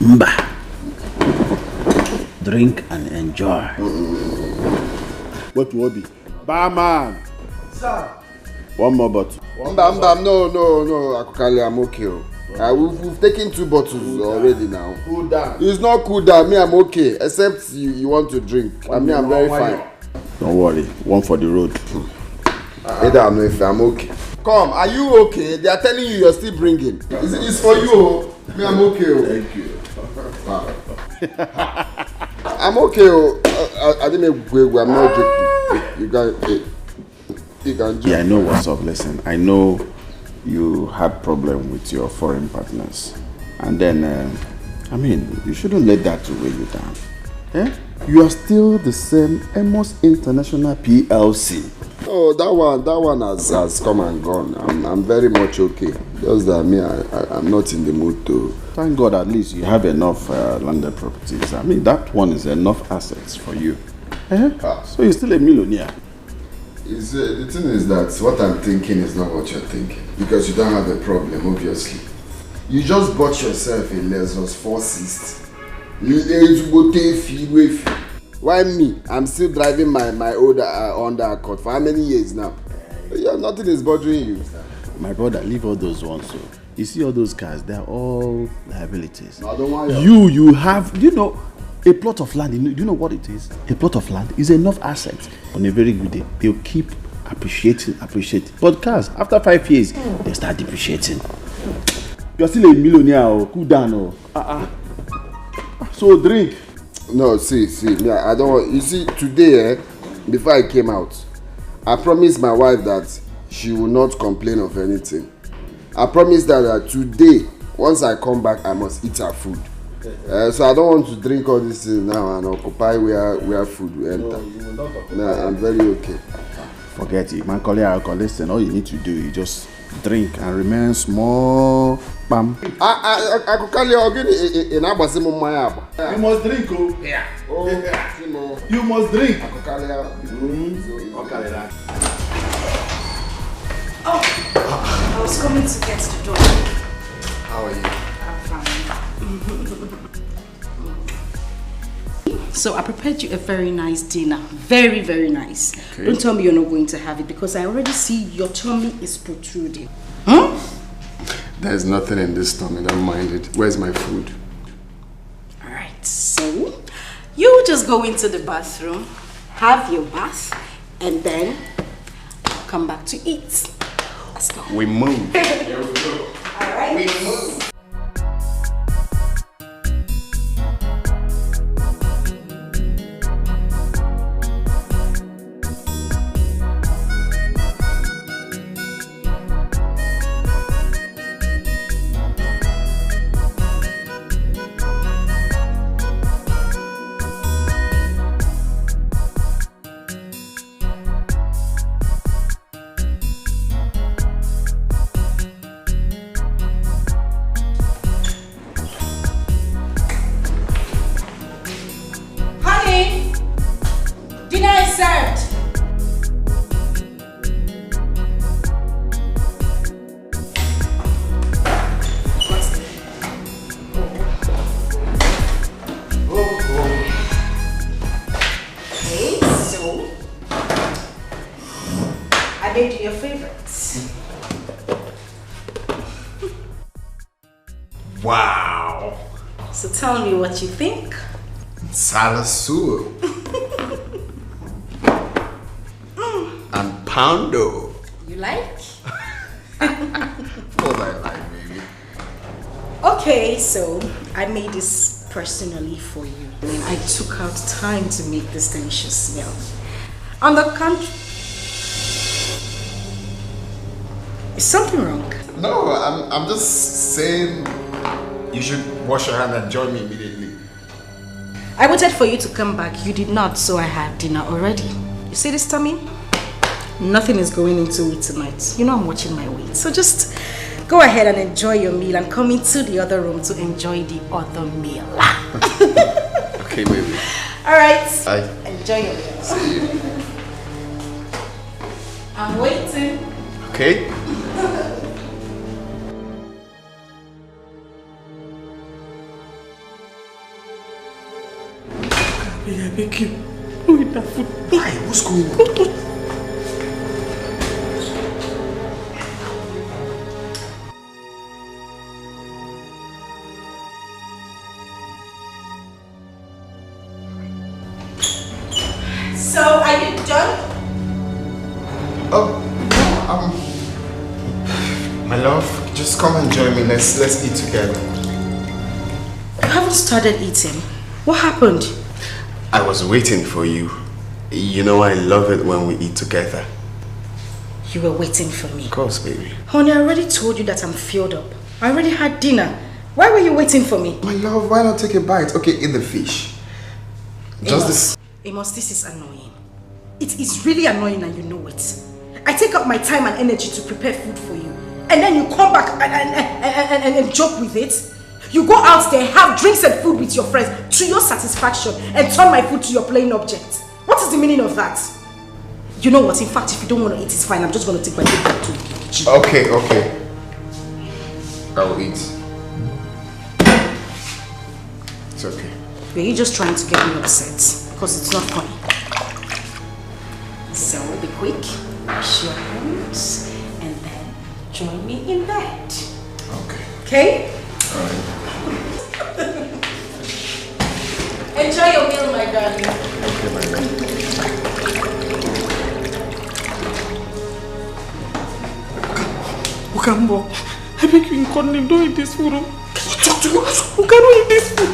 Mba. Drink and enjoy. What will be? Barman! Sir! One more bottle. No, Okoli, I'm okay. We've taken 2 bottles already now. Cool down. It's not cool down. Me, I'm okay. Except you want to drink. I'm very fine. Don't worry. One for the road. I'm okay. Come, are you okay? They are telling you you're still bringing. It's for you. Me, I'm okay. Thank you. I'm okay. I didn't make I'm not joking. You can Yeah, I know what's up. Listen, I know you had problem with your foreign partners. And then, you shouldn't let that weigh you down. Eh? You are still the same Amos International PLC. Oh, that one has come and gone. I'm very much okay. Just that I'm not in the mood to. Thank God at least you have enough landed properties. That one is enough assets for you. So you're still a millionaire. The thing is that what I'm thinking is not what you're thinking. Because you don't have a problem, obviously. You just bought yourself a Lexus 460. Why me? I'm still driving my old Honda Accord for how many years now? Yeah, nothing is bothering you. My brother, leave all those ones. So you see all those cars, they're all liabilities. I don't want you have, a plot of land. Do you know what it is? A plot of land is enough asset. On a very good day, they'll keep appreciating. But cars, after 5 years, they start depreciating. You're still a millionaire, cool down. So drink. No, see, I don't want. You see, today, before I came out, I promised my wife that she will not complain of anything. I promised her that today, once I come back, I must eat her food. So I don't want to drink all this things now and occupy where food will enter. No, I'm very okay. Forget it, man. Listen, all you need to do is just drink and remain small. Bam. I could call you again in Abasimu Mayaba. You must drink, oh. Yeah. Oh, you must drink. I was coming to get the door. How are you? I'm fine. So I prepared you a very nice dinner. Very, very nice. Okay. Don't tell me you're not going to have it because I already see your tummy is protruding. Huh? There's nothing in this tummy, don't mind it. Where's my food? Alright, so you just go into the bathroom, have your bath, and then come back to eat. Let's go. We move. Here we go. Alright. We move. Wow. So tell me what you think. Salasur. And poundo. You like? What I like, baby. Okay, so I made this personally for you. And I took out time to make this delicious meal. On the contrary, is something wrong? No, I'm just saying you should wash your hand and join me immediately. I waited for you to come back. You did not, so I had dinner already. You see this tummy? Nothing is going into it tonight. You know I'm watching my weight. So just go ahead and enjoy your meal and come into the other room to enjoy the other meal. Okay, baby. Alright. Bye. Enjoy your meal. See you. I'm waiting. beg you. Don't eat that food. Why? What's going on? So, are you done? Oh, no, my love, just come and join me. Let's eat together. You haven't started eating. What happened? I was waiting for you. You know I love it when we eat together. You were waiting for me. Of course, baby. Honey, I already told you that I'm filled up. I already had dinner. Why were you waiting for me? My love, why not take a bite? Okay, eat the fish. Just this. Amos, this is annoying. It is really annoying and you know it. I take up my time and energy to prepare food for you. And then you come back and joke with it. You go out there, have drinks and food with your friends to your satisfaction and turn my food to your playing object. What is the meaning of that? You know what? In fact, if you don't want to eat, it's fine. I'm just going to take my food back to you. Okay. I will eat. It's okay. Were you just trying to get me upset? Because it's not funny. So be quick, wash your hands, and then join me in bed. Okay. Okay? Alright. Enjoy your meal, my darling. Okay, my love. Okambo, I beg you in God name, don't eat this food. Can you talk to me? Who cannot eat this food?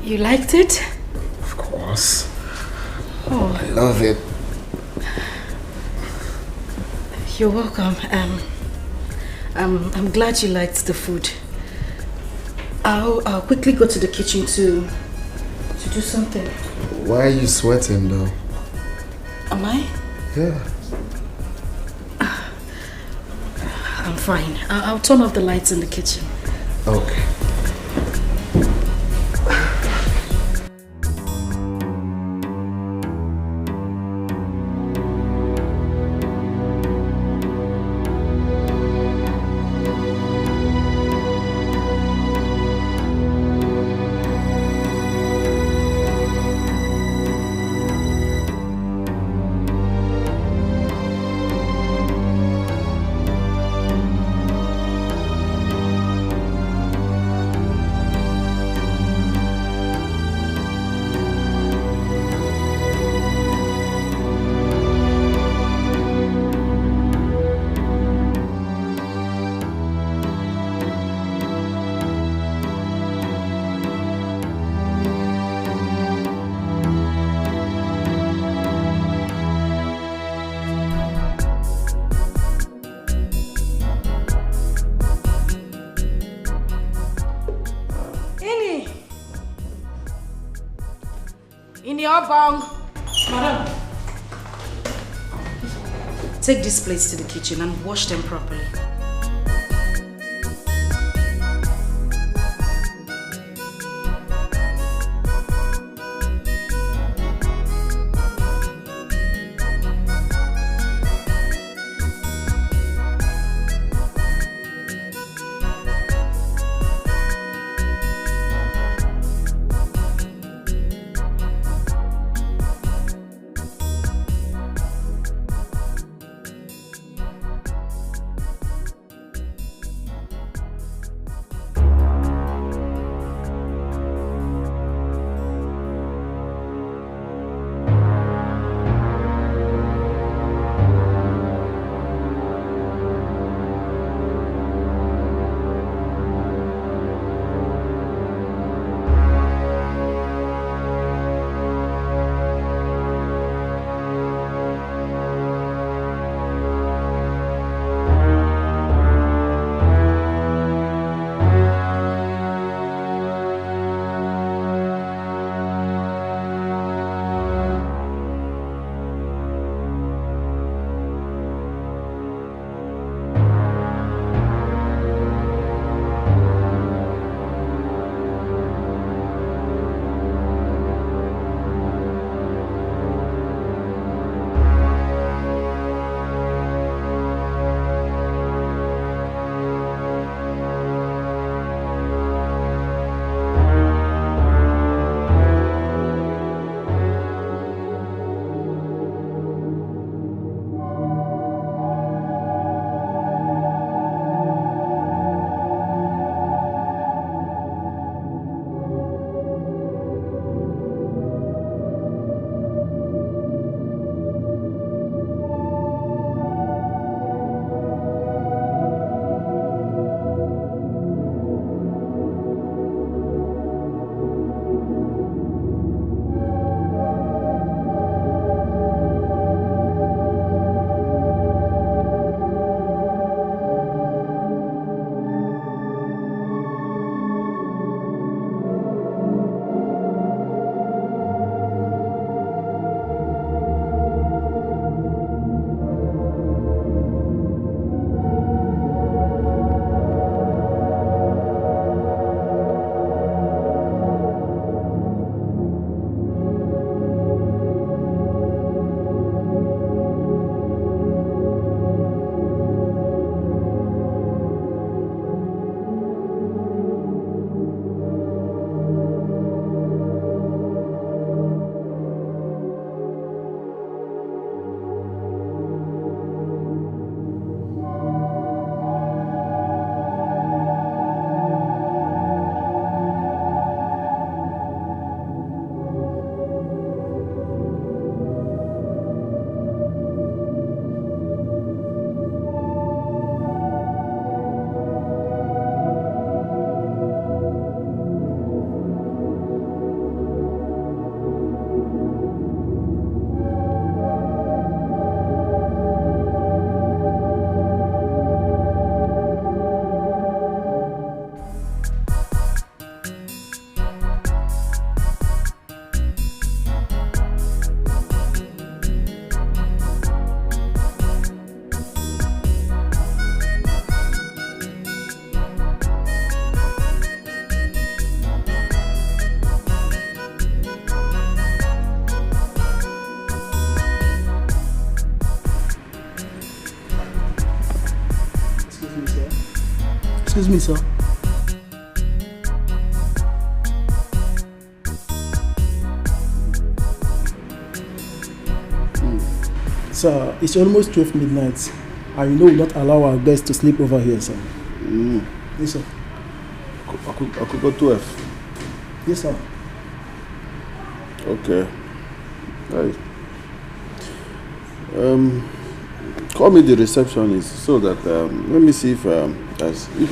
You liked it? Of course. Oh. I love it. You're welcome. I'm glad you liked the food. I'll quickly go to the kitchen to do something. Why are you sweating though? Am I? Yeah. I'm fine. I'll turn off the lights in the kitchen. Okay. Madam, take these plates to the kitchen and wash them properly. Excuse me, sir. Sir, it's almost 12 midnight, and you know we don't allow our guests to sleep over here, sir. Yes, sir. I could go 12. Yes, sir. Okay. Right. Call me the receptionist so that let me see if we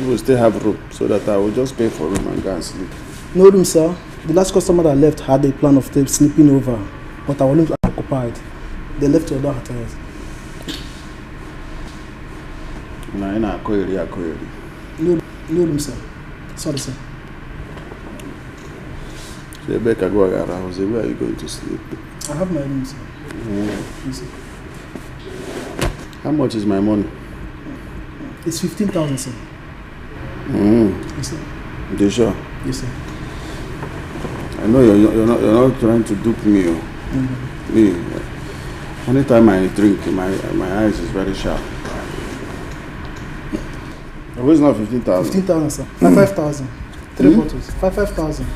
will still have room, so that I will just pay for room and go and sleep. No room, sir. The last customer that left had a plan of them sleeping over, but our rooms are occupied. They left your door hotels. No room, sir. Sorry, sir. Rebecca, go ahead. Where are you going to sleep? I have my room, sir. Yes, sir. How much is my money? It's 15,000, sir. Yes, sir. You sure? Yes, sir. I know you're not trying to dupe me. Me. Anytime I drink, my eyes is very sharp. Where's not 15,000? 15,000, sir. 5,000. 3 bottles. 5,000.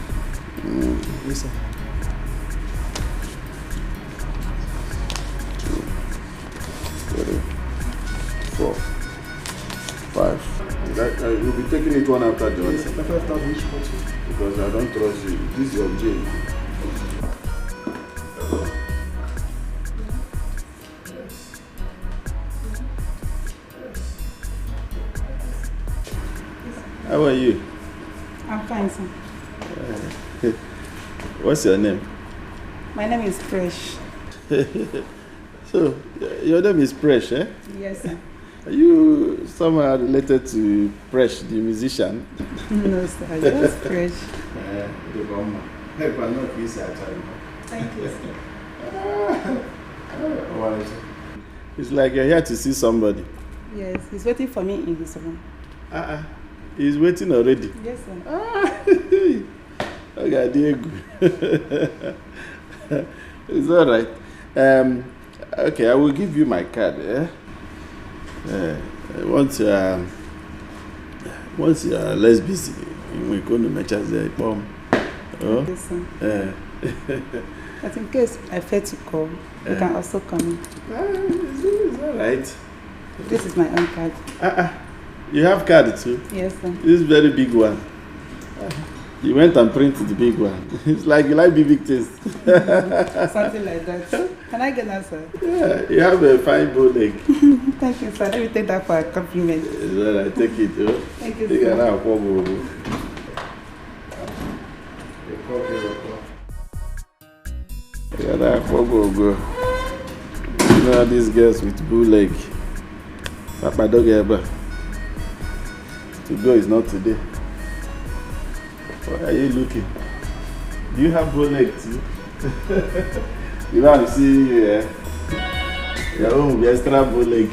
Yes, sir. 2, 3, 4, 5. You'll be taking it one after the other. Yes, sir. 5,000 each bottle. Because I don't trust you. This is your jail. How are you? I'm fine, sir. What's your name? My name is Fresh. So, your name is Presh, eh? Yes, sir. Are you somehow related to Presh, the musician? No, sir. Just Fresh. Thank you, sir. It's like you're here to see somebody. Yes, he's waiting for me in his room. He's waiting already. Yes, sir. Okay, Diego. It's all right. Okay, I will give you my card. Once you are less busy, you will go to my church there. Yes, sir. But in case I fail to call, you can also come in. It's all right. This is my own card. You have card too? Yes, sir. This very big one. You went and printed the big one. It's like you like big things. Something like that. Can I get that, sir? Yeah, you have a fine bow leg. Thank you, sir. Let me take that for a compliment. It's all right, take it. Thank you, sir. You know these girls with bull leg. Papa dog ever. To go is not today. Why are you looking? Do you have bow leg too? You know, I'm seeing you here. Your own will be extra bow leg.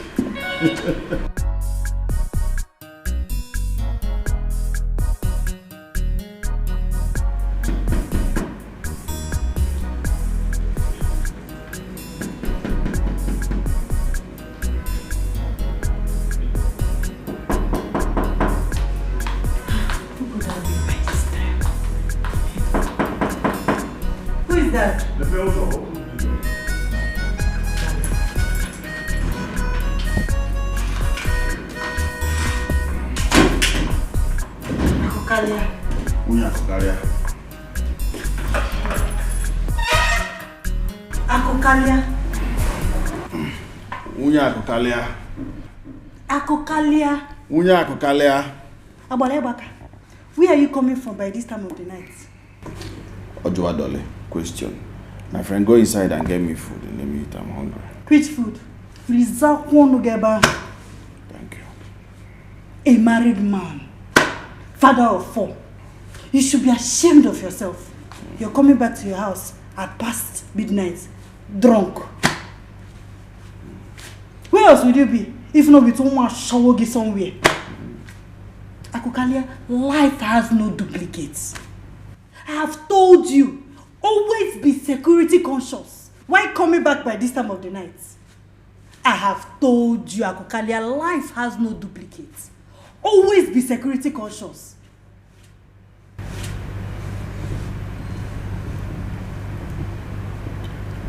Where are you coming from by this time of the night? Ojuadole, question. My friend, go inside and get me food and let me eat. I'm hungry. Which food? Thank you. A married man, father of 4. You should be ashamed of yourself. You're coming back to your house at past midnight, drunk. Where else would you be if not with someone showogi somewhere? Akukalia, life has no duplicates. I have told you, always be security conscious. Why coming back by this time of the night? I have told you, Akukalia, life has no duplicates. Always be security conscious.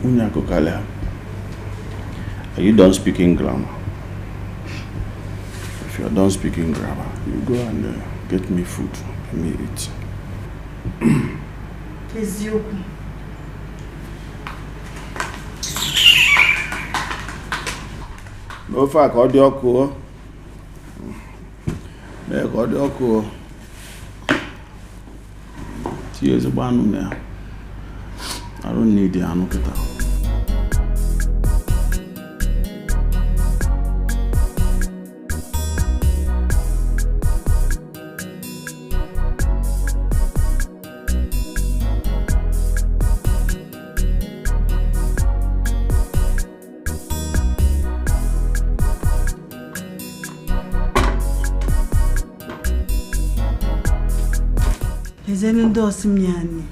Unyakokala, are you done speaking grammar? If you're done speaking grammar, you go and get me food. Let me eat. Eziokwu. No fact, all the ọkụ. Make all the ọkụ. Tears of one now. I don't need the anuketa. Ezeni ndo osimnyani.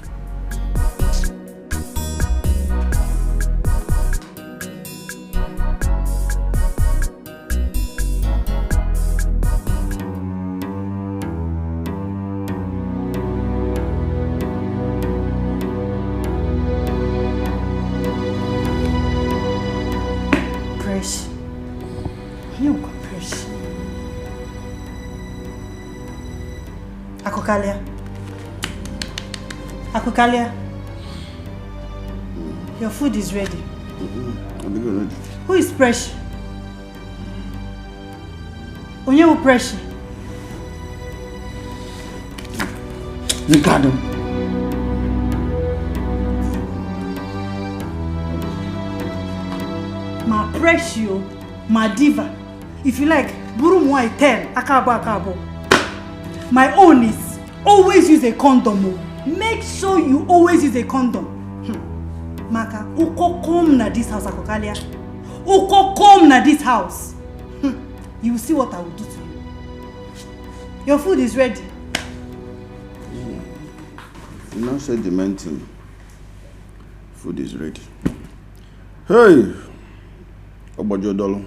Fresh. You go fresh. Akokalia. Akokalia. Your food is ready. I'm ready. Who is Presh? Onye who Presh? Ricardo. Ma Preshio, ma diva. If you like, buru moi 10, akabo. My own is always use a condom. Make sure you always use a condom. Maka, uko come na this house, Akokalia. Uko come na this house. You will see what I will do to you. Your food is ready. You now said the main thing. Food is ready. Hey! About your dollar.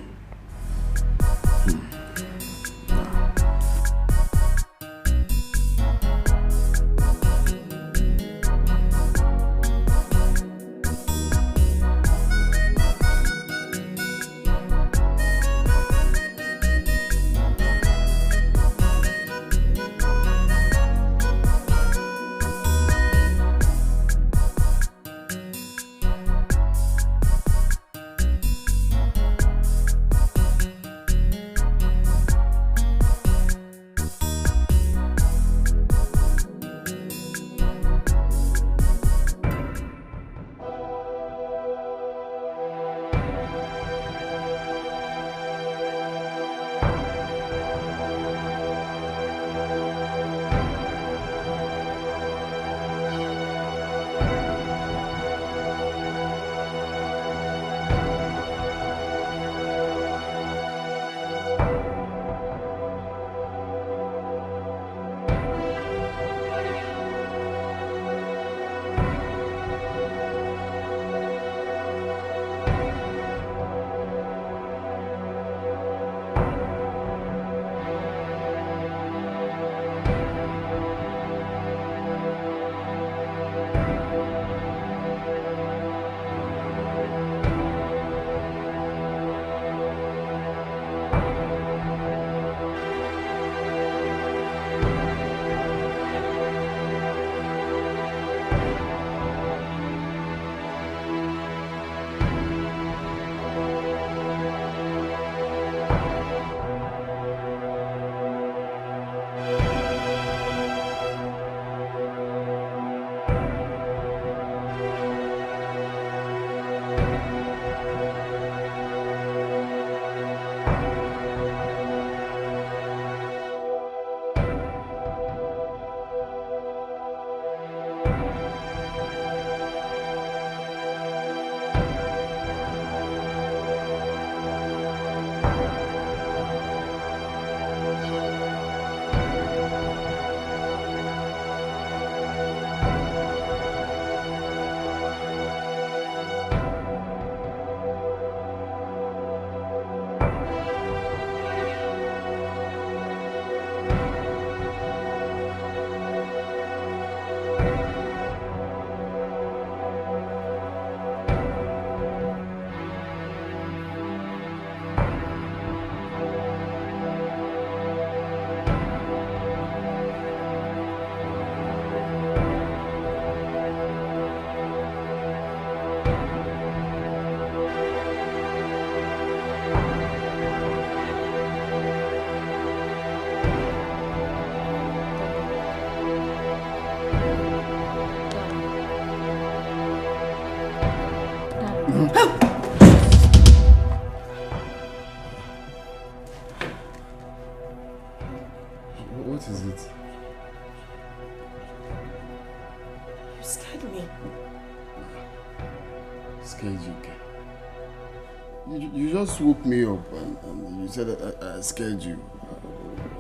You just woke me up and you said I scared you.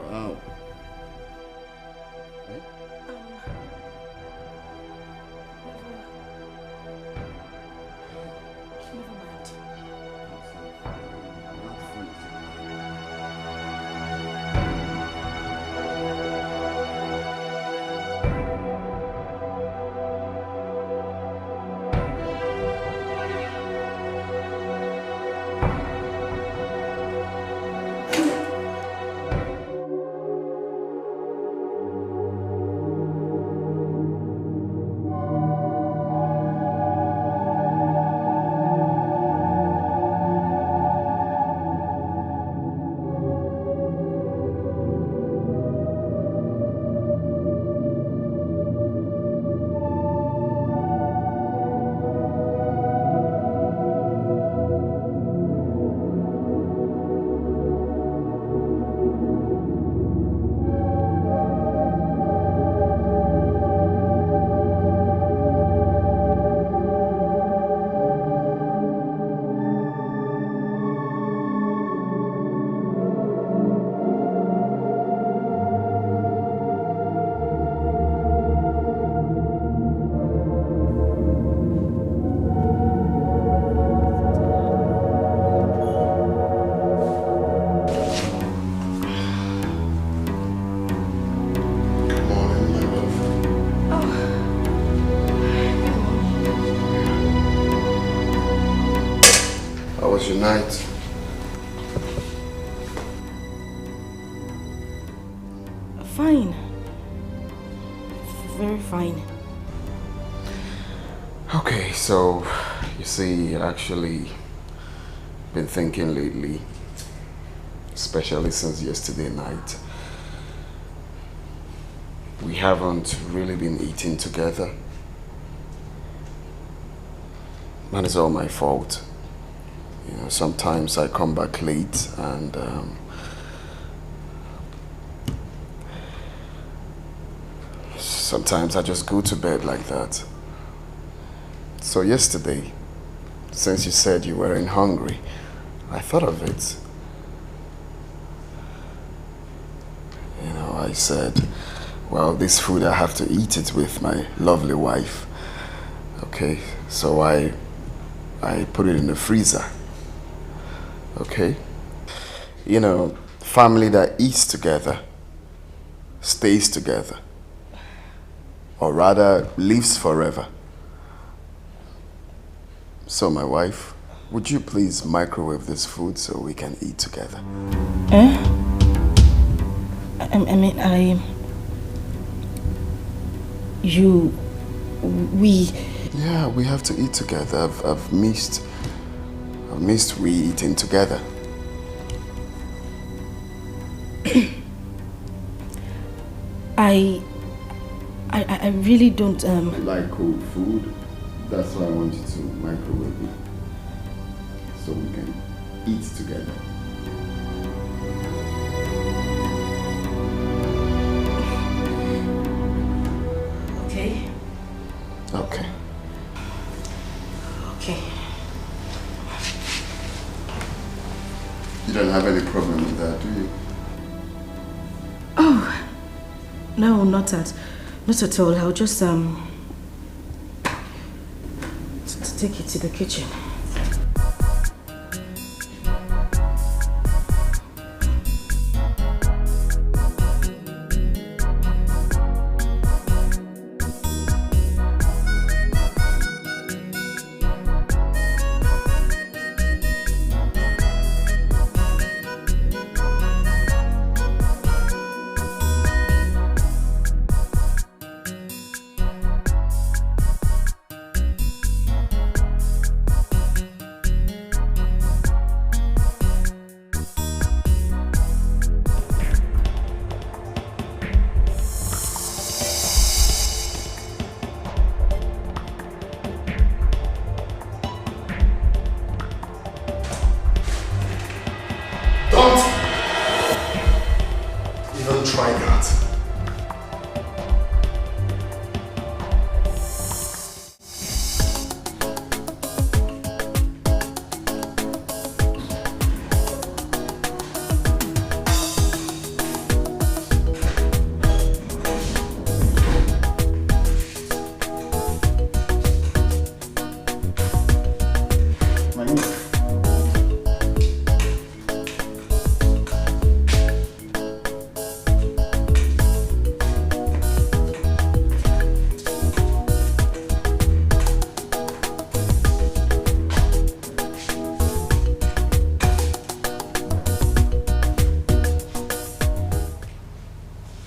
Wow. Night. Fine. Very fine. Okay, so you see, actually been thinking lately, especially since yesterday night. We haven't really been eating together. And it's all my fault. You know, sometimes I come back late and sometimes I just go to bed like that. So yesterday, since you said you weren't hungry, I thought of it. You know, I said, well, this food, I have to eat it with my lovely wife. Okay, so I put it in the freezer. Okay? You know, family that eats together stays together. Or rather, lives forever. So my wife, would you please microwave this food so we can eat together? Yeah, we have to eat together. I've missed we eating together. I really don't You like cold food? That's why I want you to microwave it. So we can eat together. Okay. Okay. Okay. You don't have any problem with that, do you? Oh, no, not at all. I'll just take it to the kitchen.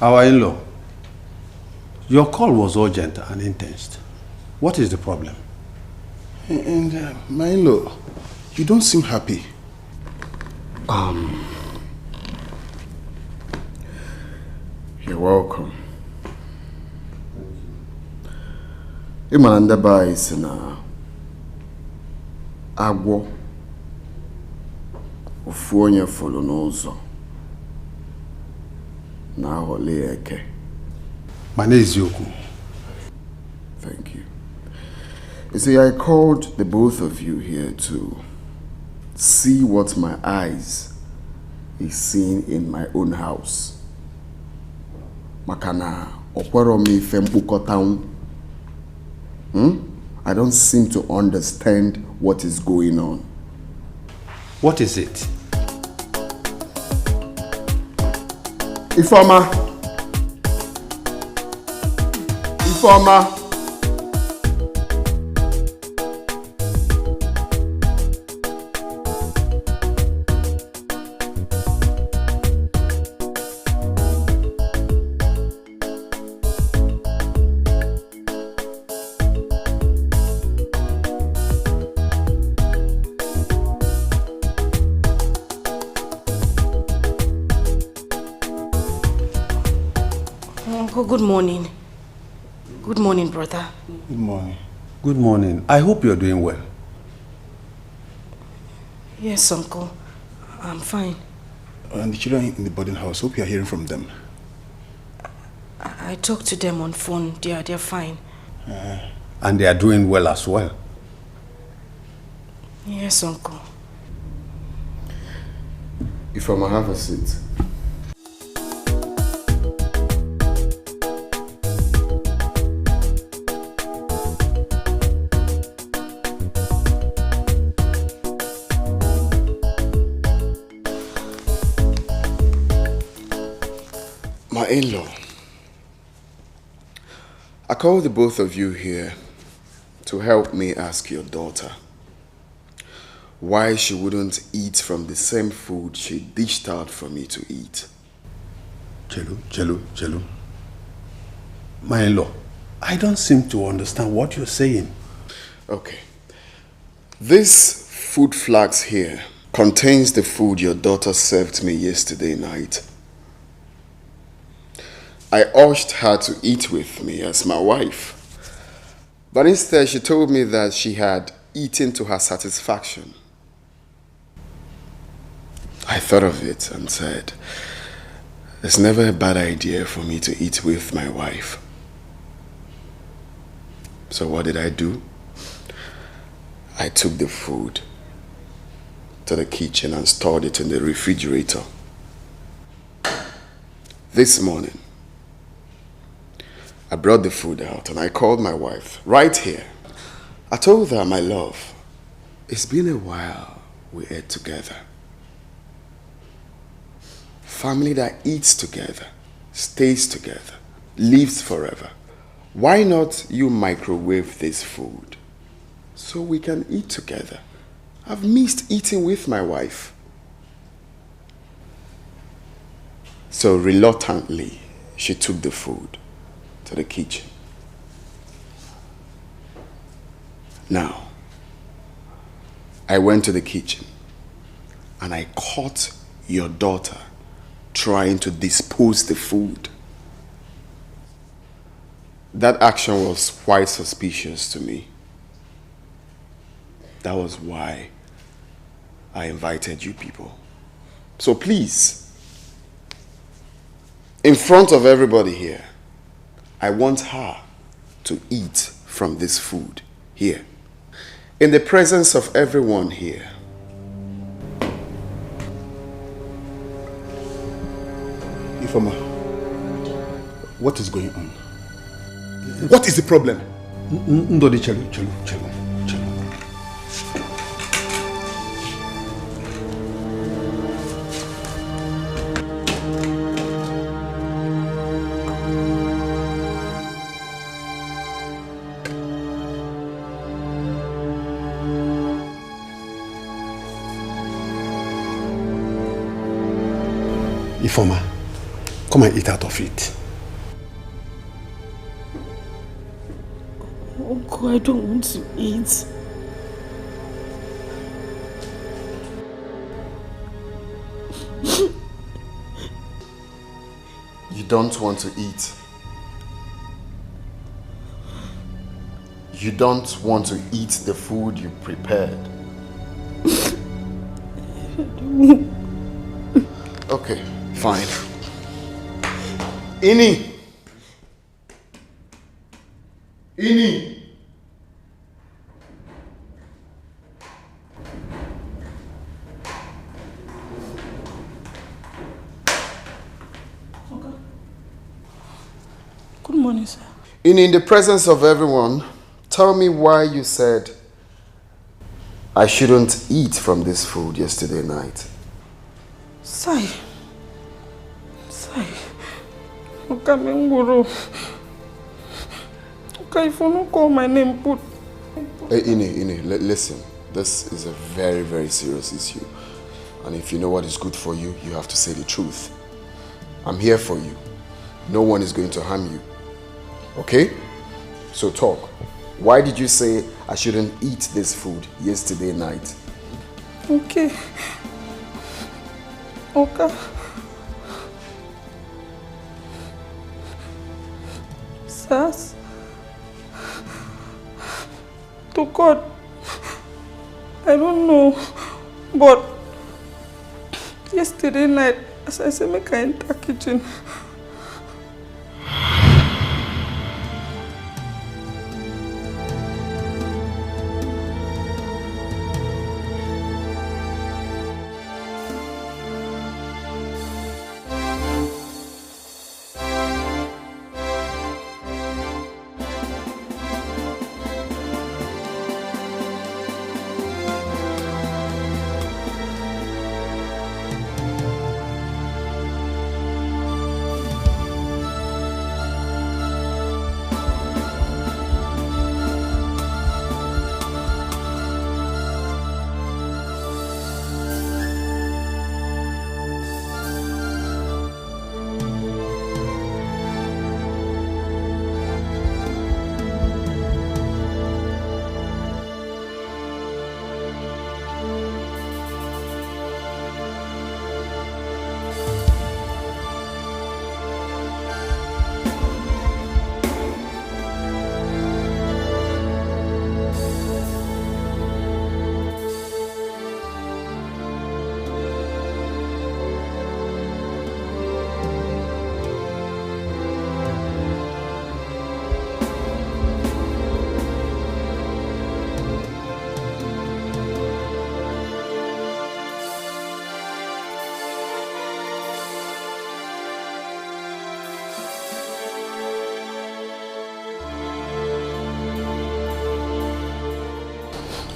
Our in-law, your call was urgent and intense. What is the problem? And my in-law, you don't seem happy. You're welcome. Imanandaba is na agwo ofu onye folo n'ụzọ na ahọli eke. Maneziokwu. Thank you. You see, I called the both of you here to see what my eyes is seeing in my own house. Makana okwero mi fempukota. I don't seem to understand what is going on. What is it? Ifeoma. Good morning. Good morning, brother. Good morning. Good morning. I hope you're doing well. Yes, uncle. I'm fine. And the children in the boarding house, hope you're hearing from them. I talked to them on phone. They're fine. And they are doing well as well. Yes, uncle. Ifeoma, have a seat. My in-law, I called the both of you here to help me ask your daughter why she wouldn't eat from the same food she dished out for me to eat. Chelu. My in-law, I don't seem to understand what you're saying. Okay. This food flask here contains the food your daughter served me yesterday night. I urged her to eat with me as my wife, but instead she told me that she had eaten to her satisfaction. I thought of it and said, it's never a bad idea for me to eat with my wife. So what did I do? I took the food to the kitchen and stored it in the refrigerator. This morning, I brought the food out and I called my wife right here. I told her, my love, it's been a while we ate together. Family that eats together, stays together, lives forever. Why not you microwave this food so we can eat together? I've missed eating with my wife. So reluctantly, she took the food to the kitchen. Now, I went to the kitchen and I caught your daughter trying to dispose the food. That action was quite suspicious to me. That was why I invited you people. So please, in front of everybody here, I want her to eat from this food here, in the presence of everyone here. Ifeoma, what is going on? What is the problem? Ndodi, chelu. Ifeoma, Come and eat out of it. Uncle, I don't want to eat. You don't want to eat. You don't want to eat the food you prepared. Okay, fine. Ini! Ini! Good morning, sir. In the presence of everyone, tell me why you said I shouldn't eat from this food yesterday night. Sai. Okamengboro. Okay, if you don't call my name, put. Hey, Ini, listen. This is a very, very serious issue. And if you know what is good for you, you have to say the truth. I'm here for you. No one is going to harm you. Okay? So talk. Why did you say I shouldn't eat this food yesterday night? Okay. Okay. Sas. To God. I don't know. But yesterday night, as I said, make I enter the kitchen.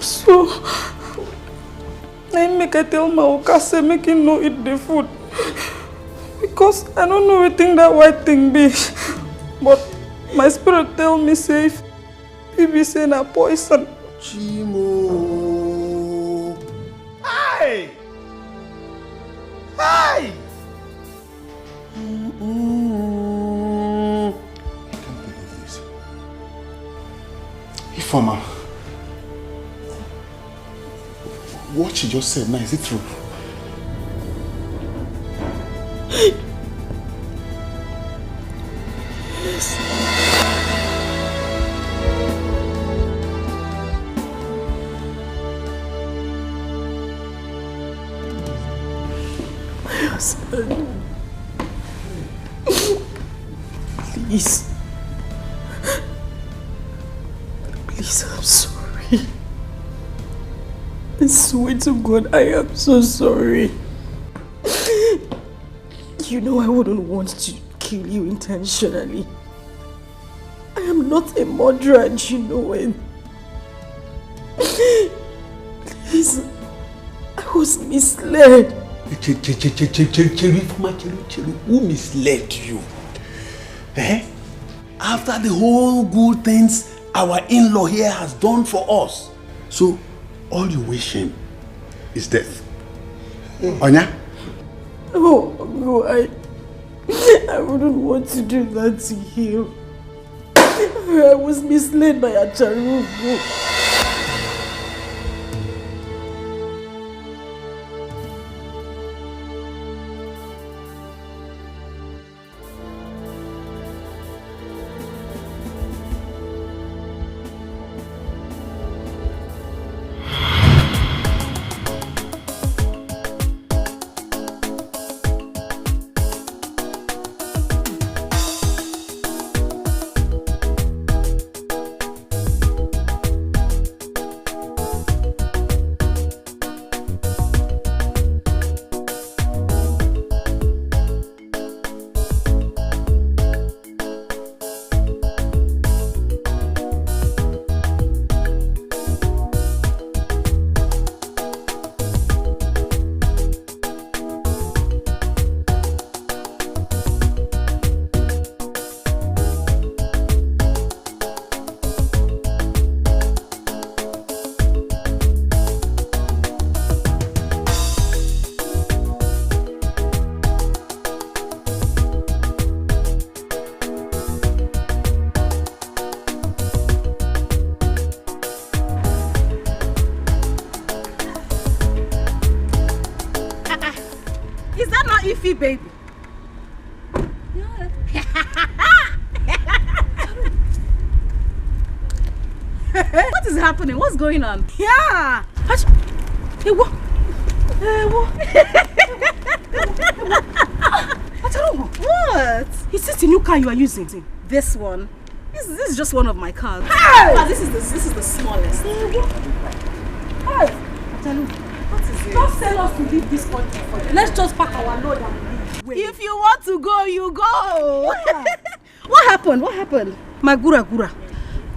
So, I make I tell my Oka say make him no eat the food. Because I don't know what thing that white thing be. But my spirit tell me say if he be saying a poison. Chimo. Hey! Hey! I can't believe this. Ifoma. What she just said now, is it true? Yes. My husband. Please. Please, I'm sorry. I swear to God, I am so sorry. You know I wouldn't want to kill you intentionally. I am not a murderer and you know it. Please, I was misled. Who misled you? Eh? After the whole good things our in-law here has done for us. So, all you wish him is death. Onya? No, I wouldn't want to do that to him. I was misled by Acharugo. Baby. What is happening? What's going on? Yeah. Hey, what? What? Is this the new car you are using? This one. This is just one of my cars. Hey! This is the smallest. Hey, what is it? Don't tell us to leave this country for you. Let's just pack our load and leave. Wait. If you want to go, you go. Yeah. What happened? What happened? My gura.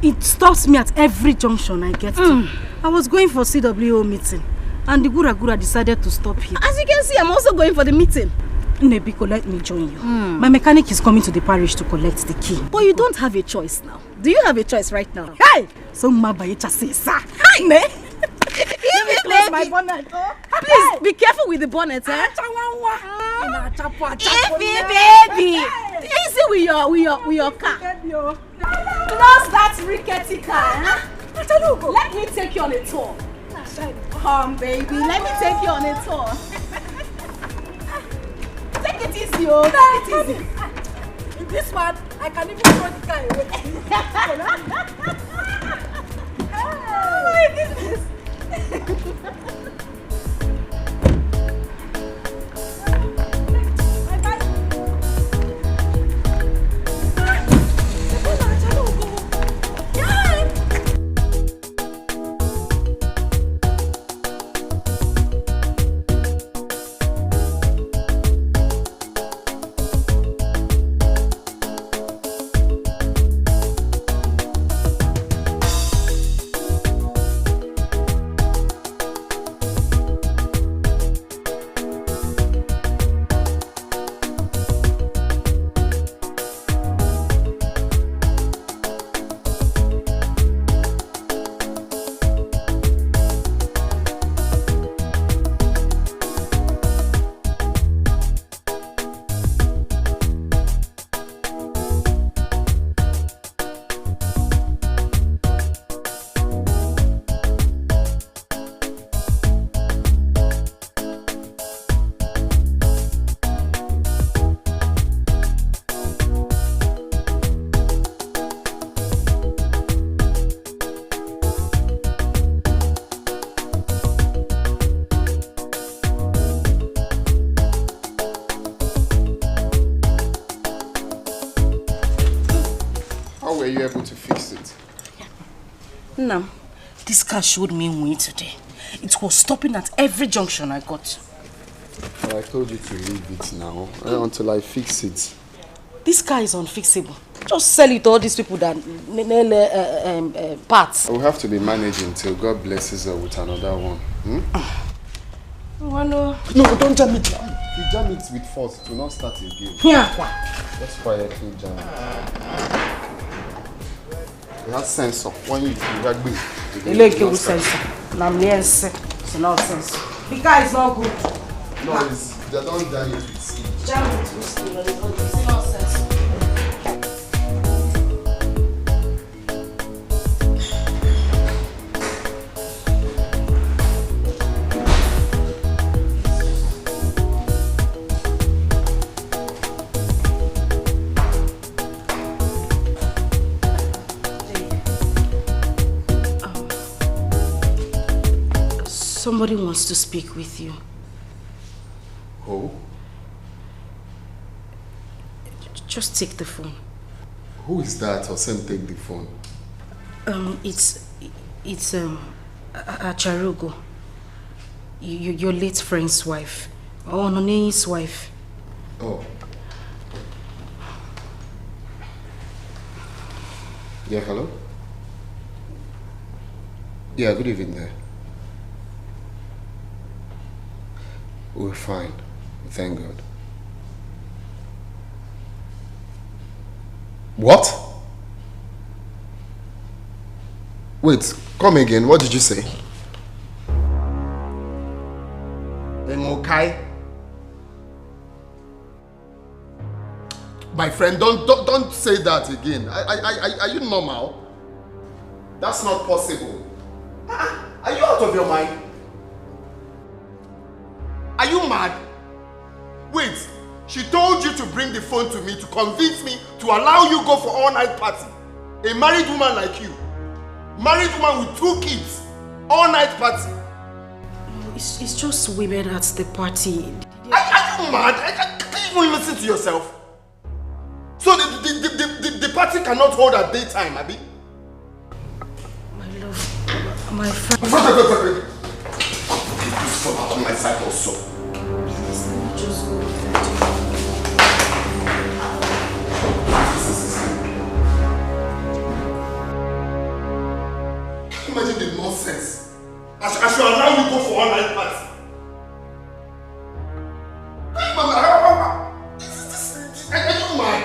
It stops me at every junction I get to. I was going for CWO meeting and the gura decided to stop here. As you can see, I'm also going for the meeting. Nebiko, let me join you. My mechanic is coming to the parish to collect the key. But you don't have a choice now. Do you have a choice right now? Hey! So Mabayecha says, sir. Hi! Ne? Close my bonnet. Please be careful with the bonnet, eh? Baby! Easy with your car. Close that rickety car, eh? Let me take you on a tour. Come, baby. Let me take you on a tour. Take it easy, oh. Take it easy. In this one, I can even throw the car away. Oh my goodness. How were you able to fix it? No, this car showed me way today. It was stopping at every junction I got to. Well, I told you to leave it now until I fix it. This car is unfixable. Just sell it to all these people that parts. I will have to be managing till God blesses her with another one. No, don't jam it. If you jam it with force, it will not start again. Yeah. Just quietly jam it. It has sensor. When you rugby, you like it with sensor. It's no sense. The car is not good. No, they don't die with seed. Jam it with steam, it's nonsense. Somebody wants to speak with you. Who? Just take the phone. Who is that? Or same take the phone. It's Acharugo. Your late friend's wife. Oh, None's wife. Oh. Yeah, hello? Yeah, good evening there. We're fine. Thank God. What? Wait, come again. What did you say? Emokai? My friend, don't say that again. Are you normal? That's not possible. Are you out of your mind? Are you mad? Wait, she told you to bring the phone to me to convince me to allow you go for all-night party. A married woman like you. Married woman with 2 kids. All-night party. No, it's just women at the party. Are you mad? Can you even listen to yourself? So the party cannot hold at daytime, Abi? My love, my friend. Please stop on my side also. Please, let me just go. Imagine the nonsense. I should allow you go for all-night party. Are you mad?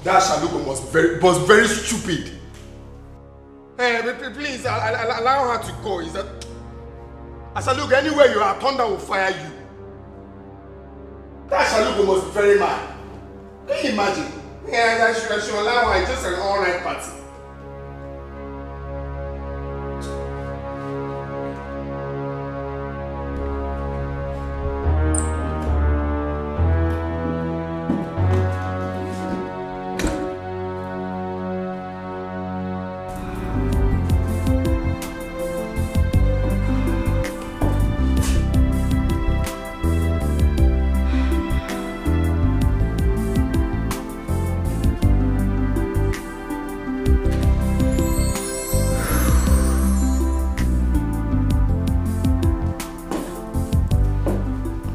That Shalugo was very stupid. Hey, please allow her to go. Is that Shalugo, anywhere you are, thunder will fire you. That Shalugo was very mad. Can you imagine? Yeah, I should allow her. It's just an all-night party.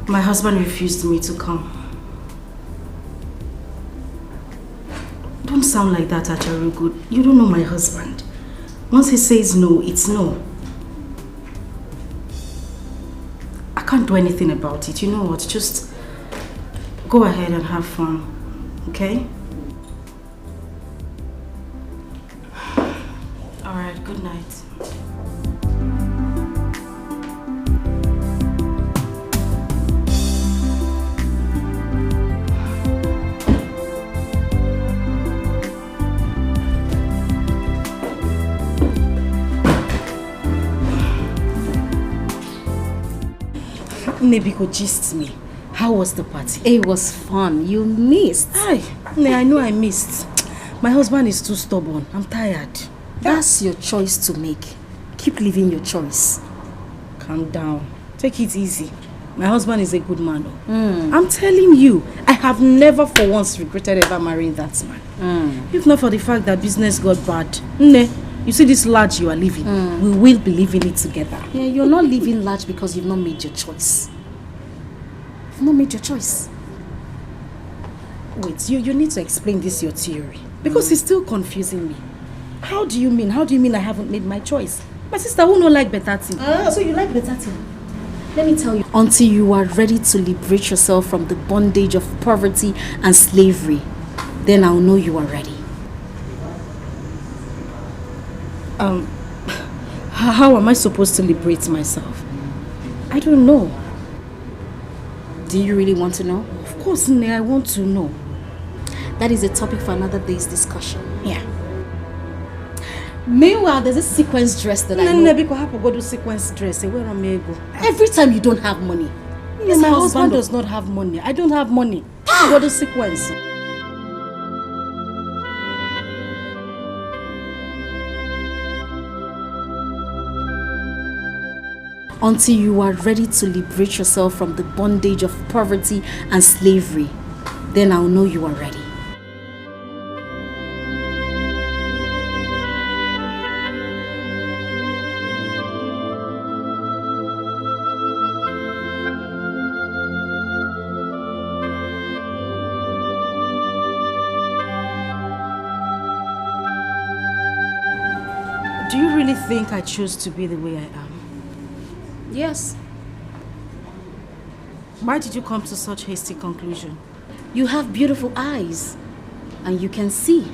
My husband refused me to come. Don't sound like that, Acharugo. You don't know my husband. Once he says no, it's no. I can't do anything about it. You know what? Just go ahead and have fun, okay? All right, good night. Nebiko gist me. How was the party? It was fun. You missed. Aye, I know I missed. My husband is too stubborn. I'm tired. That's your choice to make. Keep living your choice. Calm down. Take it easy. My husband is a good man. I'm telling you, I have never for once regretted ever marrying that man. If not for the fact that business got bad. You see this large you are living, we will be living it together. Yeah, you're not living large because you've not made your choice. You've not made your choice. Wait, you need to explain this your theory. Because it's still confusing me. How do you mean? How do you mean I haven't made my choice? My sister who don't like better thing. So you like better thing? Let me tell you. Until you are ready to liberate yourself from the bondage of poverty and slavery, then I'll know you are ready. How am I supposed to liberate myself? I don't know. Do you really want to know? Of course, Nne, I want to know. That is a topic for another day's discussion. Yeah. Meanwhile, there's a sequence dress that I know. Nne, because I have to go do sequence dress. Where am I go? Every time you don't have money. My husband does not have money. I don't have money. I go do sequence. Until you are ready to liberate yourself from the bondage of poverty and slavery, then I'll know you are ready. Do you really think I choose to be the way I am? Yes. Why did you come to such hasty conclusion? You have beautiful eyes, and you can see.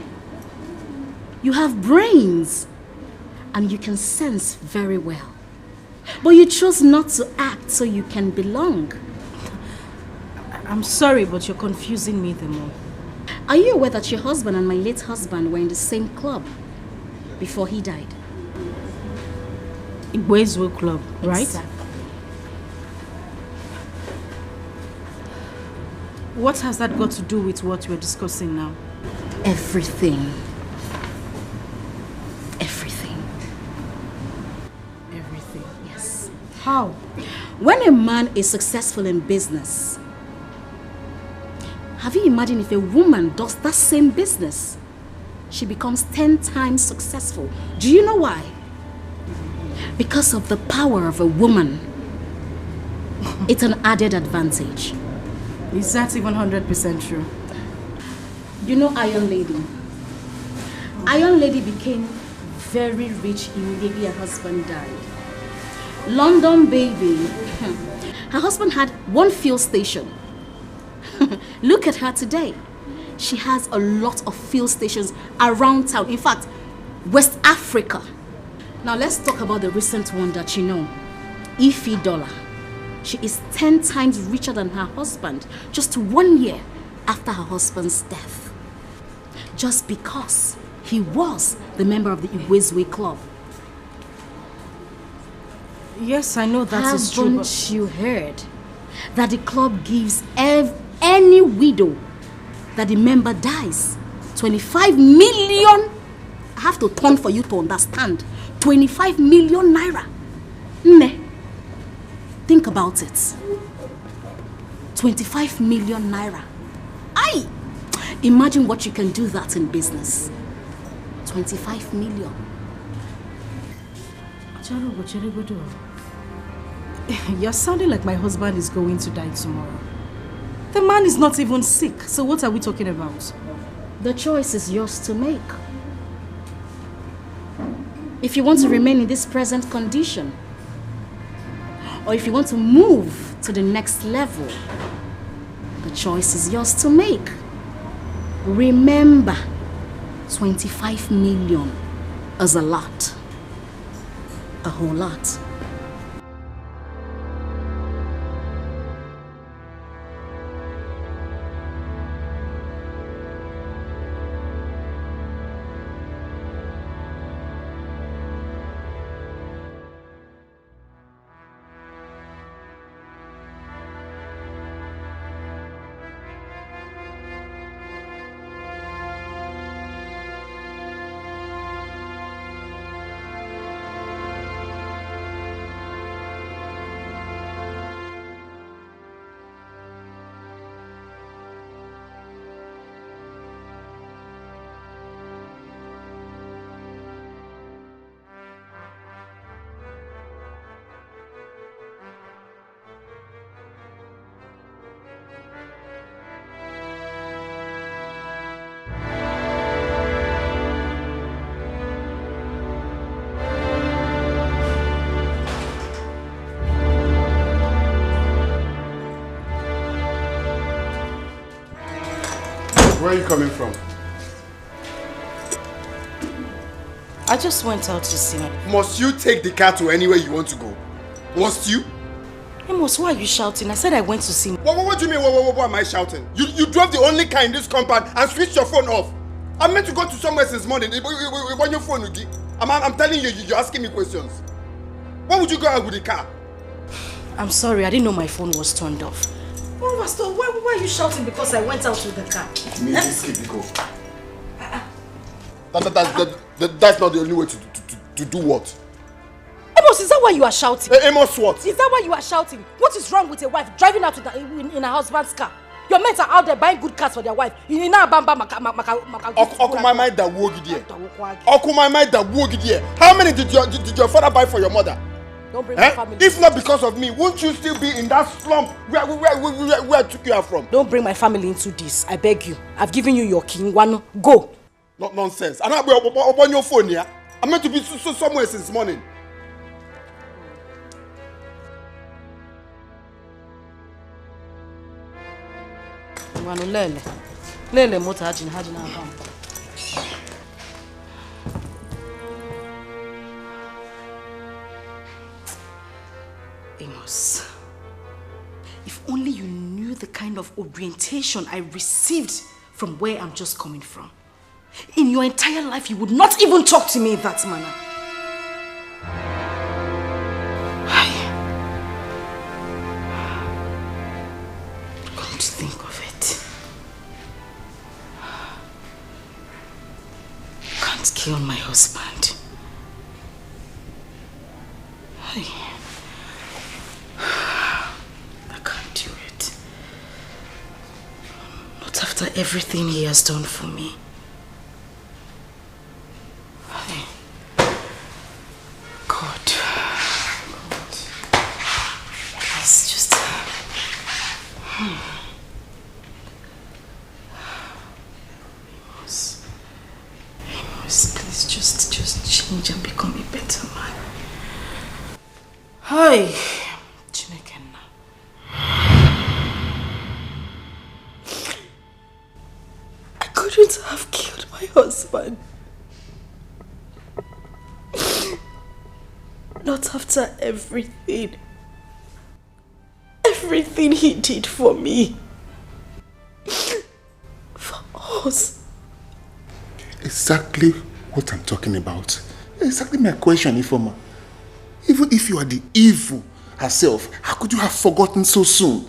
You have brains, and you can sense very well. But you chose not to act so you can belong. I'm sorry, but you're confusing me the more. Are you aware that your husband and my late husband were in the same club before he died? Igwe's Club, right? Exactly. What has that got to do with what we're discussing now? Everything. Everything. Everything. Yes. How? When a man is successful in business, have you imagined if a woman does that same business? She becomes 10 times successful. Do you know why? Because of the power of a woman. It's an added advantage. Is that even 100% true? You know Iron Lady? Iron Lady became very rich immediately her husband died. London baby. Her husband had one fuel station. Look at her today. She has a lot of fuel stations around town. In fact, West Africa. Now let's talk about the recent one that you know. Ife Dollar. She is 10 times richer than her husband just 1 year after her husband's death. Just because he was the member of the Igwe's Club. Yes, I know that is true. Haven't you heard that the club gives any widow that the member dies 25 million? I have to turn for you to understand. 25 million naira. Nne, think about it. 25 million naira. Aye! Imagine what you can do that in business. 25 million. You're sounding like my husband is going to die tomorrow. The man is not even sick, so what are we talking about? The choice is yours to make. If you want to remain in this present condition, or if you want to move to the next level, the choice is yours to make. Remember, 25 million is a lot. A whole lot. Where are you coming from? I just went out to see my... Must you take the car to anywhere you want to go? Must you? Amos, why are you shouting? I said I went to see... What do you mean, what am I shouting? You drove the only car in this compound and switched your phone off. I meant to go to somewhere since morning. When your phone, I'm telling you, you're asking me questions. Why would you go out with the car? I'm sorry, I didn't know my phone was turned off. Oh, Pastor, why are you shouting because I went out with the car? That's not the only way to do what? Amos, is that why you are shouting? Amos what? Is that why you are shouting? What is wrong with a wife driving out in her husband's car? Your mates are out there buying good cars for their wife. How many did your father buy for your mother? Don't bring my family. If not because of me, won't you still be in that slump where I took you out from? Don't bring my family into this. I beg you. I've given you your king. One, go. Not nonsense. I'm not on your phone here. I'm meant to be somewhere since morning. Lele motor hajin abam. Amos, if only you knew the kind of orientation I received from where I'm just coming from. In your entire life, you would not even talk to me in that manner. Come to think of it, you can't kill my husband. I can't do it. Not after everything he has done for me. God. Please just... Amos, please just change and become a better man. Hi, Chinekena. I couldn't have killed my husband. Not after everything he did for me. For us. Exactly what I'm talking about. Exactly my question, Ifoma. Even if you are the evil herself, how could you have forgotten so soon?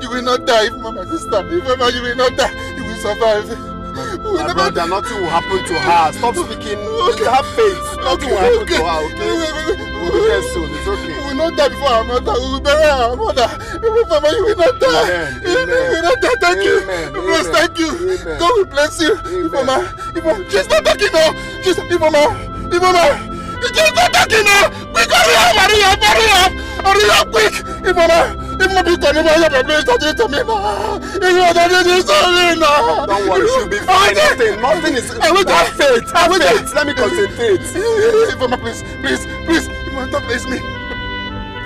You will not die, my sister. You will not die. You will survive. My brother, nothing will happen to her. Stop speaking. Okay. Have faith. Nothing will happen to her, okay? We will be there soon. It's okay. We will not die before our mother. We will bury our mother. Mama, you will not die. Amen. You will not die. Thank you. Amen. Thank you. Amen. God will bless you. Mama, she's not talking now. She's Mama. She's not talking now. Quick, hurry up, quick. Mama. Don't worry, she'll be fine. Nothing is... Have faith. Let me concentrate. Ifama, please. Ifama, don't place me.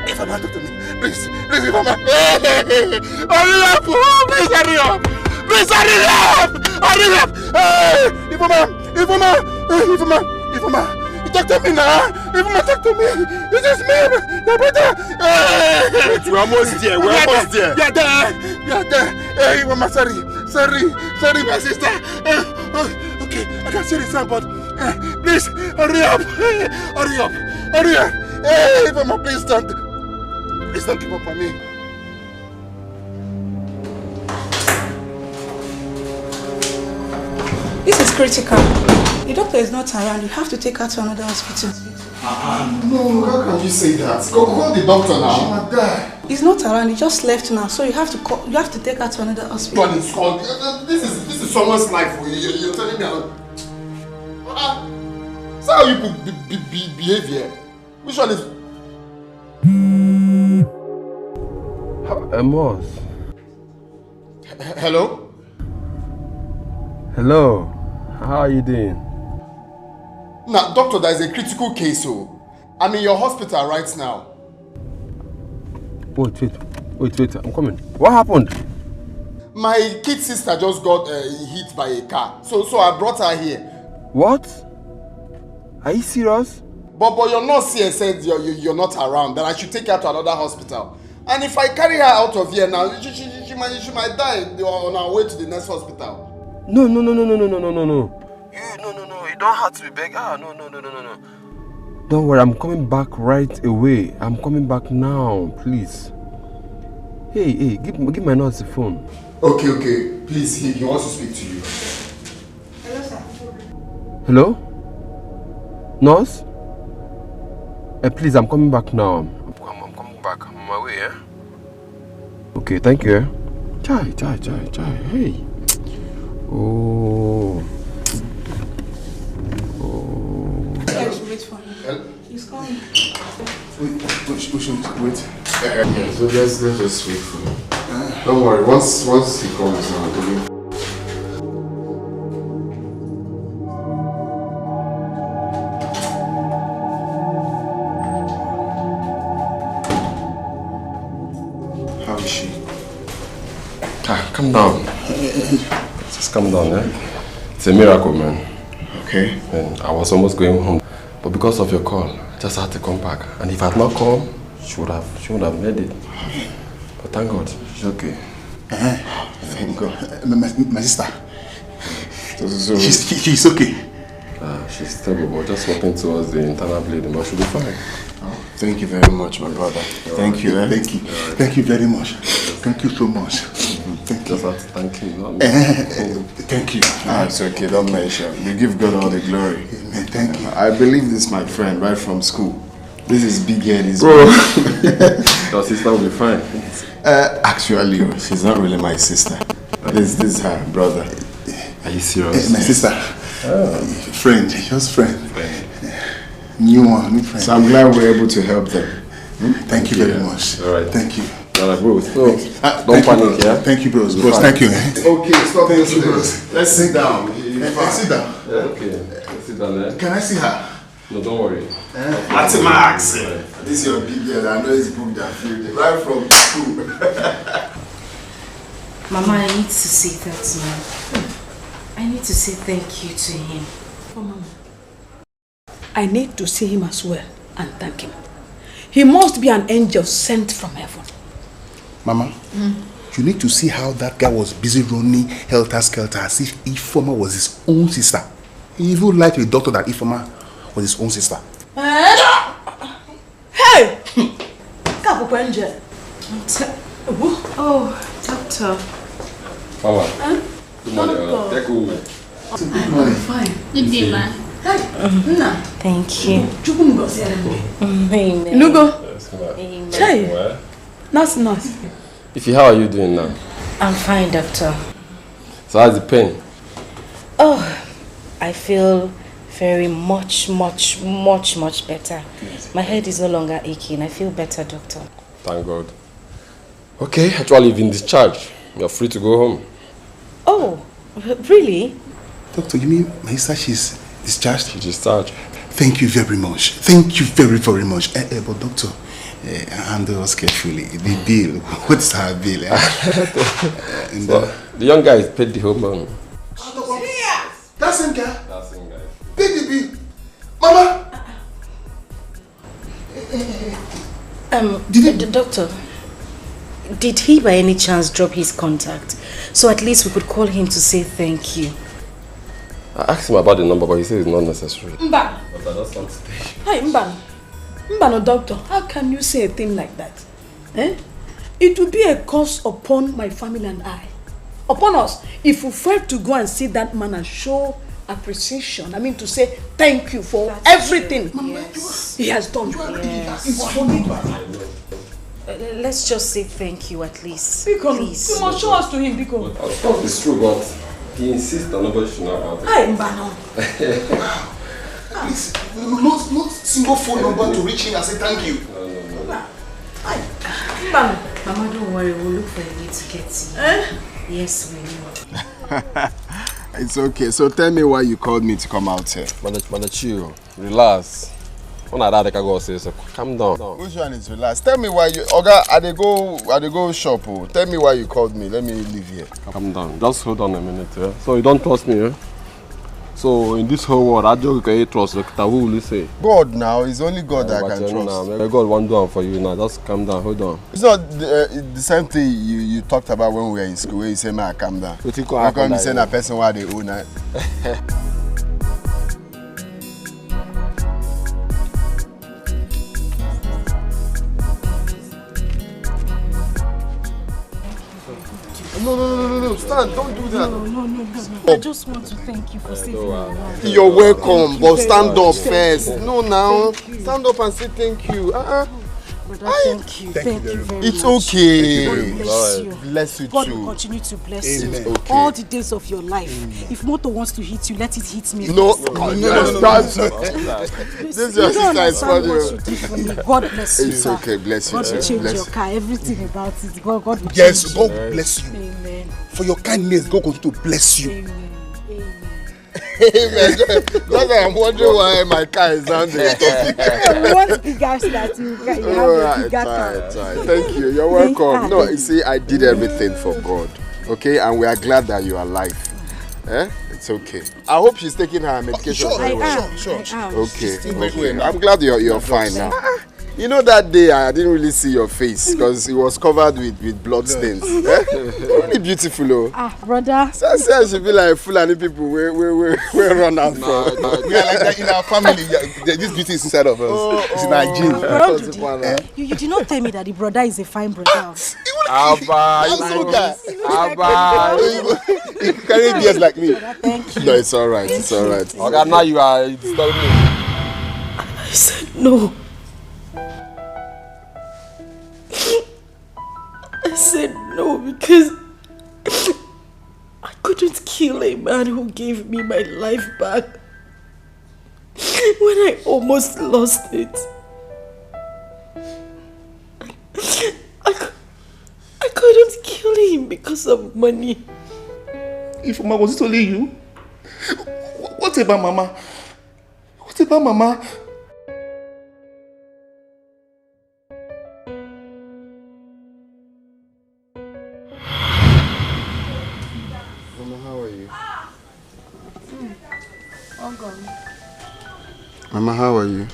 Ifama, talk to me. Please, Ifama. Hurry up. Please, hurry up. Ifama. Talk to me now. Ifama, talk to me. This is me, my brother. We're almost there. We are there. Hey, Mama, sorry, my sister. okay. I can see the sign, but please, hurry up. Hurry up. Hurry up. Hey, Mama, please don't give up on me. This is critical. The doctor is not around. You have to take her to another hospital. No, how can you say that? Call the doctor now. She might die. He's not around. He just left now, so you have to call. You have to take her to another hospital. But it's called. This is someone's life. You're telling me. Is that how you behave here? Which one is? Amos. Hello. Hello. How are you doing? Now, doctor, there is a critical case. So, I'm in your hospital right now. Wait, I'm coming. What happened? My kid sister just got hit by a car. So I brought her here. What? Are you serious? But your nurse here said you're not around, that I should take her to another hospital. And if I carry her out of here now, she might die on our way to the next hospital. No. No, you don't have to be begging. No. Don't worry, I'm coming back right away. I'm coming back now, please. Hey, give my nurse the phone. Okay. Please, he wants to speak to you. Hello, sir. Hello? Nurse? Please, I'm coming back now. I'm coming back. I'm on my way, eh? Okay, thank you, eh? Chai. Hey. Oh. Wait for him. He's coming. Wait. Yeah, so let's just wait for him. Don't worry, once he comes now, how is she? Calm down. Just calm down, eh? It's a miracle, man. Okay. And I was almost going home, but because of your call, I just had to come back. And if I had not called, she would have made it. But thank God, she's okay. Thank God. My sister. She's okay. She's stable, but just walking towards the internal bleeding, but she'll be fine. Oh, thank you very much, my brother. Thank you. Thank you very much. Thank you so much. Thank you. Just have to thank him. Thank you. It's okay, don't mention. We give God all the glory. Amen. Thank you. I believe this is my friend right from school. This is big head. Your sister will be fine. Actually, she's not really my sister. This is her brother. Are you serious? My sister. Friend, just friend. New friend. So I'm glad we're able to help them. Thank you very much. All right. Thank you. Bros. So, don't panic, yeah? Thank you, bros. Thank you. Okay, stop this, bros. Let's sit down. Sit down. Yeah, okay. Sit down there. Can I see her? No, don't worry. That's my accent. This is your big girl. I know it's booked that field right from school. Mama, I need to say that, man. I need to say thank you to him. Oh, Mama. I need to see him as well and thank him. He must be an angel sent from heaven. Mama, you need to see how that guy was busy running helter-skelter as if Ifoma was his own sister. He even lied to the doctor that Ifoma was his own sister. Hey! Oh, doctor. Mama. Good morning. Take over. Good morning. Fine. Good day, ma. Thank you. Amen. Nugo. Amen. Hey. Nice. Ify, how are you doing now? I'm fine, doctor. So how's the pain? Oh, I feel very much better. My head is no longer aching. I feel better, doctor. Thank God. Okay, actually you've been discharged. You're free to go home. Oh, really? Doctor, you mean my sister, she's discharged? She's discharged. Thank you very much. Thank you very much. But doctor, handle us carefully. The bill, what's our bill? The young guy is paid the whole money. That same guy? That same guy. Pay the bill. Mama! Doctor, did he by any chance drop his contact? So at least we could call him to say thank you. I asked him about the number, but he said it's not necessary. Mba. But I just want to stay. Hi, Mba. Mba, no doctor. How can you say a thing like that? Eh? It will be a curse upon my family and I. Upon us, if we fail to go and see that man and show appreciation, I mean to say thank you for everything he has done. Let's just say thank you at least. Please. You must show us to him, Biko. Of course, it's true, but he insists that nobody should know about it. Hi, Mbano. Please, not single phone number to reach him and say thank you. No. Mbano. Mama, don't worry, we'll look for a way to get you. Yes, we will. It's okay. So tell me why you called me to come out here. Man, chill. Relax. Calm down. Which one is relax? Tell me why you... Oga, I dey go shop. Oh. Tell me why you called me. Let me leave here. Calm down. Just hold on a minute. Yeah? So you don't trust me, eh? So in this whole world, I just can't trust. Who will you say? God now. It's only God that I can trust. Now, God won't do it for you now. Just calm down. Hold on. It's not the same thing you talked about when we were in school. Where you say, man, calm down. How come you say a person why they own it? No, stand, don't do that. No. I just want to thank you for saving my life. You're welcome, but stand up first. No, now. Stand up and say thank you. Brother, thank you very much. It's okay. God bless you. Bless you God too. will continue to bless you. It's okay. All the days of your life. If Moto wants to hit you, let it hit me. No. This is your sister is funny. What you did for me. God bless you. It's okay, bless you. God will change your car, everything about it. God will change Yes, God bless you. Amen. For your kindness, God continue to bless you. Amen. Amen. Just I'm wondering why my car is down there. You want big gas that you have a big car. Thank you. You're welcome. No, you see, I did everything for God. Okay, and we are glad that you are alive. It's okay. I hope she's taking her medication. Sure. Okay. I'm glad you're fine now. You know that day I didn't really see your face because it was covered with blood stains. Really beautiful, brother. So I should be like Fulani people where run out from. We are like that in our family. This beauty is inside of us. It's in our genes. You did not tell me that the brother is a fine brother. Abba. You carry beers like me. Thank you. No, it's alright. Okay, now you are disturbing me. I said no. I said no because I couldn't kill a man who gave me my life back when I almost lost it. I couldn't kill him because of money. If Mama, was it only you? What about Mama? Mama, how are you?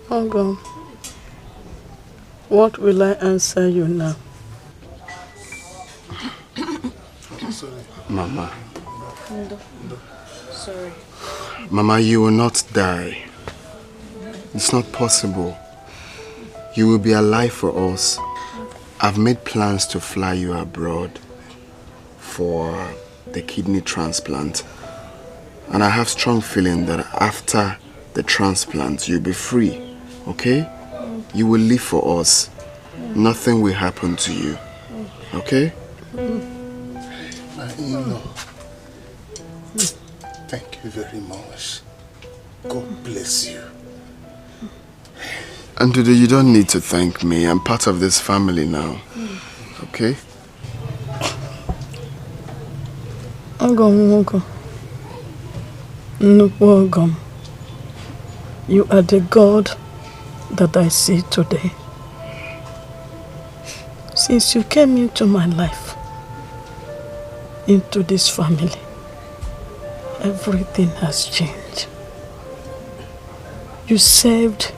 Uncle, what will I answer you now? Mama. Sorry. Mama, you will not die. It's not possible. You will be alive for us. I've made plans to fly you abroad for the kidney transplant. And I have strong feeling that after the transplant, you'll be free, okay? You will live for us. Nothing will happen to you, okay? My in-law, thank you very much. God bless you. And today you don't need to thank me. I'm part of this family now, okay? Uncle. Welcome. You are the God that I see today. Since you came into my life, into this family, everything has changed. You saved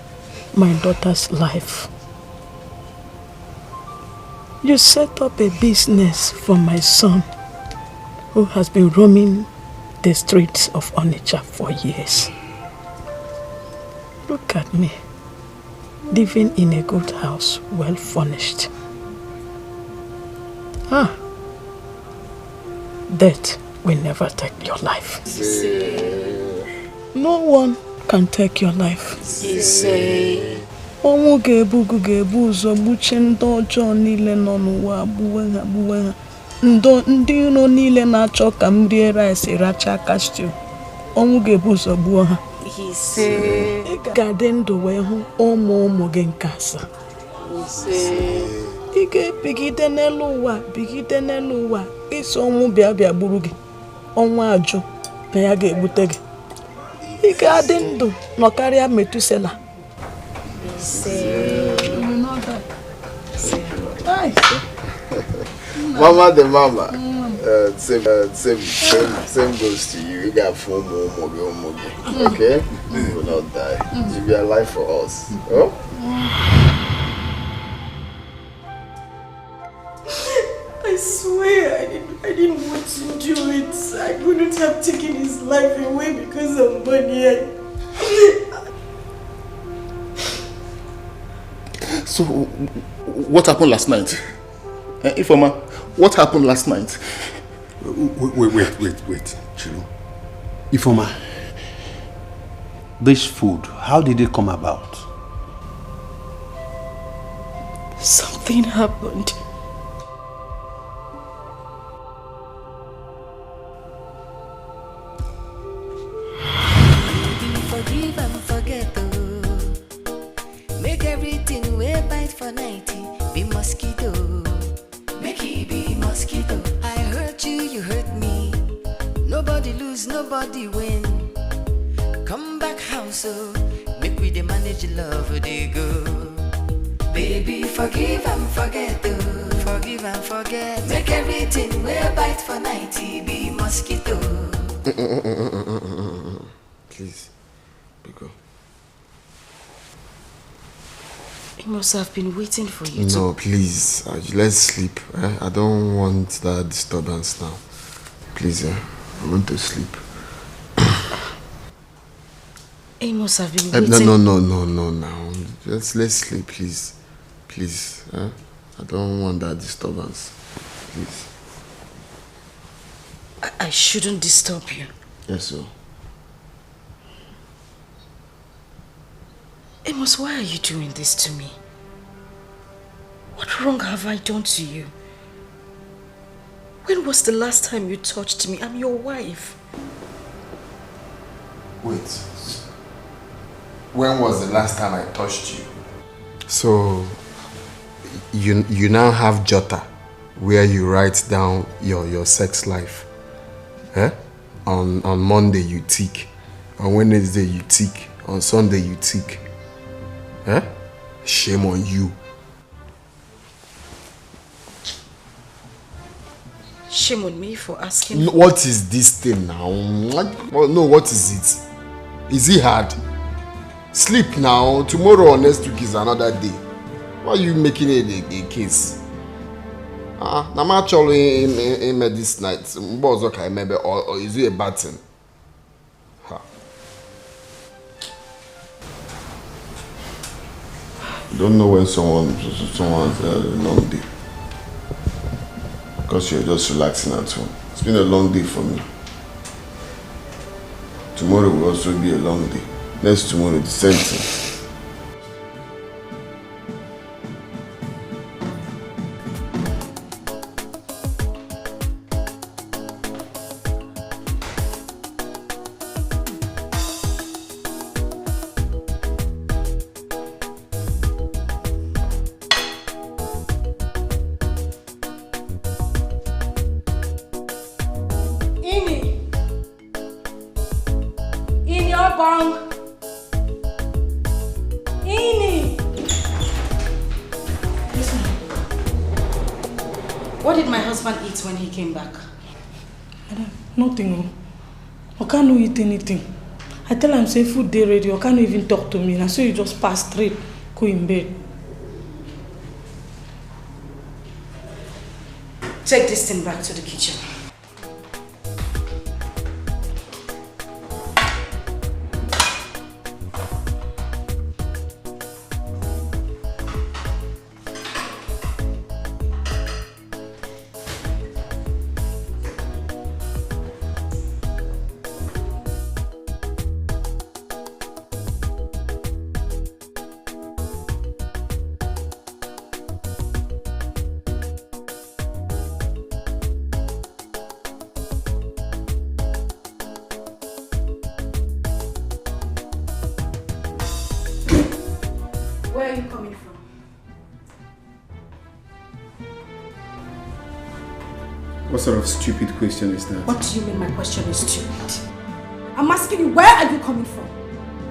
my daughter's life. You set up a business for my son who has been roaming the streets of Onitsha for years. Look at me, living in a good house, well furnished. Death will never take your life. No one can take your life. Ọnwụ ga-ebu ụzọ gbuchie ndị ọjọọ niile nọ n'ụwa agbuwe ha. Ndị iro niile na-achọ ka m rie rice racha aka stew. Ọnwụ ga-ebu ụzọ gbuo ha. Ị ga-adị ndụ wee hụ ụmụ gị nke asaa. Ị ga-ebigide n'elu ụwa isi ọnwụ bịa gburu gị. Ọnwụ ajụ na ya ga-egbute gị. Ị ga-adị ndụ nọkarịa Metusela. Mama the mama. Same goes to you. You got 4 more. Okay? You will not die. You'll be alive for us. Oh? I swear I didn't want to do it. I couldn't have taken his life away because of money. So, what happened last night? Informer, what happened last night? Wait, Chiro. Ifoma, this food, how did it come about? Something happened. Forgive and forget, oh. Make everything way bite for 90. Be mosquito. Make it be mosquito. I hurt you, you hurt me. Nobody lose, nobody win. Come back house, oh. Make we the manage love, they go. Baby, forgive and forget, oh. Forgive and forget. Make everything way bite for 90. Be mosquito. Please, Biko. He must have been waiting for you. No, please. Let's sleep. I don't want that disturbance now. Please, I want to sleep. He must have been waiting. No, now. Let's sleep, please. Please. I don't want that disturbance. Please. I shouldn't disturb you. Yes, sir. Amos, why are you doing this to me? What wrong have I done to you? When was the last time you touched me? I'm your wife. Wait. When was the last time I touched you? So, you now have Jota, where you write down your sex life. On Monday you tick. On Wednesday you tick. On Sunday you tick. Shame on you. Shame on me for asking. What is this thing now? What is it? Is it hard? Sleep now. Tomorrow or next week is another day. Why are you making it a case? I'm actually in this night. Or is it a bad thing? Don't know when someone's a long day. Because you're just relaxing at home. It's been a long day for me. Tomorrow will also be a long day. Next tomorrow, the same thing. What did my husband eat when he came back? Nothing. I can't eat anything. I tell him say food day ready. I can't even talk to me. And so you just pass straight, go in bed. Take this thing back to the kitchen. What sort of stupid question is that? What do you mean my question is stupid? I'm asking you, where are you coming from?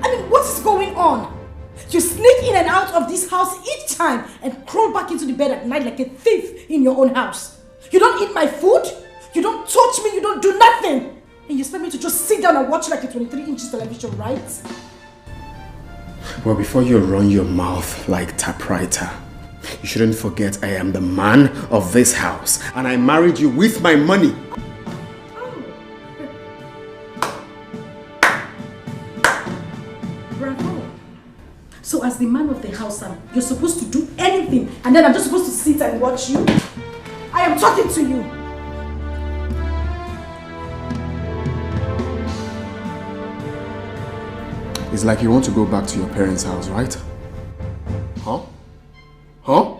I mean, what is going on? You sneak in and out of this house each time and crawl back into the bed at night like a thief in your own house. You don't eat my food, you don't touch me, you don't do nothing. And you expect me to just sit down and watch like a 23-inch television, right? Well, before you run your mouth like typewriter, you shouldn't forget I am the man of this house and I married you with my money. Bravo. So as the man of the house, you're supposed to do anything and then I'm just supposed to sit and watch you? I am talking to you. It's like you want to go back to your parents' house, right? Huh? Huh?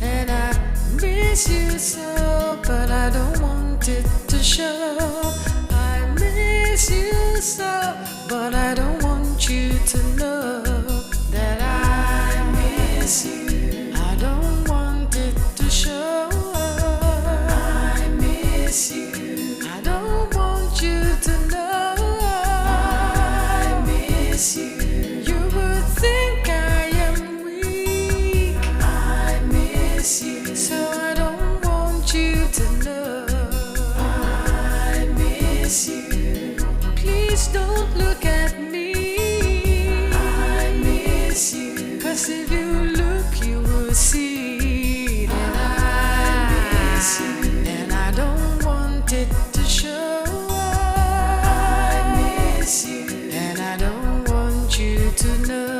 And I miss you so, but I don't want it to show. I miss you so, but I don't want you to know that I miss you. I don't want it to show. I miss you. I don't want you to know. I miss you. You would think I am weak. I miss you. So I don't want you to know. I miss you. Please don't look at me. I miss you. 'Cause if you look, you will see that I miss you. And I don't want it to show. I miss you. And I don't want you to know.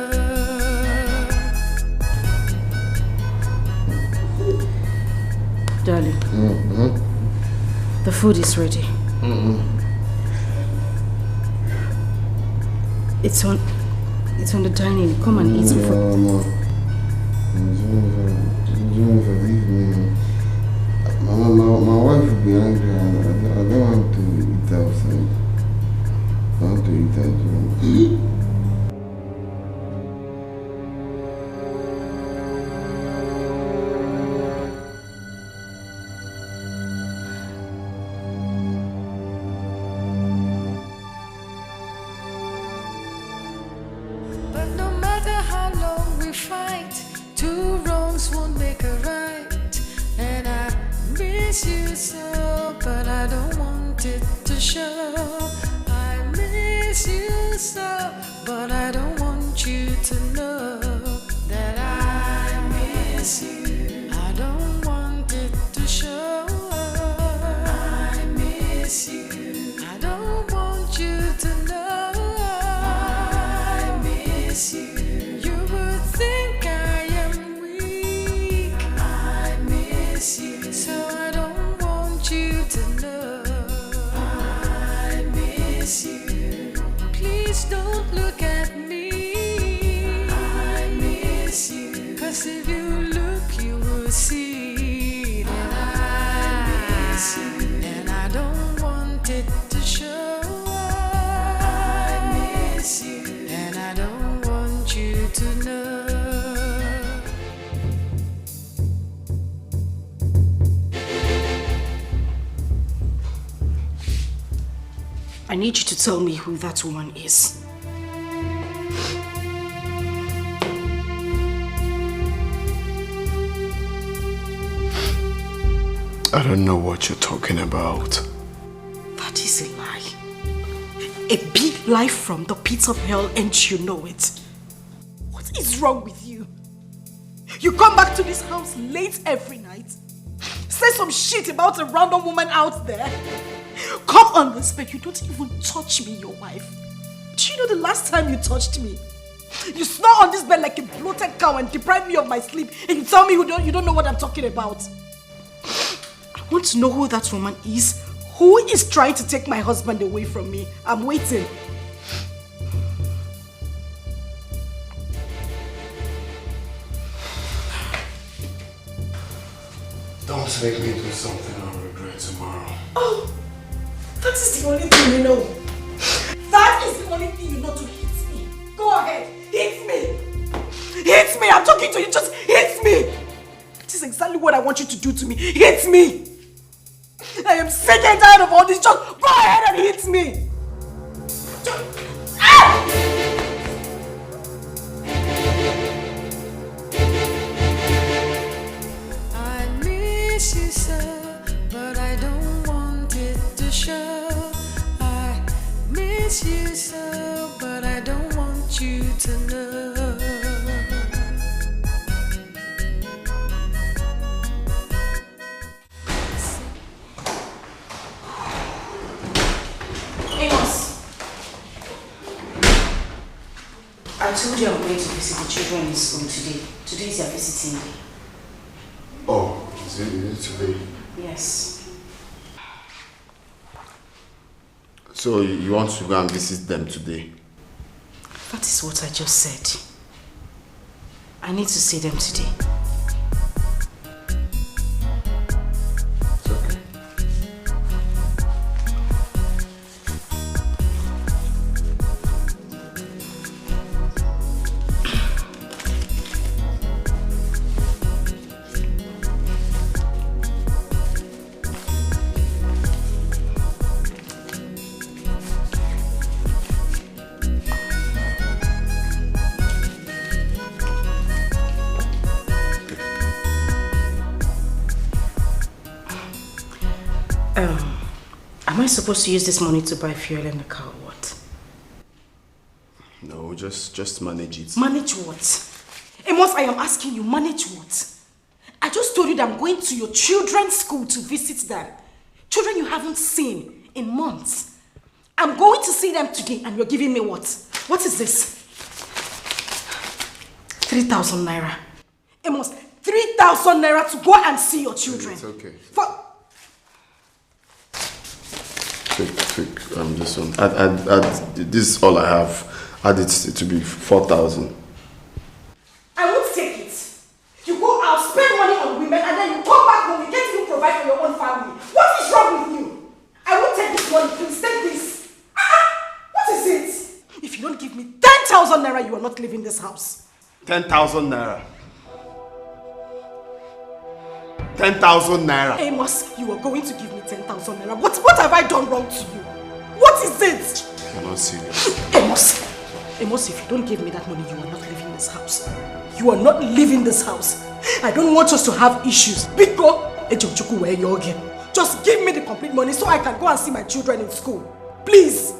Darling, the food is ready. It's on the dining. Come and eat before. Mama, my wife will be angry. I don't want to eat outside. I want to eat at home. But no matter how long we fight, two wrongs won't make a right. And I miss you so, but I don't want it to show. I miss you so, but I don't want you to know that I miss you. I don't want it to show. I miss you. I don't want you to know. I miss you. You would think I am weak. I miss you. So I don't want you to know. I miss you. Please don't look at me. I miss you. 'Cause if you look, you will see that I miss you. And I don't want it to show. I miss you. And I don't want you to know. need you to tell me who that woman is. I don't know what you're talking about. That is a lie. A big lie from the pits of hell, and you know it. What is wrong with you? You come back to this house late every night, say some shit about a random woman out there, come on this bed, you don't even touch me, your wife. Do you know the last time you touched me? You snore on this bed like a bloated cow and deprive me of my sleep, and you tell me you don't know what I'm talking about. I want to know who that woman is. Who is trying to take my husband away from me? I'm waiting. Don't make me do something I'll regret tomorrow. Oh, that is the only thing you know. That is the only thing you know to hit me. Go ahead, hit me. Hit me, I'm talking to you, just hit me. This is exactly what I want you to do to me. Hit me. I am sick and tired of all this. Just go ahead and hit me. I miss you so, but I don't want it to show. I miss you so, but I don't want you to know. I told you I'm going to visit the children in school today. Today is their visiting day. Oh, is it today? Yes. So you want to go and visit them today? That is what I just said. I need to see them today. Am I supposed to use this money to buy fuel in the car or what? No, just manage it. Manage what? Amos, I am asking you, manage what? I just told you that I'm going to your children's school to visit them. Children you haven't seen in months. I'm going to see them today and you're giving me what? What is this? 3,000 naira. Amos, 3,000 naira to go and see your children. It's okay. Take this one. This is all I have. Add it to be 4,000. I won't take it. You go out, spend money on women, and then you come back home, you can't even provide for your own family. What is wrong with you? I won't take this money, please take this. What is it? If you don't give me 10,000 naira, you are not leaving this house. 10,000 naira. 10,000 naira. Amos, you are going to give me 10,000 naira. What have I done wrong to you? What is it? You're not serious. Amos, if you don't give me that money, you are not leaving this house. You are not leaving this house. I don't want us to have issues. Just give me the complete money so I can go and see my children in school. Please.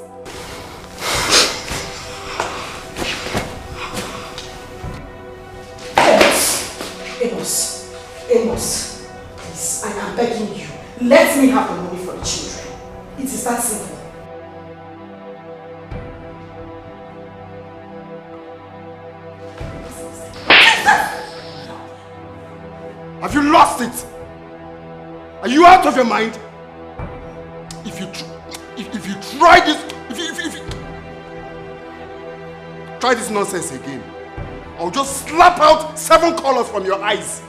Amos, please, I am begging you. Let me have the money for the children. It is that simple. Have you lost it? Are you out of your mind? If you try this, if you try this nonsense again, I'll just slap out 7 colors from your eyes.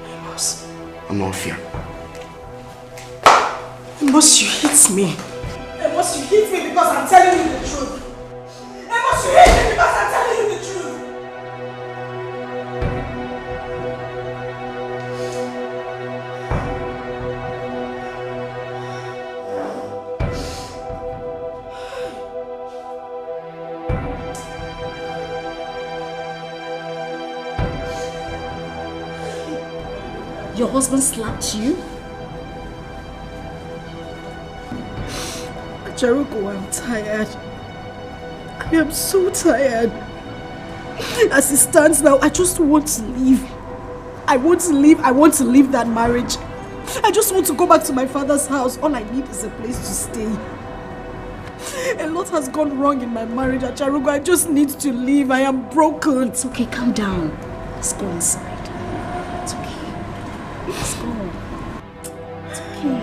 Amos. I'm not fear. Amos, you hit me. Amos, you hit me because I'm telling you the truth. Amos, you hit me because I'm telling you the truth. Your husband slapped you? Charuko, I'm tired. I am so tired. As it stands now, I just want to leave. I want to leave. I want to leave that marriage. I just want to go back to my father's house. All I need is a place to stay. A lot has gone wrong in my marriage, Acharugo. I just need to leave. I am broken. It's okay, calm down. Let's go inside. It's okay. Let's go. It's okay.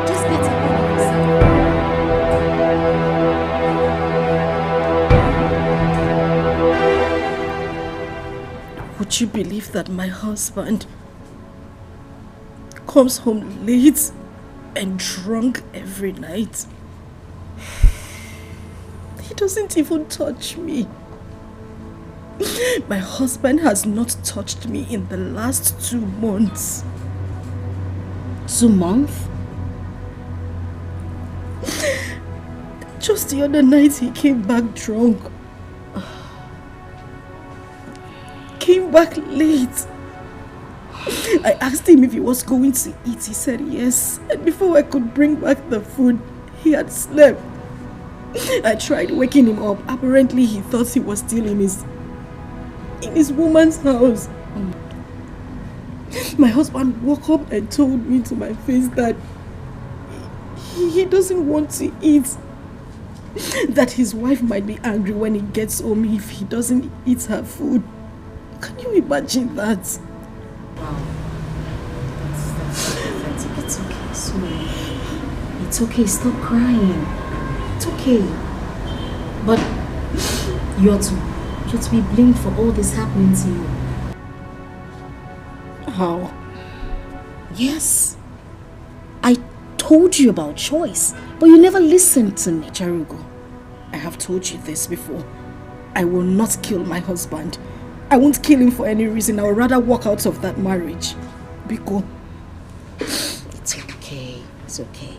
Just get a hold of yourself. Would you believe that my husband comes home late and drunk every night? He doesn't even touch me. My husband has not touched me in the last 2 months. 2 months? Just the other night he came back drunk. Came back late. I asked him if he was going to eat. He said yes. And before I could bring back the food, he had slept. I tried waking him up. Apparently he thought he was still in his woman's house. My husband woke up and told me to my face that he doesn't want to eat. That his wife might be angry when he gets home if he doesn't eat her food. Can you imagine that? Wow. That's pathetic. It's okay, sweetie. It's okay, stop crying. It's okay. But you're to be blamed for all this happening to you. How? Yes. I told you about choice, but you never listened to me. Charugo, I have told you this before. I will not kill my husband. I won't kill him for any reason. I would rather walk out of that marriage. Biko. It's okay. It's okay.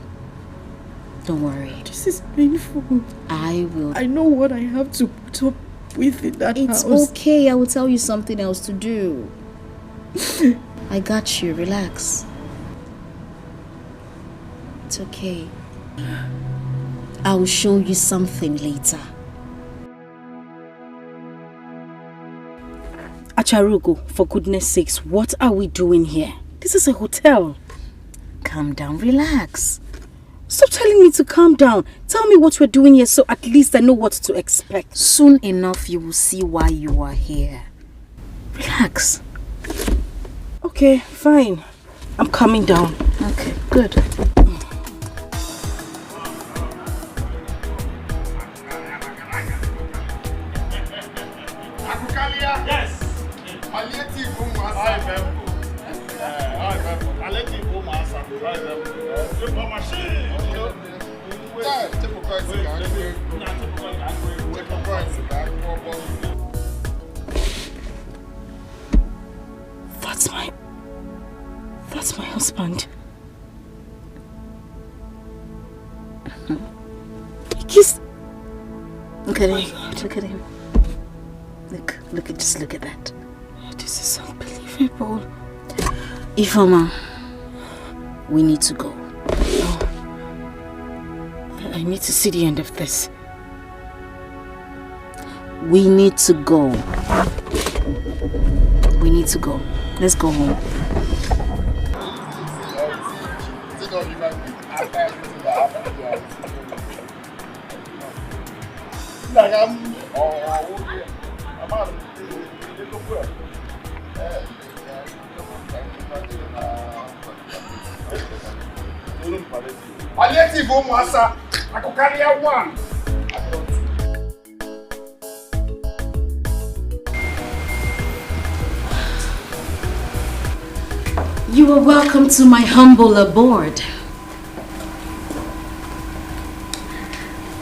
Don't worry. This is painful. I will. I know what I have to put up with in that house. It's okay. I will tell you something else to do. I got you. Relax. It's okay. I will show you something later. Acharugo, for goodness sakes, what are we doing here? This is a hotel. Calm down, relax. Stop telling me to calm down. Tell me what we're doing here so at least I know what to expect. Soon enough, you will see why you are here. Relax. Okay, fine. I'm coming down. Okay, good. Yes. That's my husband. He kissed. Look at him. Look at him. Just look at that. This is unbelievable. Ifeoma, we need to go. No. I need to see the end of this. We need to go. We need to go. Let's go home. You are welcome to my humble abode.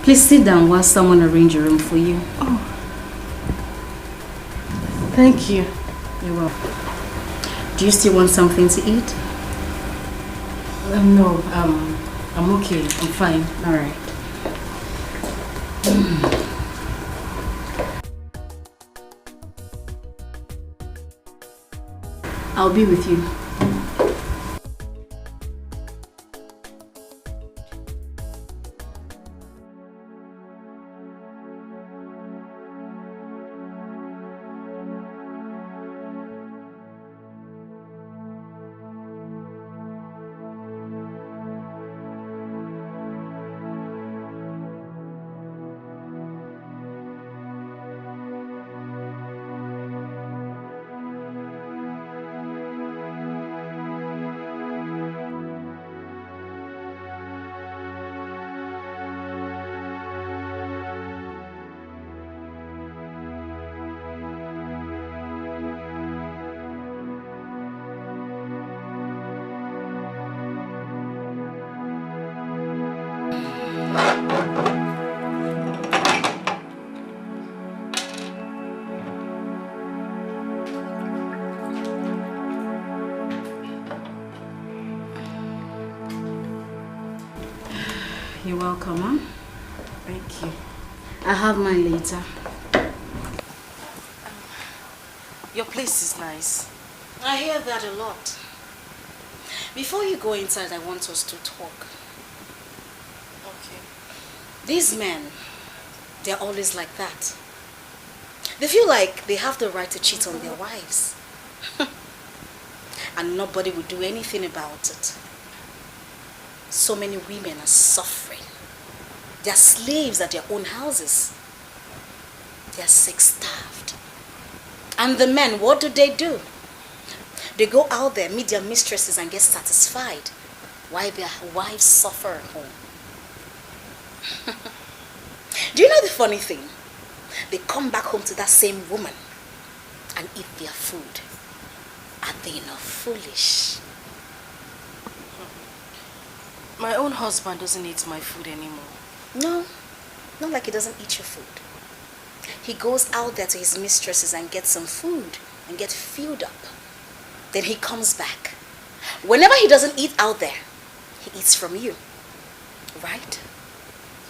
Please sit down while someone arranges a room for you. Oh. Thank you. You're welcome. Do you still want something to eat? No, I'm okay. I'm fine. All right. I'll be with you. You're welcome, huh? Thank you. I'll have mine later. Your place is nice. I hear that a lot. Before you go inside, I want us to talk. Okay. These men, they're always like that. They feel like they have the right to cheat on their wives. And nobody will do anything about it. So many women are suffering. They are slaves at their own houses. They are sex-starved. And the men, what do? They go out there, meet their mistresses and get satisfied while their wives suffer at home. Do you know the funny thing? They come back home to that same woman and eat their food. Are they not foolish? My own husband doesn't eat my food anymore. No, not like he doesn't eat your food. He goes out there to his mistresses and gets some food and gets filled up. Then he comes back. Whenever he doesn't eat out there, he eats from you. Right?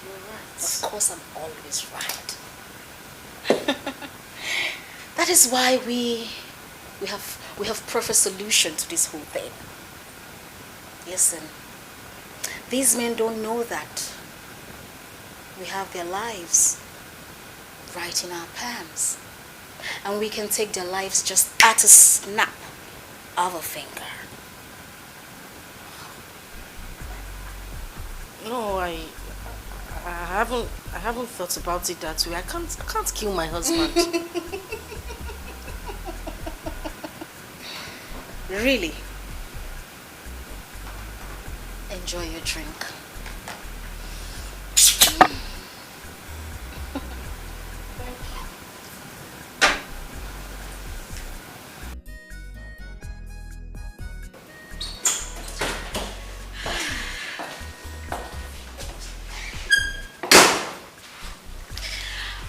You're right. Of course I'm always right. That is why we have perfect solution to this whole thing. Listen, these men don't know that we have their lives right in our palms. And we can take their lives just at a snap of a finger. No, I haven't thought about it that way. I can't kill my husband. Really? Enjoy your drink.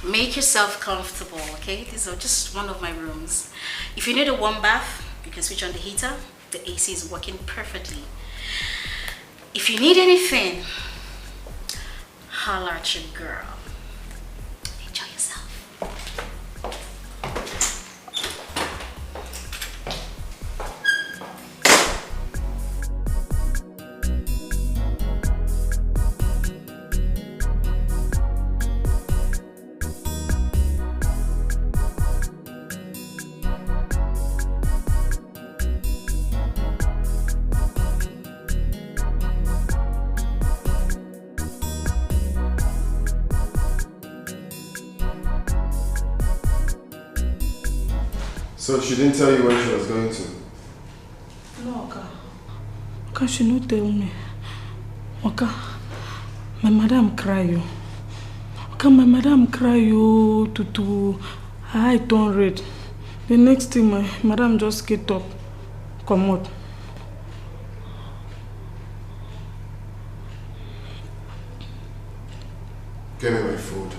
Make yourself comfortable, okay? These are just one of my rooms. If you need a warm bath, you can switch on the heater. The AC is working perfectly. If you need anything, holler at your girl. Enjoy yourself. So she didn't tell you where she was going to? No, Oka. Oka, she no tell me. Oka, my madam cry you. Oka, my madam cry you to her eye turn red. The next thing my madam just get up, come out. Give me my food.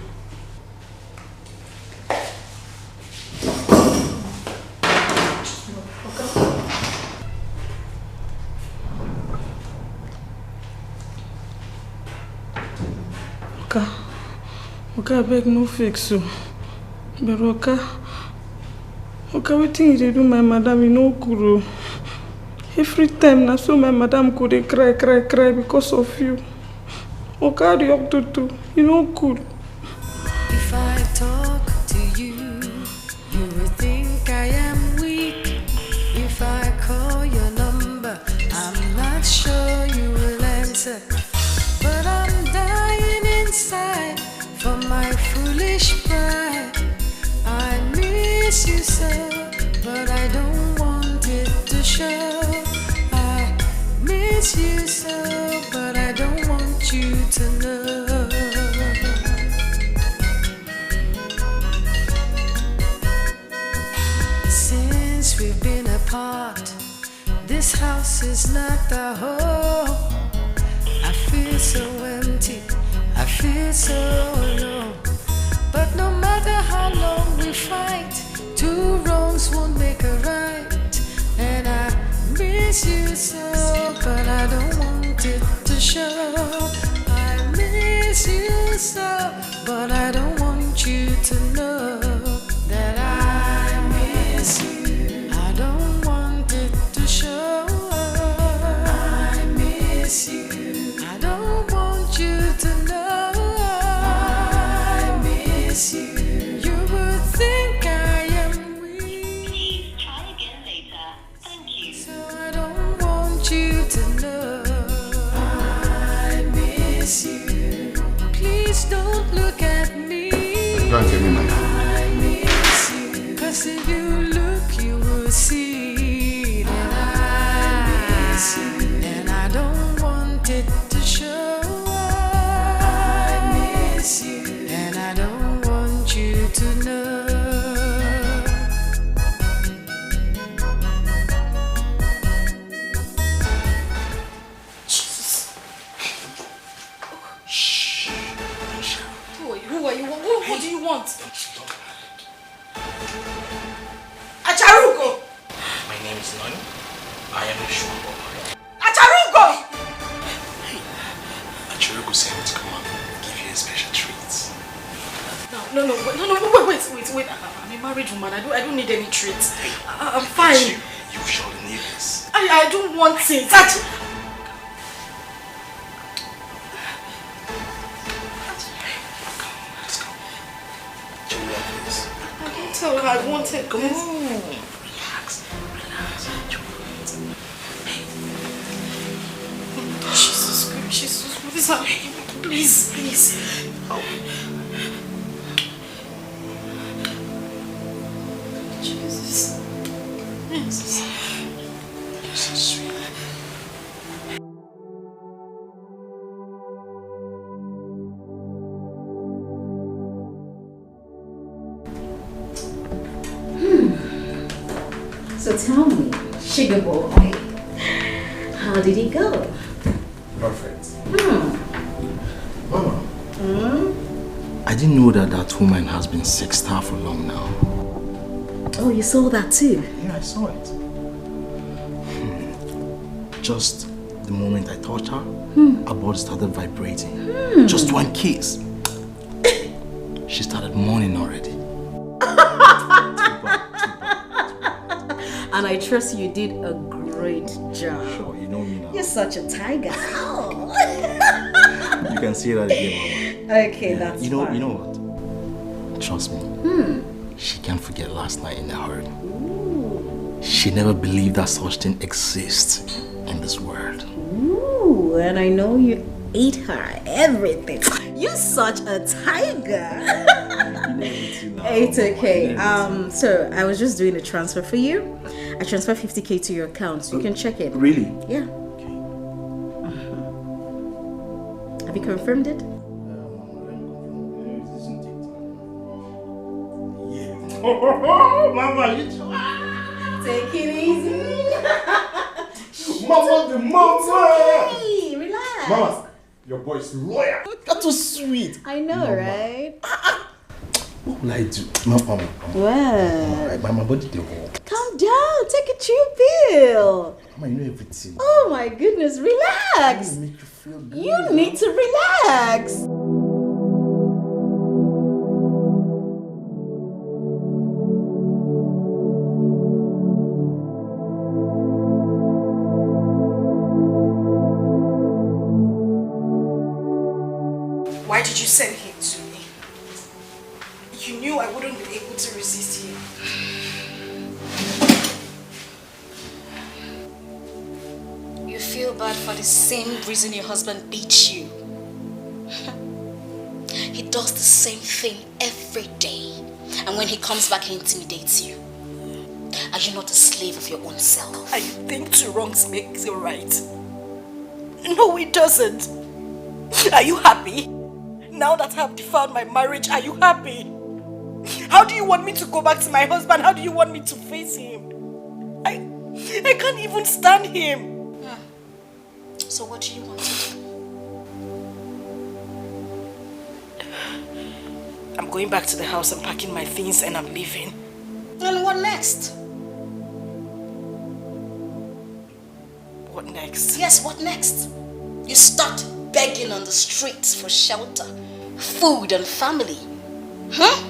Oka, I beg no fix you. But Okay, wetin you do my madam, you know good. Every time na so my madam go dey cry because of you. Okay, how do you have to do? You know good. If I talk to you, you will think I am weak. If I call your number, I'm not sure you will answer. But I'm dying inside for my foolish pride. I miss you so, but I don't want it to show. I miss you so, but I don't want you to know. Since we've been apart, this house is not the home. I feel so empty, I feel so alone. But no matter how long we fight, two wrongs won't make a right. And I miss you so, but I don't want it to show. I miss you so, but I don't want you to know that I miss you. I don't want it to show. I miss you. I don't want you to know. I miss you. You would think I am weak. Please try again later. Thank you. So I don't want you to know. I miss you. Please don't look at me. Go and get me my phone. I miss you. 'Cause if you look, you will see that I miss you. And I don't want it to show. I miss you. And I don't want you to know. Who are you? What do you want? Acharugo! My name is Nani. I am a sugar boy. Acharugo! Acharugo sent me to come and give you a special treat. No, wait. I'm a married woman. I don't need any treats. I'm fine. You surely need this. I don't want it. I can't tell her I wanted Come this. on. Relax. Jesus, what is happening? Please. Oh. Jesus. You're so sweet. So tell me, sugar boy, how did it go? Perfect. Mama. I didn't know that woman has been sex-starved for long now. Oh, you saw that too? Yeah, I saw it. Just the moment I touched her, her body started vibrating. Just one kiss. She started moaning already. And I trust you did a great job. Sure, you know me now. You're such a tiger. You can see that again, Mama. Okay, that's You know fine. what? Trust me. She can't forget last night in the herd. She never believed that such thing exists in this world. Ooh, and I know you ate her everything. You're such a tiger. It's okay. So I was just doing a transfer for you. I transferred 50K to your account, so you can check it. Really? Yeah. Have you confirmed it? Oh, Mama, you take it easy. Mama, the mama. Hey, relax. Mama, your boy is loyal. That's so sweet. I know, Mama. right? What will I do? Mama. What? My body dey hot. Calm down. Take a chill pill. Mama, you know everything. Oh my goodness, relax. Make you feel good. You need to relax. Why did you send him to me? You knew I wouldn't be able to resist him. You feel bad for the same reason your husband beats you. He does the same thing every day. And when he comes back, he intimidates you. Are you not a slave of your own self? I think two wrongs makes it right. No, it doesn't. Are you happy? Now that I've defiled my marriage, are you happy? How do you want me to go back to my husband? How do you want me to face him? I can't even stand him. So what do you want to do? I'm going back to the house and packing my things and I'm leaving. And what next? What next? Yes, what next? You start begging on the streets for shelter, food and family. Huh?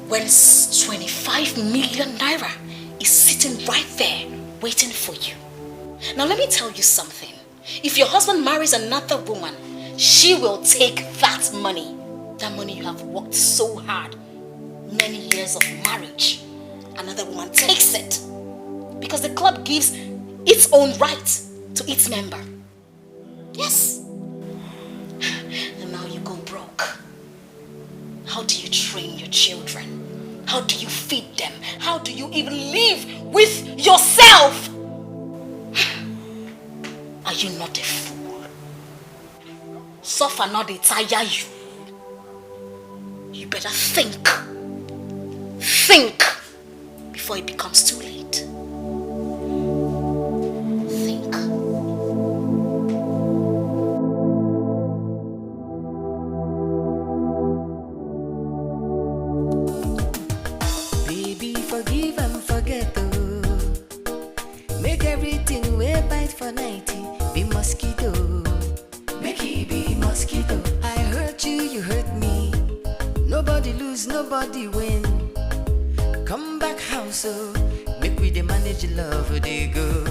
When 25 million naira is sitting right there waiting for you. Now let me tell you something. If your husband marries another woman, she will take that money. That money you have worked so hard, many years of marriage. Another woman takes it. Because the club gives its own right to its member. Yes. And now you go broke. How do you train your children? How do you feed them? How do you even live with yourself? Are you not a fool? Suffer not, they tire you. You better think. Think before it becomes too late. For 90, be mosquito. Make it be mosquito. I hurt you, you hurt me. Nobody lose, nobody win. Come back house, so make we the manage love, they go.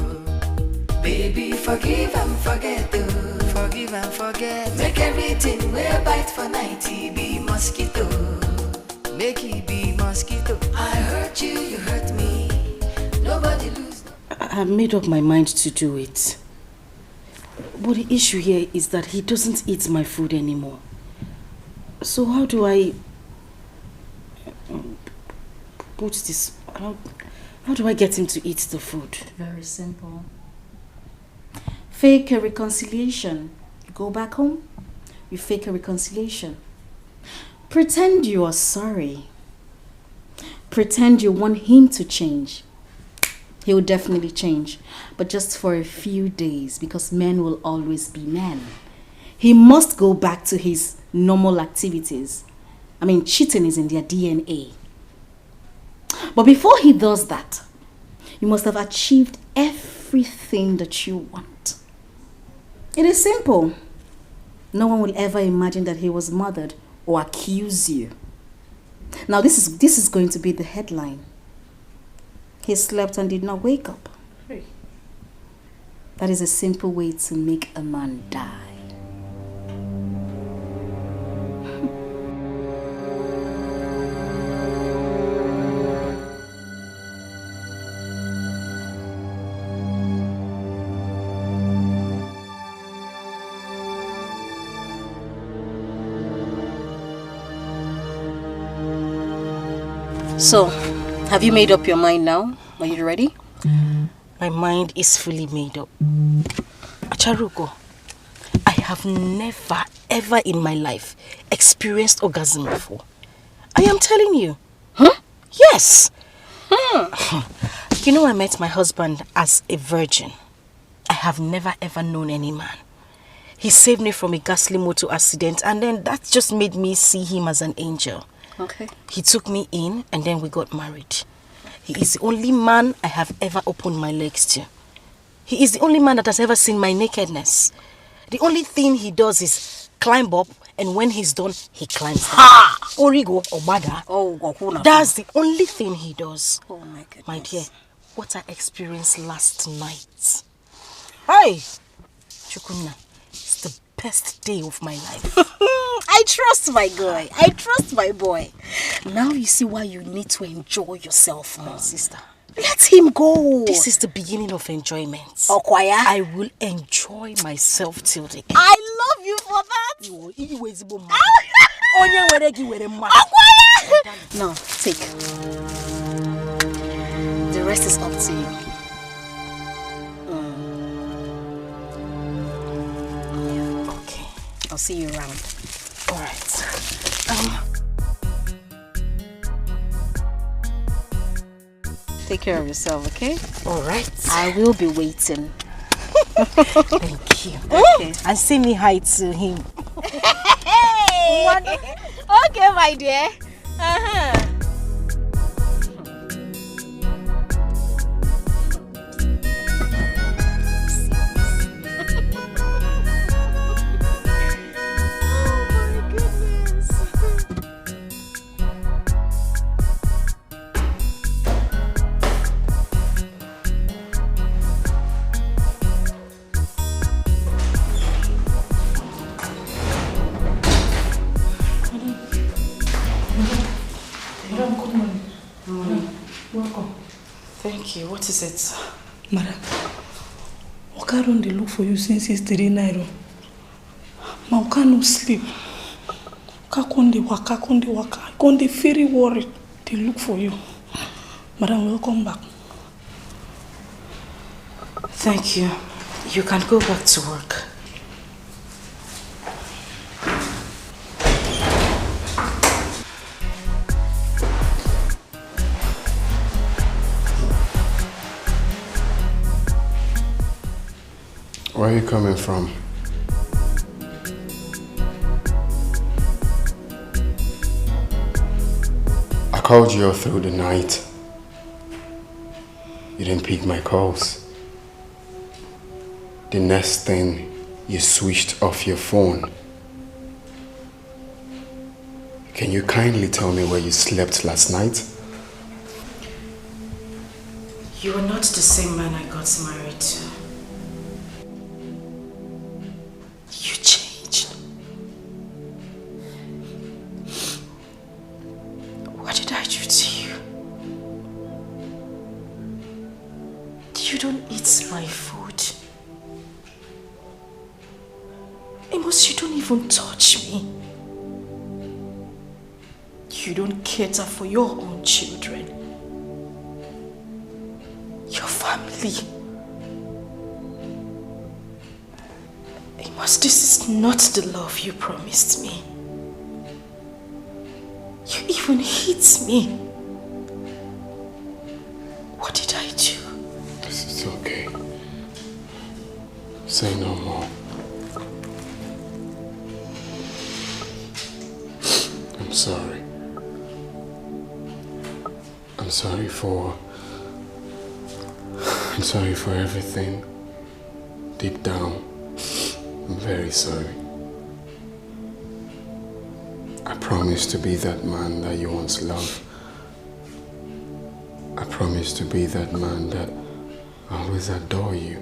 Baby, forgive and forget, oh. Forgive and forget. Make everything we bite for 90, be mosquito. Make it be mosquito. I hurt you, you hurt me. Nobody lose. I've made up my mind to do it. But the issue here is that he doesn't eat my food anymore. So how do I put this? How do I get him to eat the food? Very simple. Fake a reconciliation. You go back home, you fake a reconciliation. Pretend you are sorry. Pretend you want him to change. He will definitely change, but just for a few days, because men will always be men. He must go back to his normal activities. I mean, cheating is in their DNA. But before he does that, you must have achieved everything that you want. It is simple. No one will ever imagine that he was murdered or accuse you. Now, this is going to be the headline. He slept and did not wake up. That is a simple way to make a man die. So, have you made up your mind now? Are you ready? My mind is fully made up. Acharuko, I have never ever in my life experienced orgasm before. I am telling you. Huh? Yes. You know, I met my husband as a virgin. I have never ever known any man. He saved me from a ghastly motor accident, and then that just made me see him as an angel. Okay. He took me in and then we got married. He is the only man I have ever opened my legs to. He is the only man that has ever seen my nakedness. The only thing he does is climb up, and when he's done, he climbs down. Ha! Origo Obada. Oh, that's the only thing he does. Oh my goodness. My dear, what I experienced last night. Hi! Chukunna, it's the happiest day of my life. I trust my guy. I trust my boy. Now you see why you need to enjoy yourself, my sister. Let him go. This is the beginning of enjoyment. Okwaya. I will enjoy myself till the end. I love you for that. Now, take. The rest is up to you. Okay. I'll see you around. All right. Take care of yourself, okay? All right. I will be waiting. Thank you. Okay. And say me hi to him. Hey! Okay, my dear. Thank you. What is it? Madam, Oka don dey look for you since yesterday night. Ma Oka no sleep. Oka con dey waka. Con dey very worried. They look for you. Madam, welcome back. Thank you. You can go back to work. Where are you coming from? I called you all through the night. You didn't pick my calls. The next thing, you switched off your phone. Can you kindly tell me where you slept last night? You are not the same man I got married to. You changed. What did I do to you? You don't eat my food. Amos, you don't even touch me. You don't cater for your own children. Your family. Amos, this is not the love you promised me. You even hit me. What did I do? This is okay. Say no more. I'm sorry. I'm sorry for everything. Deep down, I'm very sorry. I promise to be that man that you once loved. I promise to be that man that always adore you.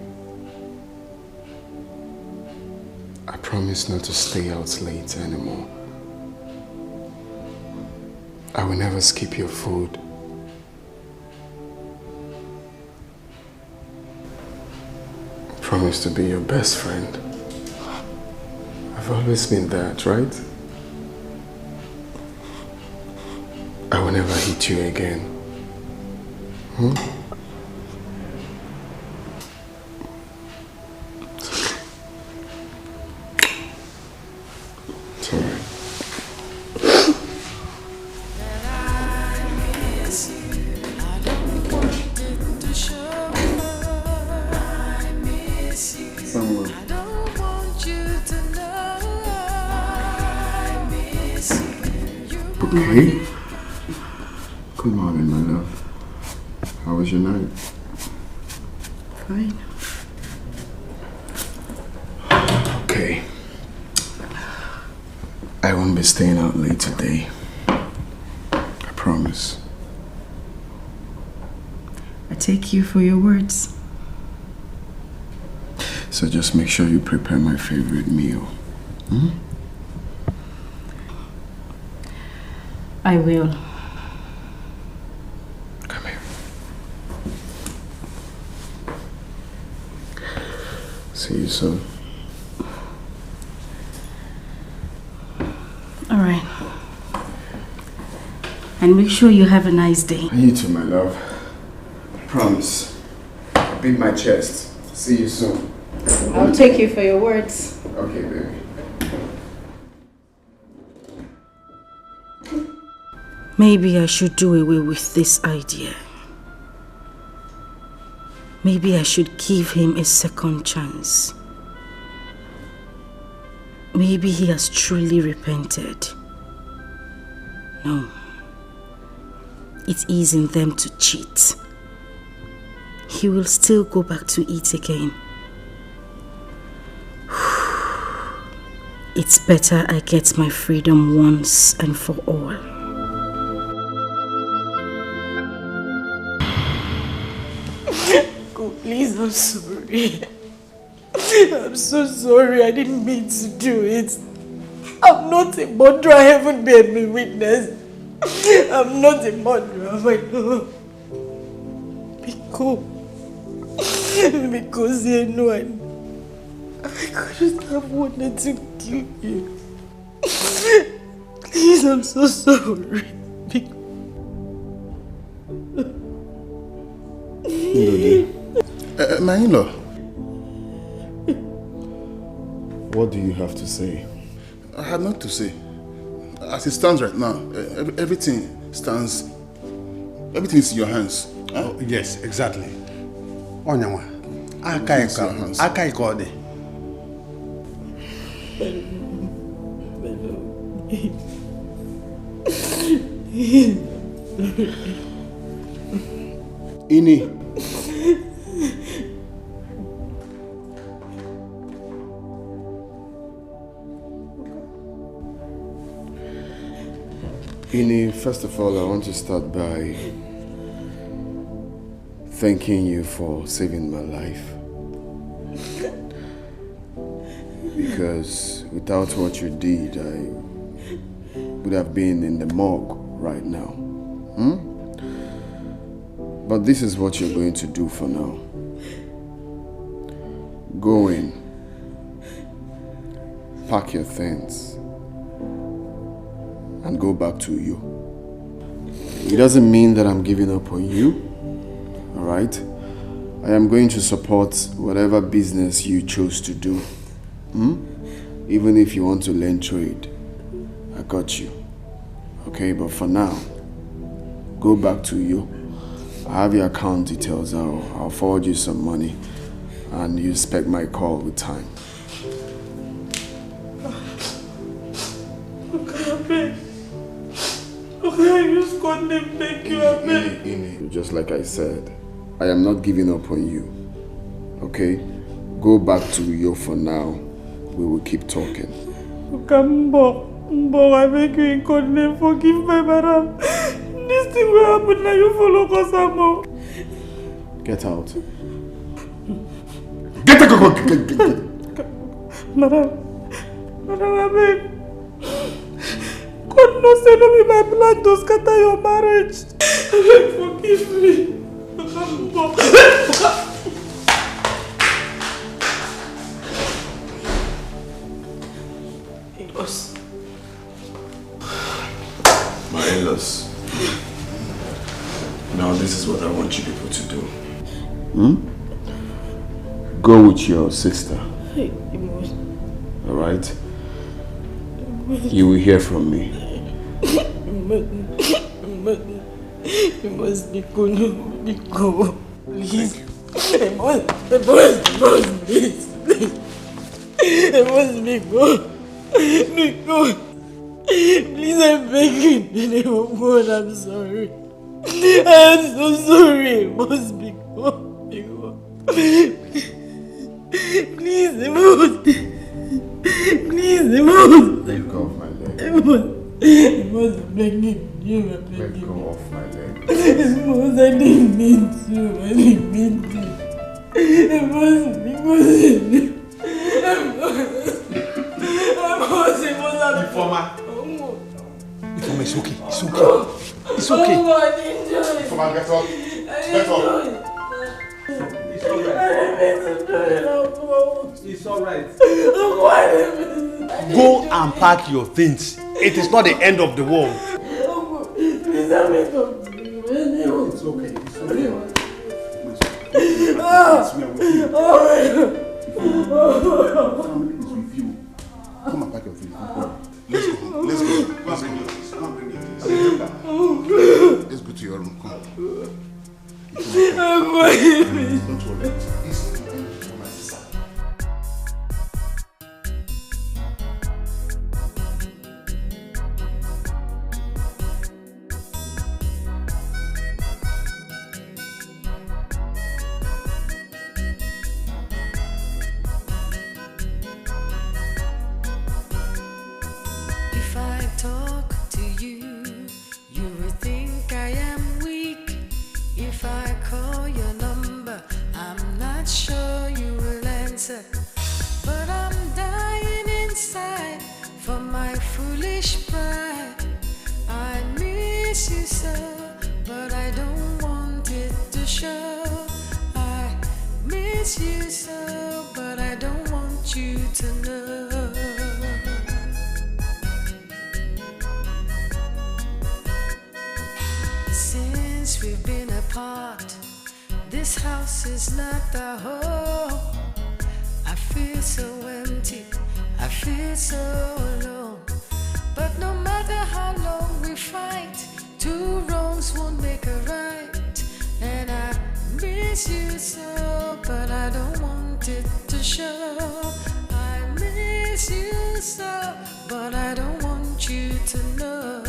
I promise not to stay out late anymore. I will never skip your food. I promise to be your best friend. I've always been that, right? I will never hit you again. Sorry. Okay. Good morning, my love. How was your night? Fine. Okay. I won't be staying out late today. I promise. I take you for your words. So just make sure you prepare my favorite meal. I will. Come here. See you soon. All right. And make sure you have a nice day. You too, my love. Promise. I'll beat my chest. See you soon. I'll take you for your words. Okay, baby. Maybe I should do away with this idea. Maybe I should give him a second chance. Maybe he has truly repented. No. It is in them to cheat. He will still go back to it again. It's better I get my freedom once and for all. Please, I'm sorry. I'm so sorry. I didn't mean to do it. I'm not a murderer. I haven't been a witness. I'm not a murderer, my love. Because you know I couldn't have wanted to kill you. Please, I'm so sorry. My in-law. What do you have to say? I have not to say. As it stands right now, everything is in your hands. Huh? Oh, yes, exactly. Onyawa, aka ikode. Ini. Ini, first of all, I want to start by thanking you for saving my life. Because without what you did, I would have been in the morgue right now. But this is what you're going to do for now. Go in, pack your things, and go back to you. It doesn't mean that I'm giving up on you, all right? I am going to support whatever business you choose to do. Even if you want to learn trade, I got you. Okay, but for now, go back to you. I have your account details. I'll forward you some money, and you expect my call with time. Thank you, Ini, just like I said, I am not giving up on you. Okay? Go back to you for now. We will keep talking. Mbo, I beg you in God's name, forgive my madam. This thing will happen now, you follow Kosamo. Get out. Get out! Madam, I beg. God knows I don't be my blood to scatter your marriage. Forgive me. In-laws. My in-laws. Now this is what I want you people to do. Go with your sister. Alright? You will hear from me. You must be good. Please. I must please. I must be good. Please, I'm begging in the name of God, I'm sorry. I am so sorry. I must be good. Please, I must. Please, I must. Let go of my leg. I must beg you. Let go of my leg. I didn't mean to. I must be good. It's okay. Oh, I didn't do it. Come on, get up. Get up. It's alright. It's alright. It's Go and pack your things. It is not the end of the world. Please help me to breathe. It's okay. It's okay. Family is with you. Come and pack your things. Let's go. Let's go. Let's go. Come and bring your things. Let's go to your room. Come. I'm going. Don't worry. If I talk to you, you will think I am weak. If I call your number, I'm not sure you will answer. But I'm dying inside for my foolish pride. I miss you so, but I don't want it to show. I miss you so, but I don't want you to know. Since we've been apart, this house is not the home. I feel so empty, I feel so alone. But no matter how long we fight, two wrongs won't make a right. And I miss you so, but I don't want it to show. I miss you so, but I don't want you to know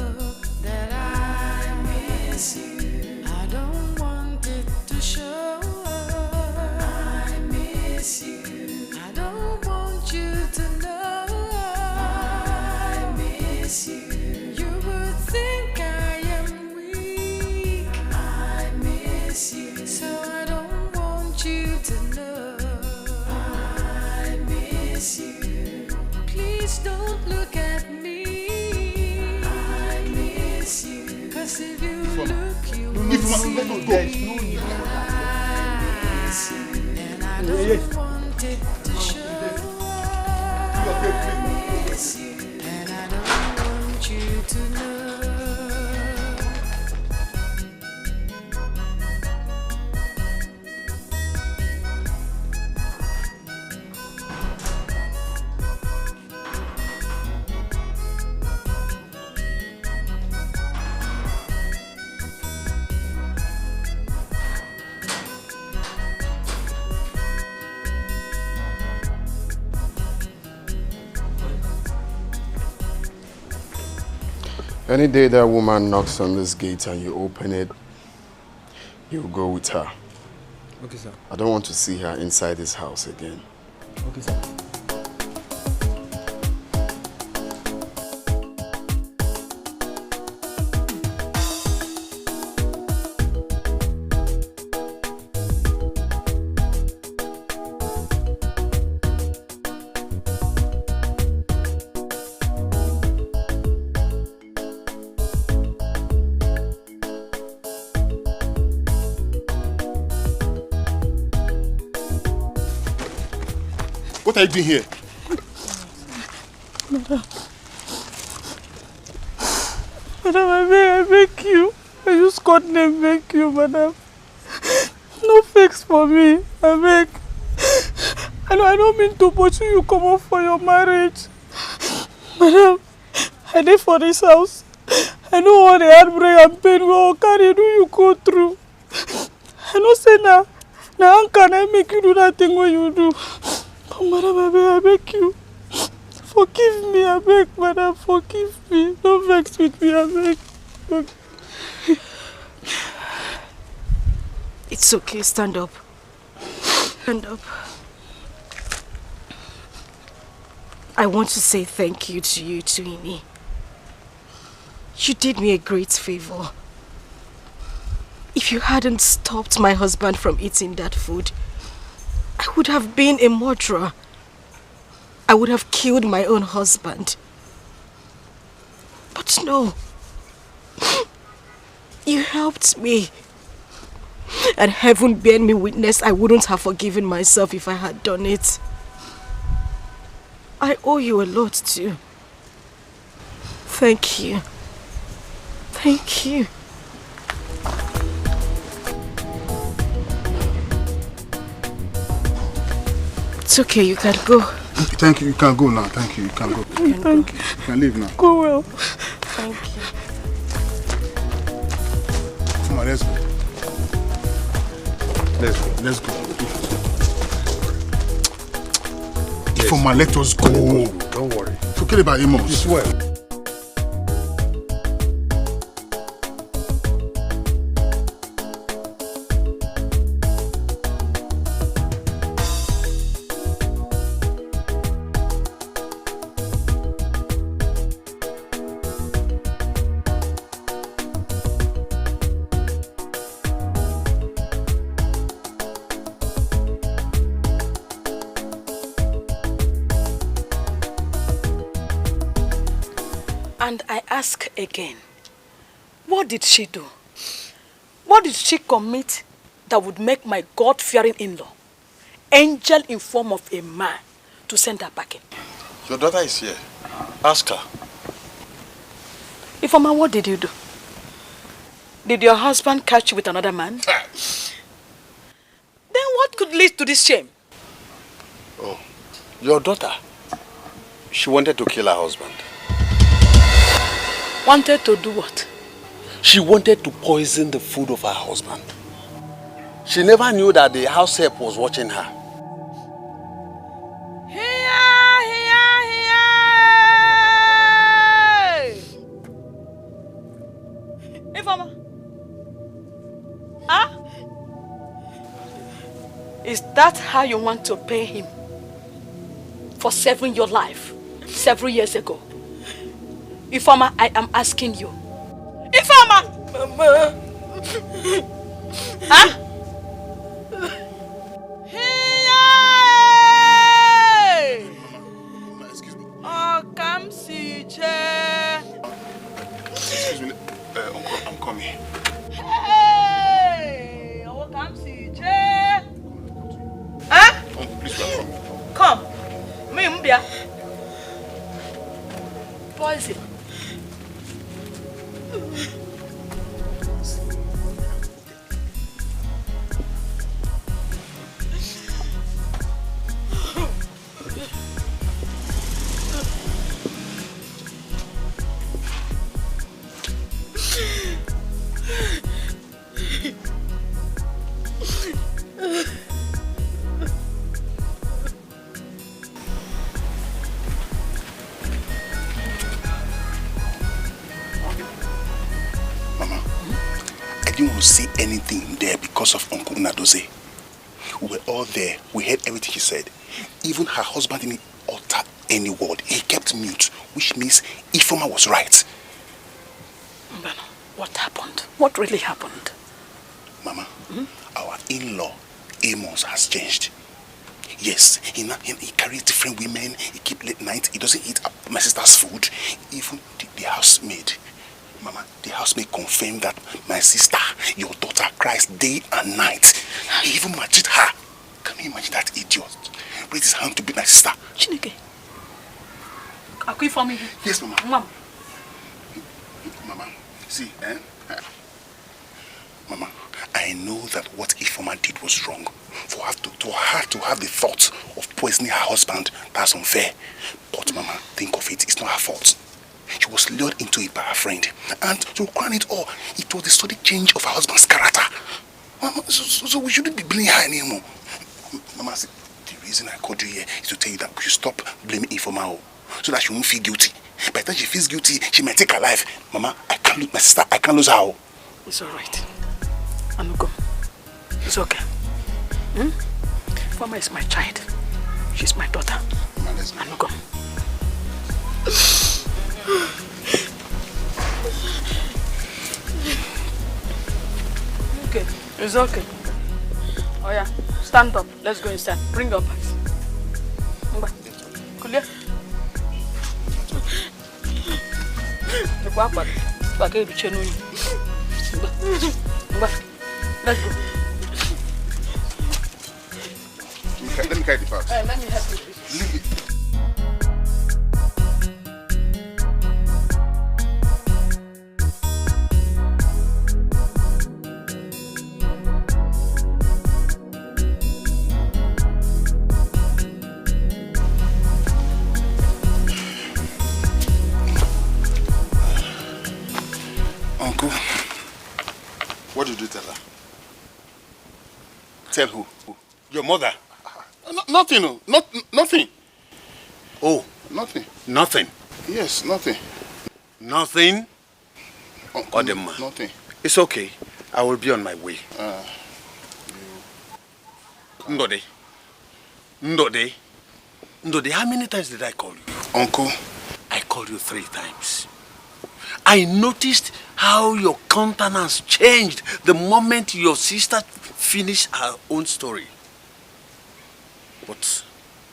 that I miss you. I don't want it to show. I miss you. I don't want you to know. I miss you. You would think I am weak. I miss you. So I don't want you to know. I miss you. Please don't look at me. I miss you. 'Cause if you look, you will see. There's no need. I miss you. And I don't want it to show. I miss you. And I don't want you to know. Any day that woman knocks on this gate and you open it, you go with her. Okay, sir. I don't want to see her inside this house again. Okay, sir. What are you doing here? Madam, I beg you. I just got name, beg you, madam. No fix for me. I beg. I don't mean to pursue you come up for your marriage. Madam, I did for this house. I know all the heartbreak and pain we all carry do you go through. I know say now how can I make you do that thing when you do? But madam, I beg you. Forgive me, I beg, madam, forgive me. Don't vex with me, I beg. It's okay, stand up. Stand up. I want to say thank you to you, Ini. You did me a great favor. If you hadn't stopped my husband from eating that food, I would have been a murderer. I would have killed my own husband. But no. You helped me. And heaven bear me witness, I wouldn't have forgiven myself if I had done it. I owe you a lot too. Thank you. Thank you. It's okay, you can go. Thank you, you can go now. Thank you, you can go. Thank you. You can leave now. Go well. Thank you. Come on, let's go. Let's go. Ifoma, let us go. Don't worry. Forget about Amos. It's well. And I ask again, what did she do? What did she commit that would make my God-fearing in-law, angel in form of a man, to send her packing? Your daughter is here. Ask her. Ifeoma, what did you do? Did your husband catch you with another man? Then what could lead to this shame? Oh, your daughter, she wanted to kill her husband. Wanted to do what? She wanted to poison the food of her husband. She never knew that the house help was watching her. Ifeoma. Huh? Is that how you want to pay him for saving your life several years ago? Ifeoma, I am asking you. Ifeoma! Mama! Huh? Hey! Excuse me. Oh, come see, Excuse me, Uncle, I'm coming. Hey! Oh, come see, huh? Uncle, please welcome me. Come. Me, Mbia. Poison. Say anything there because of Uncle Nadoze. We were all there. We heard everything she said. Even her husband didn't utter any word. He kept mute, which means Ifeoma was right. Mbano, what happened? What really happened? Mama, our in-law, Amos, has changed. Yes, he carries different women. He keeps late night. He doesn't eat my sister's food. Even the housemaid. Mama, the housemaid confirmed that my sister, your daughter, cries day and night. He even matched her. Can you imagine that idiot? Raise his hand to beat my sister. Chineke. Are you for me? Yes, Mama. Mama. Mama, see, Mama, I know that what Ifeoma did was wrong. For her to have the thought of poisoning her husband, that's unfair. But Mama, think of it, it's not her fault. She was lured into it by her friend. And to crown it all, it was the sudden change of her husband's character. Mama, so we shouldn't be blaming her anymore. Mama, the reason I called you here is to tell you that we should stop blaming Ifeoma, so that she won't feel guilty. By the time she feels guilty, she might take her life. Mama, I can't lose my sister. I can't lose her. It's alright. Anugo. It's okay. Ifeoma is my child. She's my daughter. Anugo. Okay, it's okay. Oh yeah, stand up. Let's go inside. Bring your bags. Kulia. Let's go. Let me carry the bags. Let me help you. Leave it. Uncle, what did you tell her? Tell who? Your mother? Nothing, no. Nothing. Oh, nothing. Nothing? Yes, nothing. Nothing? Odimgbe. Nothing. It's okay. I will be on my way. Ndode, how many times did I call you? Uncle? I called you 3 times. I noticed how your countenance changed the moment your sister finished her own story. But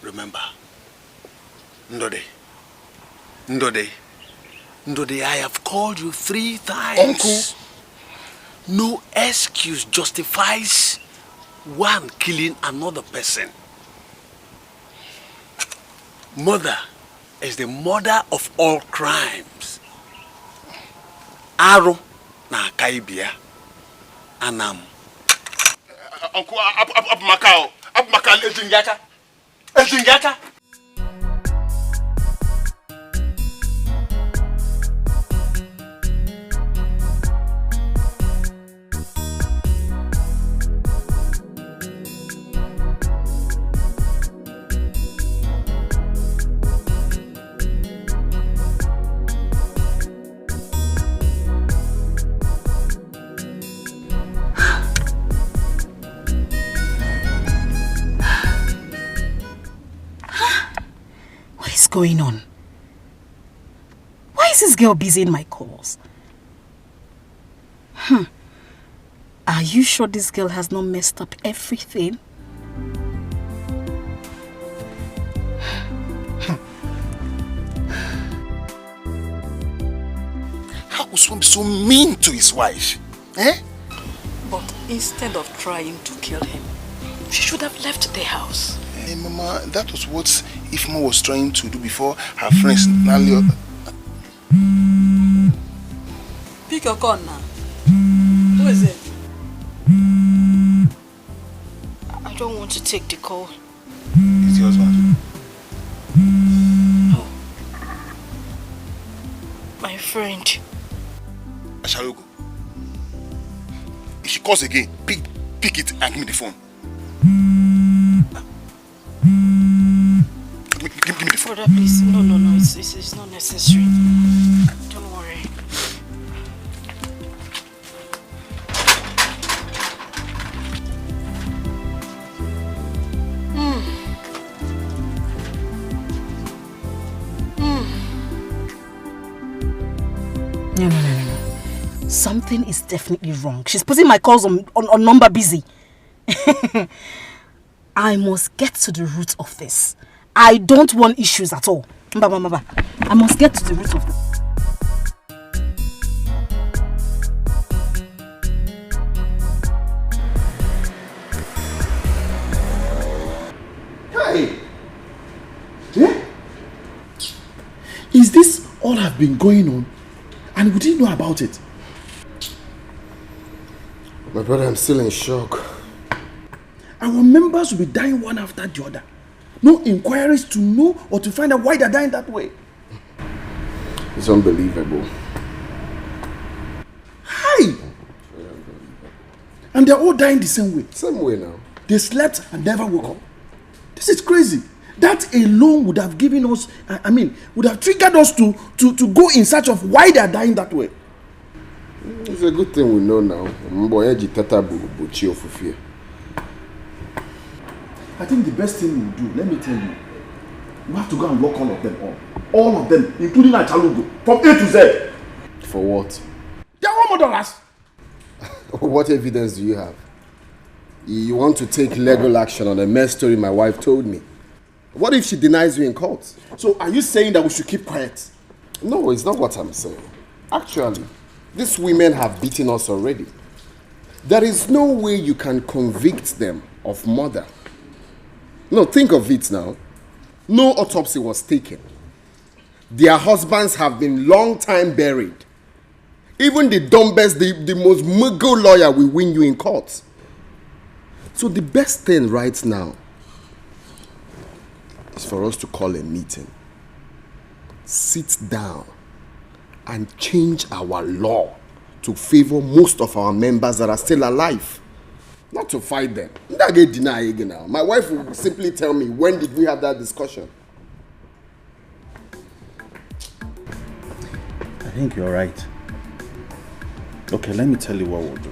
remember, Ndode, I have called you 3 times. Uncle, no excuse justifies one killing another person. Mother is the mother of all crimes. Aro na kaibia anam. Uncle, up Macau. Up Macau, Ejingaka. Going on? Why is this girl busy in my calls? Are you sure this girl has not messed up everything? How could someone be so mean to his wife? Eh? But instead of trying to kill him, she should have left the house. Hey, Mama, that was what Ifma was trying to do before her friends Nali. Pick your gun now. Who is it? I don't want to take the call. It's your husband. Oh. My friend. Asharugo. If she calls again, pick it and give me the phone. Give me the phone. Brother, please. No. It's not necessary. Don't worry. No. Something is definitely wrong. She's putting my calls on number busy. I must get to the root of this. I don't want issues at all. Mba. I must get to the root of this. Hey! Yeah? Is this all I've been going on? And we didn't know about it? My brother, I'm still in shock. Our members will be dying one after the other. No inquiries to know or to find out why they're dying that way. It's unbelievable. Hi! And they're all dying the same way. Same way now. They slept and never woke up. This is crazy. That alone would have given us, would have triggered us to go in search of why they're dying that way. It's a good thing we know now. I think the best thing we'll do, let me tell you, we have to go and lock all of them up. All of them, including Achalugo, from A to Z. For what? They're all murderers. What evidence do you have? You want to take legal action on a mess story my wife told me. What if she denies you in court? So are you saying that we should keep quiet? No, it's not what I'm saying. Actually, These women have beaten us already. There is no way you can convict them of murder. No, think of it now. No autopsy was taken. Their husbands have been long time buried. Even the dumbest, the most muggle lawyer will win you in court. So the best thing right now is for us to call a meeting. Sit down and change our law to favor most of our members that are still alive. Not to fight them. My wife will simply tell me, when did we have that discussion? I think you're right. Okay, let me tell you what we'll do.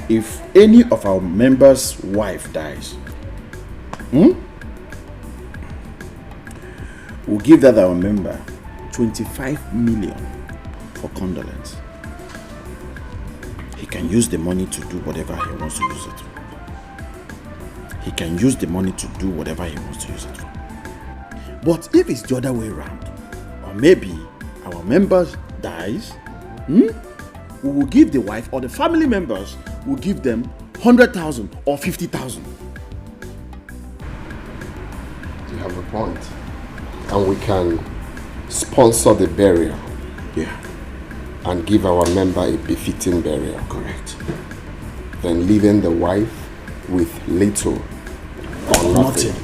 If any of our members' wife dies, we'll give that our member 25 million for condolence. He can use the money to do whatever he wants to use it for. He can use the money to do whatever he wants to use it for. But if it's the other way around, or maybe our members dies, we will give the wife or the family members, will give them 100,000 or 50,000. You have a point. And we can sponsor the burial. Yeah. And give our member a befitting burial. Correct. Then leaving the wife with little or nothing.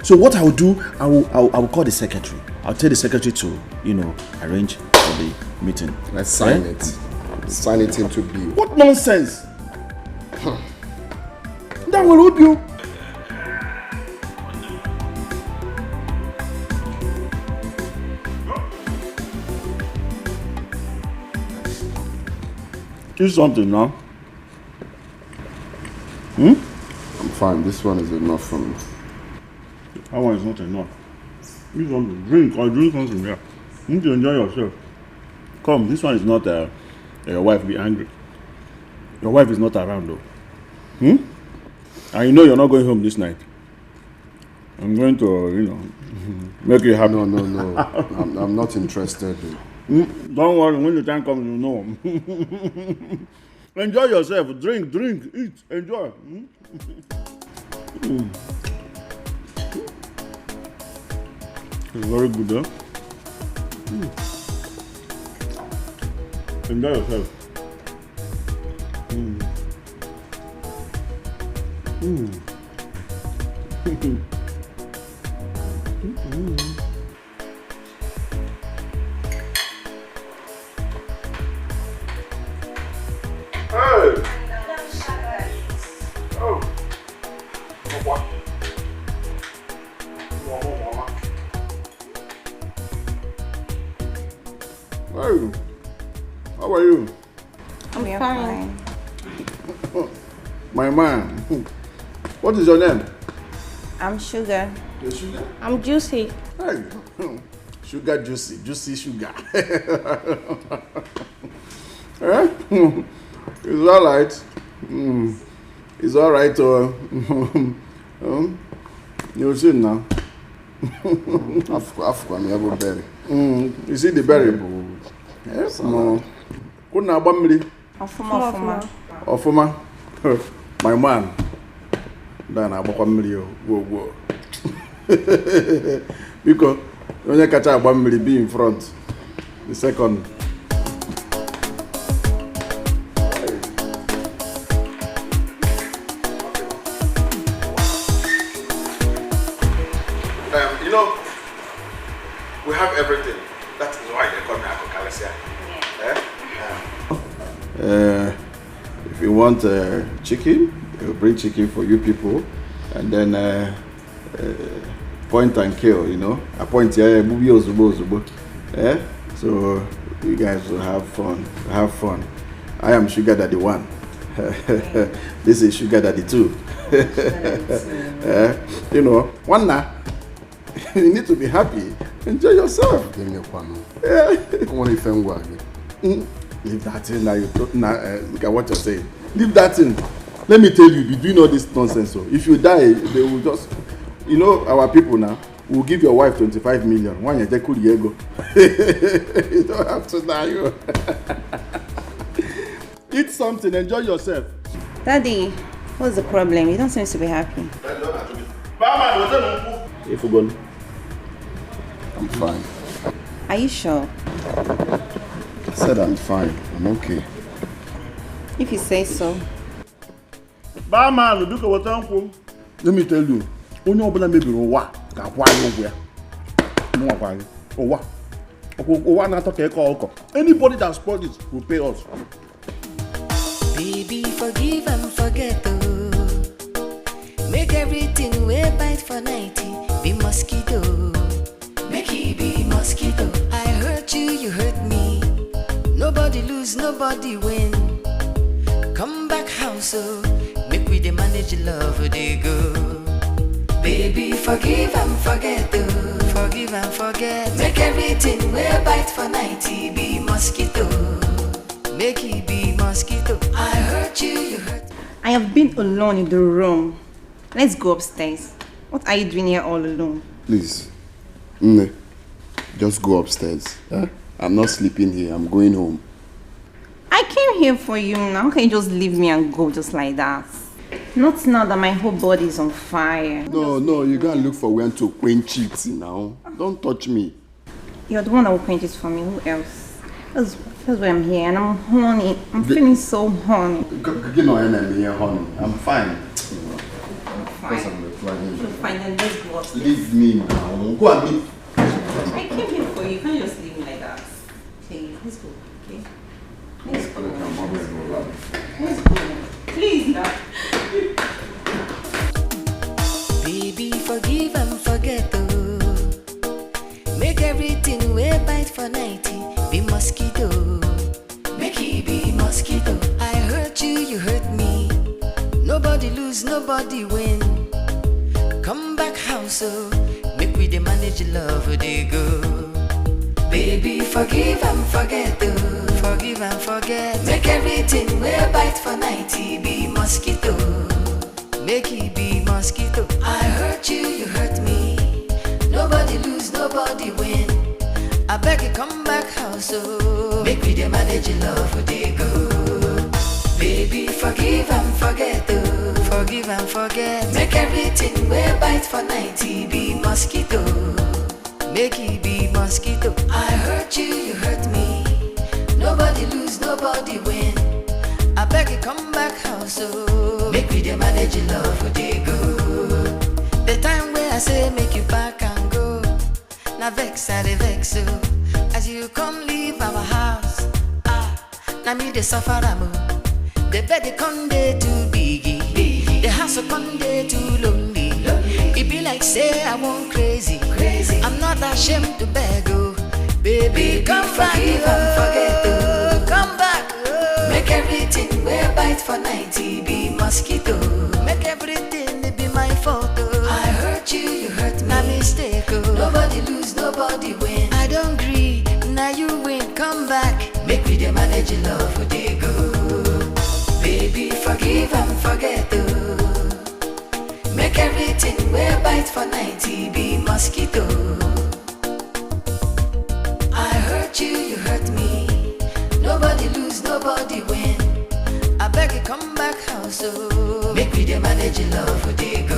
So what I will do, I will call the secretary. I'll tell the secretary to, arrange for the meeting. Let's sign it. Sign it into B. What nonsense! That will help you. Do something now. I'm fine. This one is enough for me. That one is not enough. You want to drink or drink something here. You need to enjoy yourself. Come, this one is not your wife be angry. Your wife is not around though. And you know you're not going home this night. I'm going to, make you happy. No. I'm not interested. Don't worry, when the time comes, you know. Enjoy yourself. Drink, eat, enjoy. It's very good, huh? Enjoy yourself. How are you? I'm fine. My man. What is your name? I'm Sugar. You're Sugar? I'm Juicy. Hey. Sugar Juicy. Juicy Sugar. It's alright. It's alright. You'll see now. You see the berry? Yes. No. Couldn't have one Ofuma. My man. Then I bought 1 million. Whoa. Because when you catch up 1 million, be in front. The second. We have everything. That is why they call me Akokalesia. If you want chicken, we'll bring chicken for you people, and then point and kill. A point here, so you guys will have fun. I am Sugar Daddy 1. This is Sugar Daddy 2. One now. You need to be happy. Enjoy yourself. Yeah. Leave that in now. Look at what you're saying. Leave that in. Let me tell you, you're doing all this nonsense. So if you die, they will just, our people now, we'll give your wife 25 million. One year, could you don't have to die. Eat something, enjoy yourself. Daddy, what's the problem? You don't seem to be happy. If we're going, I'm fine. Are you sure? I said I'm fine. I'm okay. If you say so. Let me tell you, only open maybe Owa. Anybody that spoils it will pay us. Baby, forgive and forget. Oh. Make everything we bite for 90 be mosquito. Make it be mosquito. I hurt you, you hurt me. Nobody lose, nobody win. Come back house, oh. Make we the manage love, they go. Baby, forgive and forget, oh. Forgive and forget. Make everything we bite for 90 be mosquito. Make it be mosquito. I hurt you, you hurt me. I have been alone in the room. Let's go upstairs. What are you doing here all alone? Please. Nne, just go upstairs. I'm not sleeping here. I'm going home. I came here for you now. How can you just leave me and go just like that? Not now that my whole body is on fire. No, you gotta look for when to quench it now. Don't touch me. You're the one that will quench it for me. Who else? That's why I'm here and I'm horny. I'm feeling so horny. You know, honey. I'm fine. I'm fine. You're fine, then let's go upstairs. Leave me now. Go and meet. I came here for you. You can't just leave me like that. Okay, let's go. Okay? Let's go. Let's go. Please, now. Baby, forgive and forget, oh. Make everything we bite for 90 be mosquito. Make it be mosquito. I hurt you, you hurt me. Nobody lose, nobody win. Come back house, oh. Make we the manage love, they go. Baby, forgive and forget, oh. Forgive and forget. Make everything we bite for 90 be mosquito. Make it be mosquito. I hurt you, you hurt me. Nobody lose, nobody win. I beg you, come back house, oh. Make we the manage love, they go. Baby, forgive and forget, oh. Forgive and forget. Make everything we bite for 90 be mosquito. Make it be mosquito. I hurt you, you hurt me. Nobody lose, nobody win. I beg you, come back house, oh. Make we the manage love, they go. The time where I say make you back and go. Now vex, I vex, oh. As you come leave our house. Now me the suffer, the bed they come there too biggie. The house come there too lonely. It be like say I want crazy. I'm not ashamed to beg, oh. Baby, come back, and forget, oh. Come back, oh. Make everything we bite for 90 be mosquito. Make everything be my fault, oh. I hurt you, you hurt me. Now mistake, oh. Nobody lose, nobody win. I don't agree, now you win. Come back, make we the manage love, they go. Baby, forgive and forget, oh. Make everything we bite for 90 be mosquito. I hurt you, you hurt me. Nobody lose, nobody win. I beg you, come back house, oh. Make we the manage love, they go.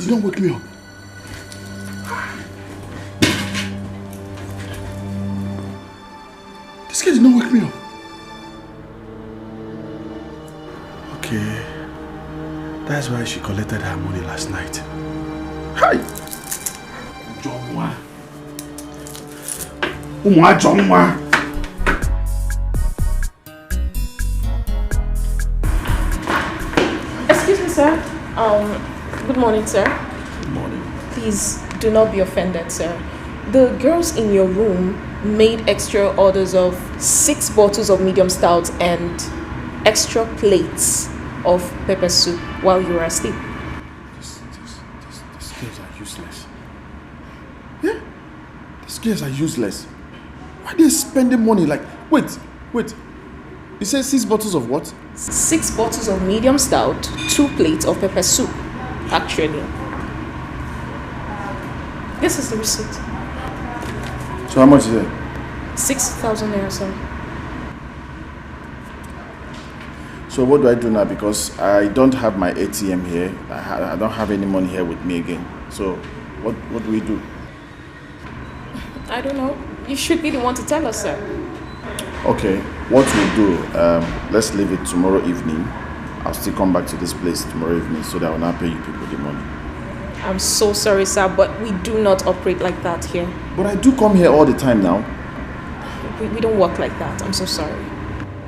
Don't wake me up. This kid did not wake me up. Okay. That's why she collected her money last night. Hi! Jomwa. Good morning, sir. Good morning. Please do not be offended, sir. The girls in your room made extra orders of 6 bottles of medium stout and extra plates of pepper soup while you were asleep. These girls are useless. Yeah? These girls are useless. Why are they spending money like... Wait. You said 6 bottles of what? 6 bottles of medium stout, 2 plates of pepper soup, actually. This is the receipt. So how much is it? 6,000 naira, sir. So what do I do now? Because I don't have my ATM here. I don't have any money here with me again. So what do we do? I don't know. You should be the one to tell us, sir. Okay, what we'll do, let's leave it tomorrow evening. I'll still come back to this place tomorrow evening so that I will not pay you people the money. I'm so sorry, sir, but we do not operate like that here. But I do come here all the time now. We don't work like that. I'm so sorry.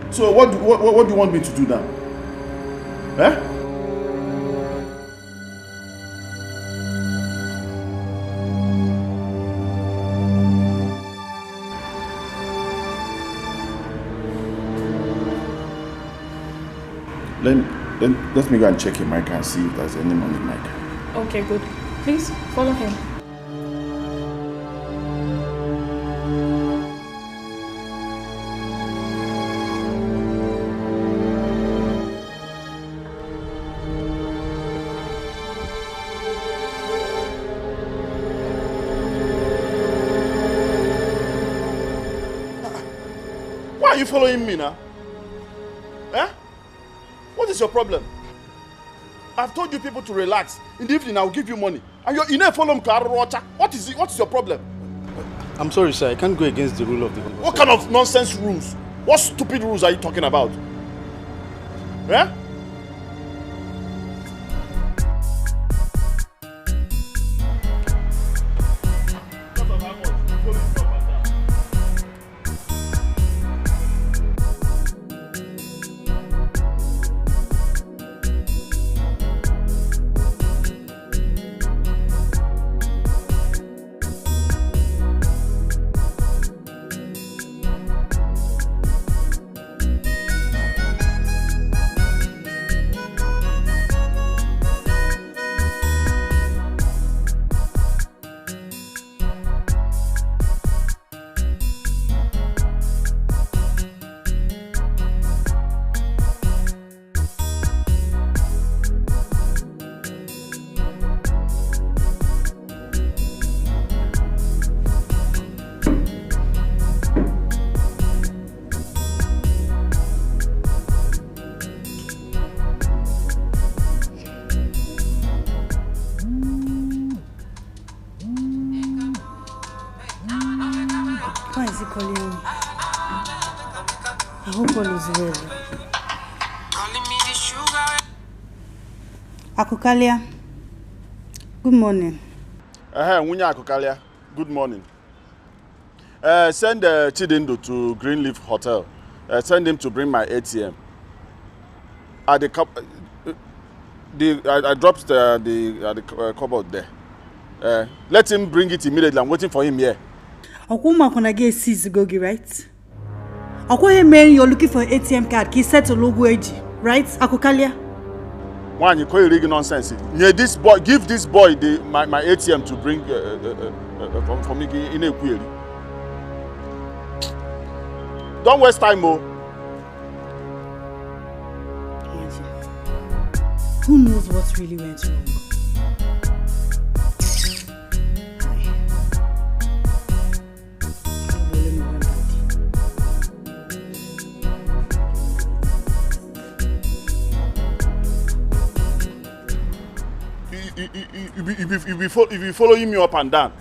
So what do you want me to do now? Eh? Let me go and check in my car and see if there's any money in my car. Okay, good. Please follow him. Why are you following me now? Eh? What is your problem? I've told you people to relax. In the evening, I'll give you money. And you're in a follow me. What is it? What is your problem? I'm sorry, sir. I can't go against the rule of the... What kind of nonsense rules? What stupid rules are you talking about? Eh? I hope all is well. Akukalia, good morning. Nwunye Akukalia, good morning. Send Chidindo to Greenleaf Hotel. Send him to bring my ATM. At the I dropped the cupboard there. Let him bring it immediately. I'm waiting for him here. Okuma kona get seize gogi, right? Okwa man, you're looking for an ATM card. He set a logo edge, right? Akukalia. One, you call it nonsense. Yeah, this boy, give this boy my ATM to bring for me in a query. Don't waste time, Mo. Who knows what really went wrong? If you following me up and down,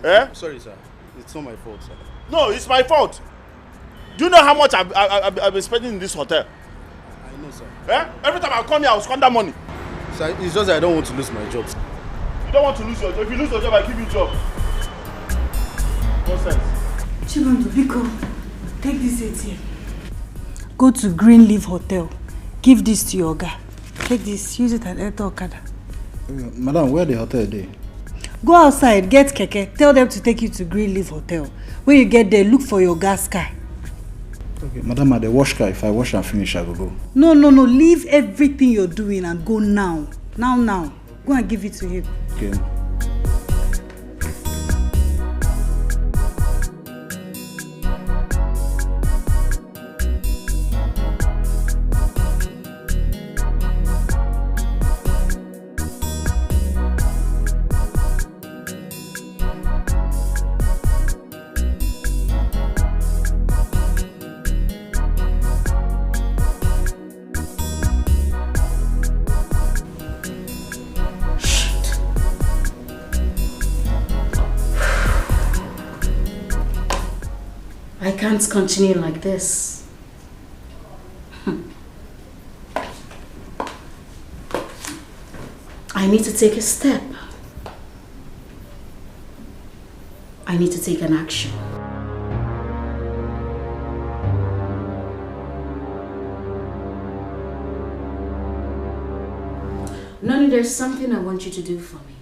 eh? Sorry, sir. It's not my fault, sir. No, it's my fault. Do you know how much I've been spending in this hotel? I know, sir. Eh? Every time I come here, I'll squander money. Sir, it's just that I don't want to lose my job. You don't want to lose your job. If you lose your job, I give you a job. Nonsense. Chibundo, Biko, take this ATM. Go to Greenleaf Hotel. Give this to your guy. Take this, use it and enter Okada. Madam, where the hotel dey? Go outside, get keke, tell them to take you to Greenleaf Hotel. When you get there, look for your gas car. Okay, madam, at the wash car, if I wash and finish, I will go. No, leave everything you're doing and go now. Now. Go and give it to him. Okay. I can't continue like this. I need to take a step. I need to take an action. Nani, there's something I want you to do for me.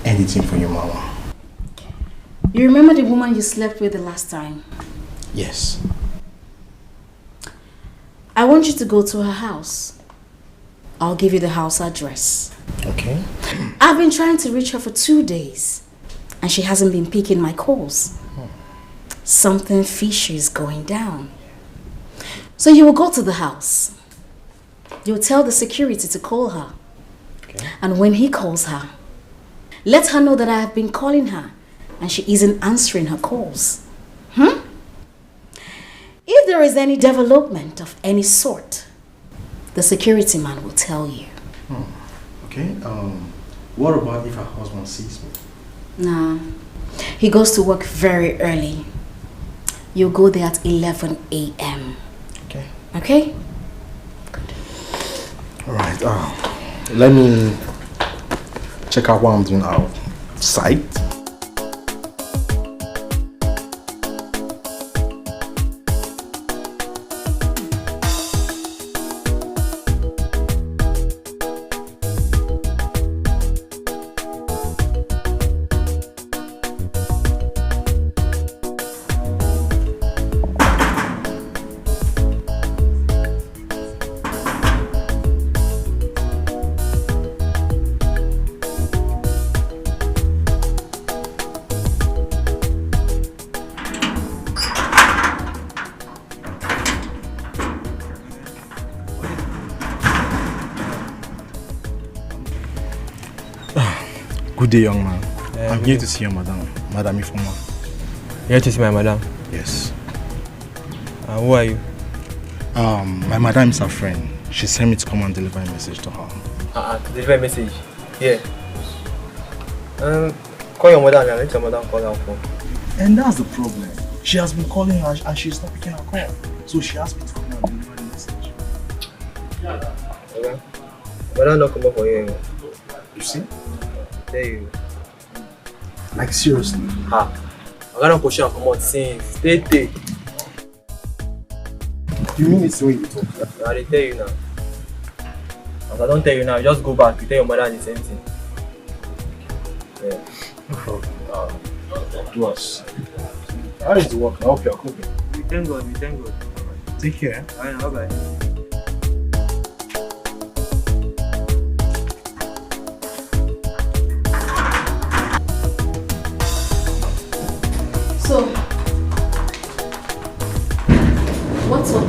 Anything for your mama. You remember the woman you slept with the last time? Yes. I want you to go to her house. I'll give you the house address. Okay. I've been trying to reach her for 2 days, and she hasn't been picking my calls. Something fishy is going down. So you will go to the house. You'll tell the security to call her. Okay. And when he calls her, let her know that I have been calling her and she isn't answering her calls. If there is any development of any sort, the security man will tell you. Okay. What about if her husband sees me? Nah. He goes to work very early. You'll go there at 11 a.m. Okay. Okay? Alright. Let me check out what I'm doing outside. Good day, young man. I'm here to see your madam, Madam Ifoma. Here to see my madam? Yes. Who are you? My madam is her friend. She sent me to come and deliver a message to her. To deliver a message? Yeah. Call your mother and let your mother call her phone. And that's the problem. She has been calling her and she's not picking her call. So she asked me to come and deliver the message. Okay. Madam not come up for you. You see? Tell you. Like seriously? I'm gonna push her come out since. Stay. You mean it's the way you talk? I tell you now. If I don't tell you now, just go back. You tell your mother the same thing. Yeah. No problem. Do us. How is the work? I hope you are cooking. We thank God. Take care. Alright, bye-bye. So, what's up?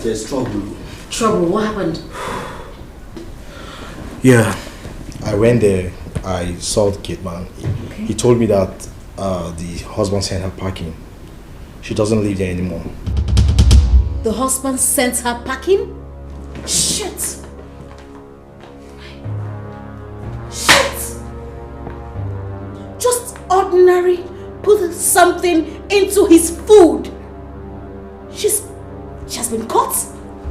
There's trouble. Trouble? What happened? Yeah, I went there. I saw the kid man. He told me that the husband sent her packing. She doesn't live there anymore. The husband sent her packing? Shit! Just ordinary put something into his food. She has been caught?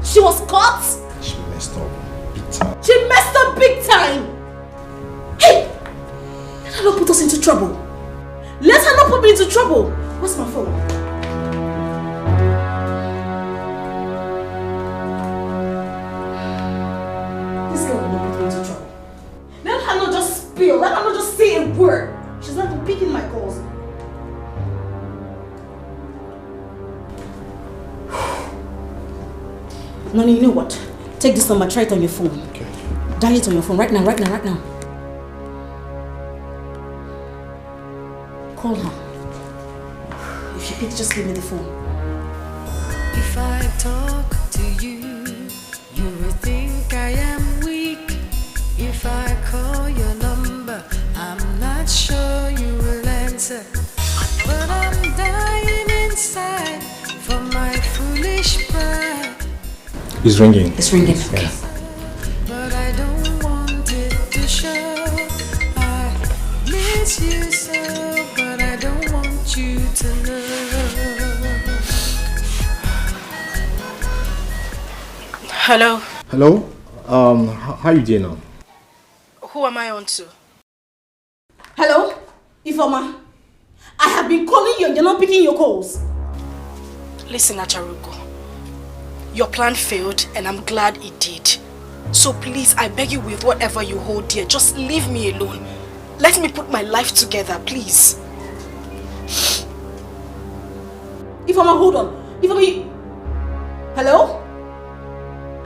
She was caught? She messed up big time. She messed up big time! Hey! Let her not put us into trouble. Let her not put me into trouble. Where's my phone? No, you know what? Take this number, try it on your phone. Okay. Dial it on your phone right now. Call her. If she picks, just give me the phone. If I talk to you, you will think I am weak. If I call your number, I'm not sure you will answer. But I'm dying inside for my foolish pride. It's ringing. It's ringing. Okay. Yeah. But I don't want it to show. I miss you so, but I don't want you to know. Hello. Hello? How you doing now? Who am I on to? Hello? Ifeoma. I have been calling you and you're not picking your calls. Listen, Acharuko. Your plan failed and I'm glad it did. So please, I beg you with whatever you hold dear, just leave me alone. Let me put my life together, please. Ifeoma, hold on. Ifeoma, you... Hello?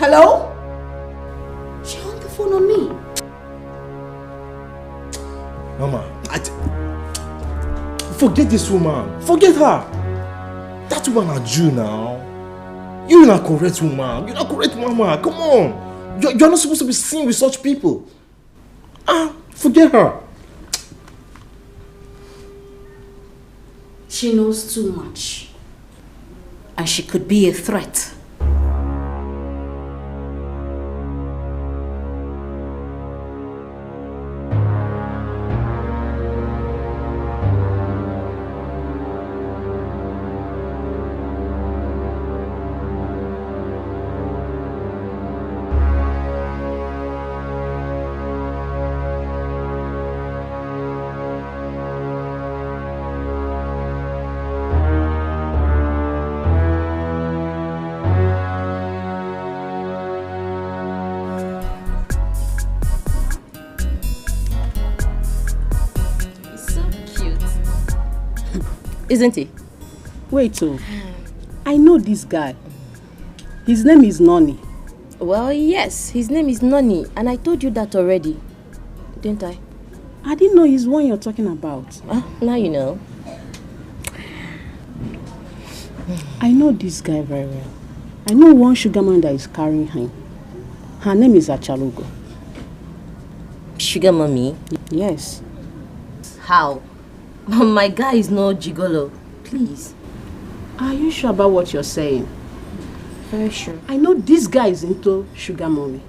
Hello? She hung the phone on me. Mama, forget this woman. Forget her. That woman are Jew now. You're not correct woman. You're not correct mama. Come on. You're not supposed to be seen with such people. Forget her. She knows too much. And she could be a threat. Isn't he? Wait, I know this guy. His name is Noni. Well, yes, his name is Noni, and I told you that already, didn't I? I didn't know he's one you're talking about. Now you know. I know this guy very well. I know one sugar man that is carrying him. Her name is Achalugo. Sugar mommy? Yes. How? My guy is no gigolo. Please. Are you sure about what you're saying? Very sure. I know this guy is into sugar mommy.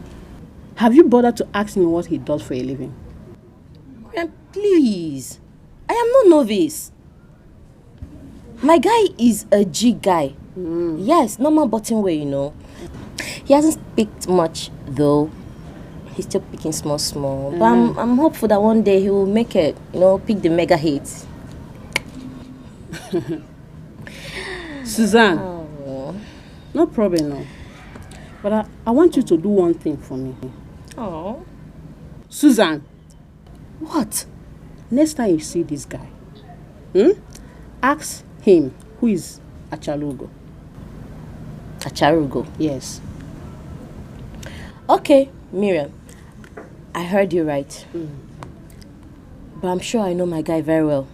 Have you bothered to ask him what he does for a living? Please. I am no novice. My guy is a G guy. Yes, normal bottom way, you know. He hasn't picked much though. He's still picking small. But I'm hopeful that one day he will make it, you know, pick the mega hits. Suzanne. No problem, no. But I want you to do one thing for me. Oh. Suzanne. What? Next time you see this guy, ask him who is Achalugo. Achalugo? Yes. Okay, Miriam. I heard you right. But I'm sure I know my guy very well.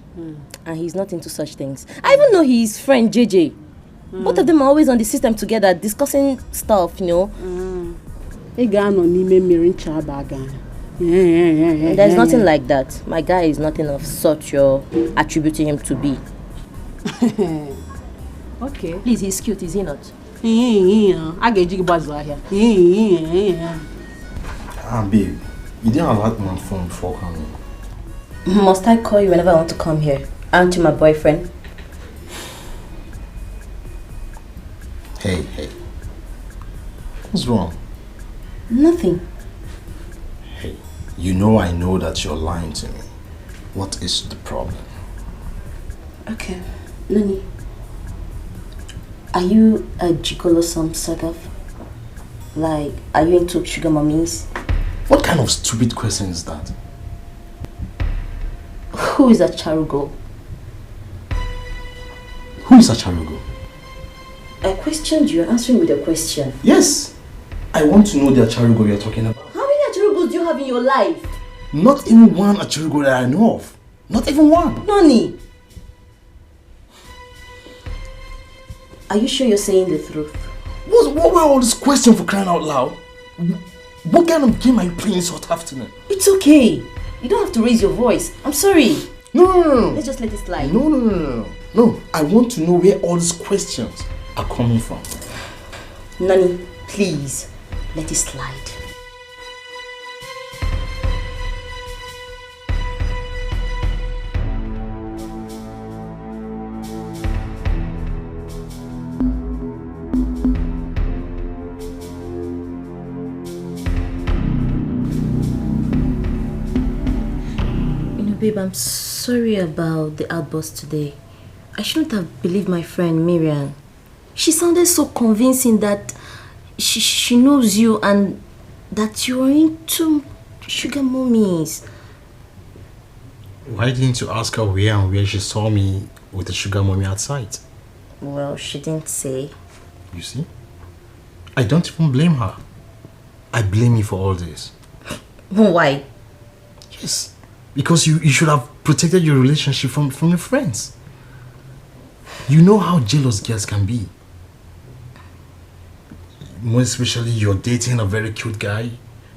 And he's not into such things. I even know his friend JJ. Both of them are always on the system together discussing stuff, you know. There's nothing like that. My guy is nothing of such you're attributing him to be. Okay. Please, he's cute, is he not? Babe, you didn't alert my phone before coming. Must I call you whenever I want to come here? Aren't you my boyfriend? Hey. What's wrong? Nothing. Hey, you know I know that you're lying to me. What is the problem? Okay, Nani. Are you a gigolo some sort of? Like, are you into sugar mummies? What kind of stupid question is that? Who is Achalugo? Who is Achalugo? I questioned you, answering with a question. Yes, I want to know the Acharugo you're talking about. How many Acharugos do you have in your life? Not even one Acharugo that I know of. Not even one. Nani? Are you sure you're saying the truth? What were all these questions for crying out loud? What kind of game are you playing this hot afternoon? It's okay. You don't have to raise your voice. I'm sorry. No. Let's just let it slide. No, I want to know where all these questions are coming from. Nani, please, let it slide. Babe, I'm sorry about the outburst today. I shouldn't have believed my friend Miriam. She sounded so convincing that she knows you and that you're into sugar mummies. Why didn't you ask her where she saw me with the sugar mummy outside? Well, she didn't say. You see? I don't even blame her. I blame you for all this. Why? Yes. Because you should have protected your relationship from your friends. You know how jealous girls can be. More especially you're dating a very cute guy.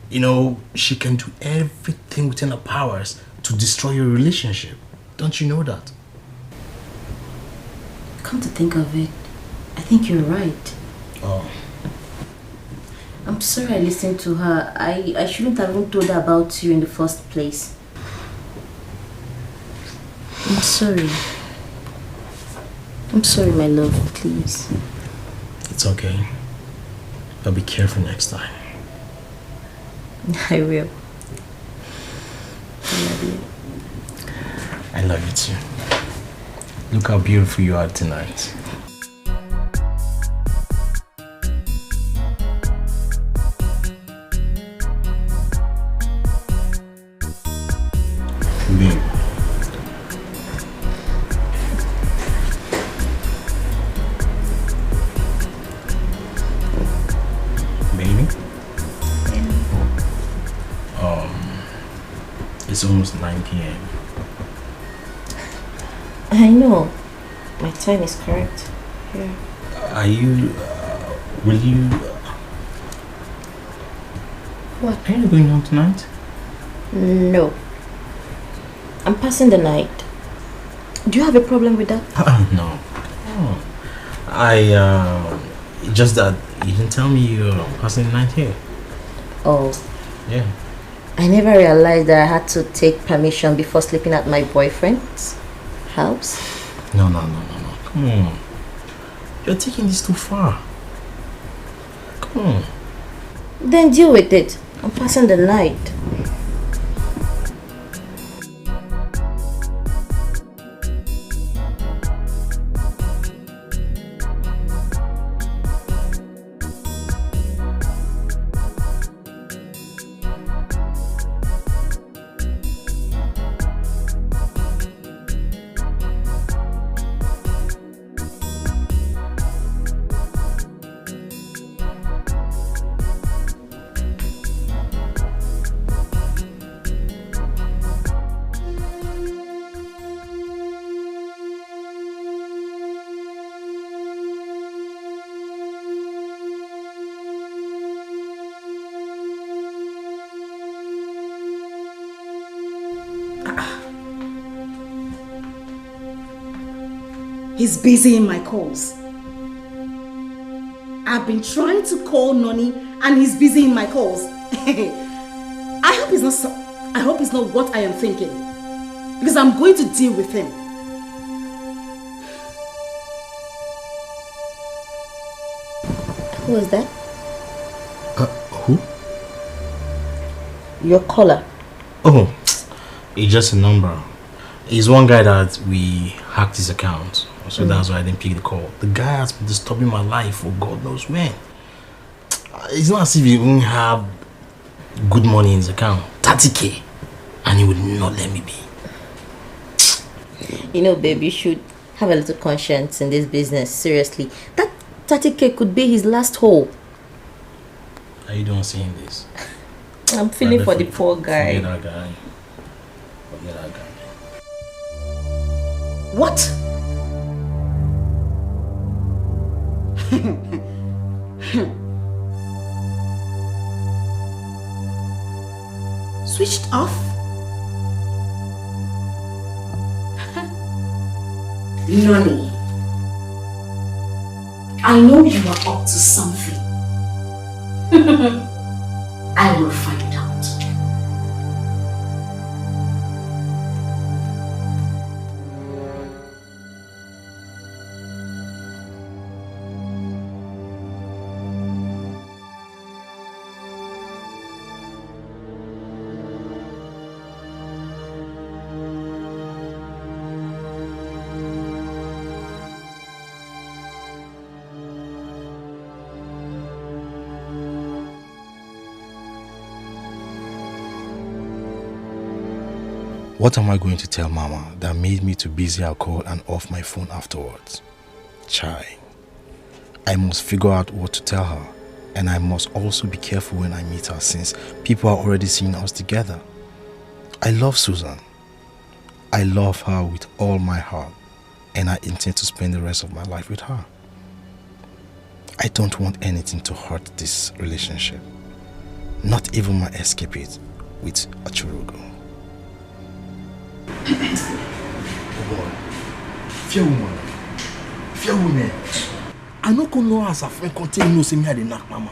You know, she can do everything within her powers to destroy your relationship. Don't you know that? Come to think of it, I think you're right. Oh. I'm sorry I listened to her. I shouldn't have even told her about you in the first place. I'm sorry. I'm sorry, my love, please. It's okay. But be careful next time. I will. I love you. I love you too. Look how beautiful you are tonight. Babe. It's almost 9 p.m. I know. My time is correct. Yeah. Are you... will you... What? Are you going home tonight? No. I'm passing the night. Do you have a problem with that? No. Oh. Just that you didn't tell me you're passing the night here. Oh. Yeah. I never realized that I had to take permission before sleeping at my boyfriend's house. No. Come on. You're taking this too far. Come on. Then deal with it. I'm passing the night. He's busy in my calls. I've been trying to call Noni and he's busy in my calls. I hope it's not what I am thinking. Because I'm going to deal with him. Who was that? Who? Your caller. Oh, it's just a number. He's one guy that we hacked his account. So that's why I didn't pick the call. The guy has been disturbing my life for God knows when. It's not as if he even have good money in his account. 30K. And he would not let me be. You know, babe, you should have a little conscience in this business. Seriously. That 30K could be his last hope. Are you done seeing this? I'm feeling for the poor guy. Forget that guy. Forget that guy. What? Switched off? Nonny, I know you are up to something. I will find out. What am I going to tell Mama that made me too busy I'll call and off my phone afterwards? Chai. I must figure out what to tell her, and I must also be careful when I meet her since people are already seeing us together. I love Susan. I love her with all my heart, and I intend to spend the rest of my life with her. I don't want anything to hurt this relationship. Not even my escapade with Achurugo. Oh boy. Fear woman. Fear woman. I no come know as a friend continue no say me I dey knock mama.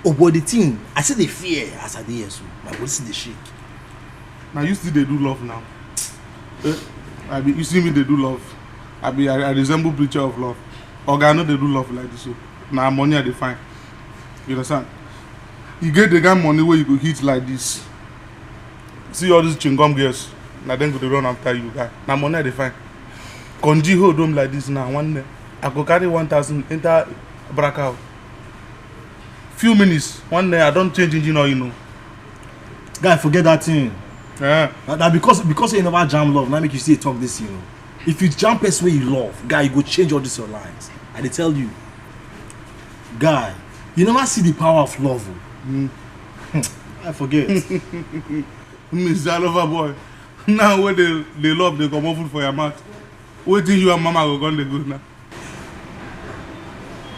Oh boy, the thing, I say they fear as I dey here so. My body see dey shake. Now you still they do love now. You see me they do love. I resemble preacher of love. Oga, I know they do love like this. So now money I dey find. You understand? You get the guy money where you go hit like this. See all these chingom girls. Now then go to run after you guy. Now money I dey find. Konji hold them like this now. One day I go carry 1,000 enter bracket. Few minutes. One day I don't change engine or you know. Guy, forget that thing. Yeah. Now because you never jam love, now make you still talk this, you know. If you jam person where you love, guy, you go change all this your lines. I dey tell you. Guy, you never see the power of love. I forget. Mr. Lover boy. Now when they love, they come food for your mouth. Waiting you and mama go gone the good now.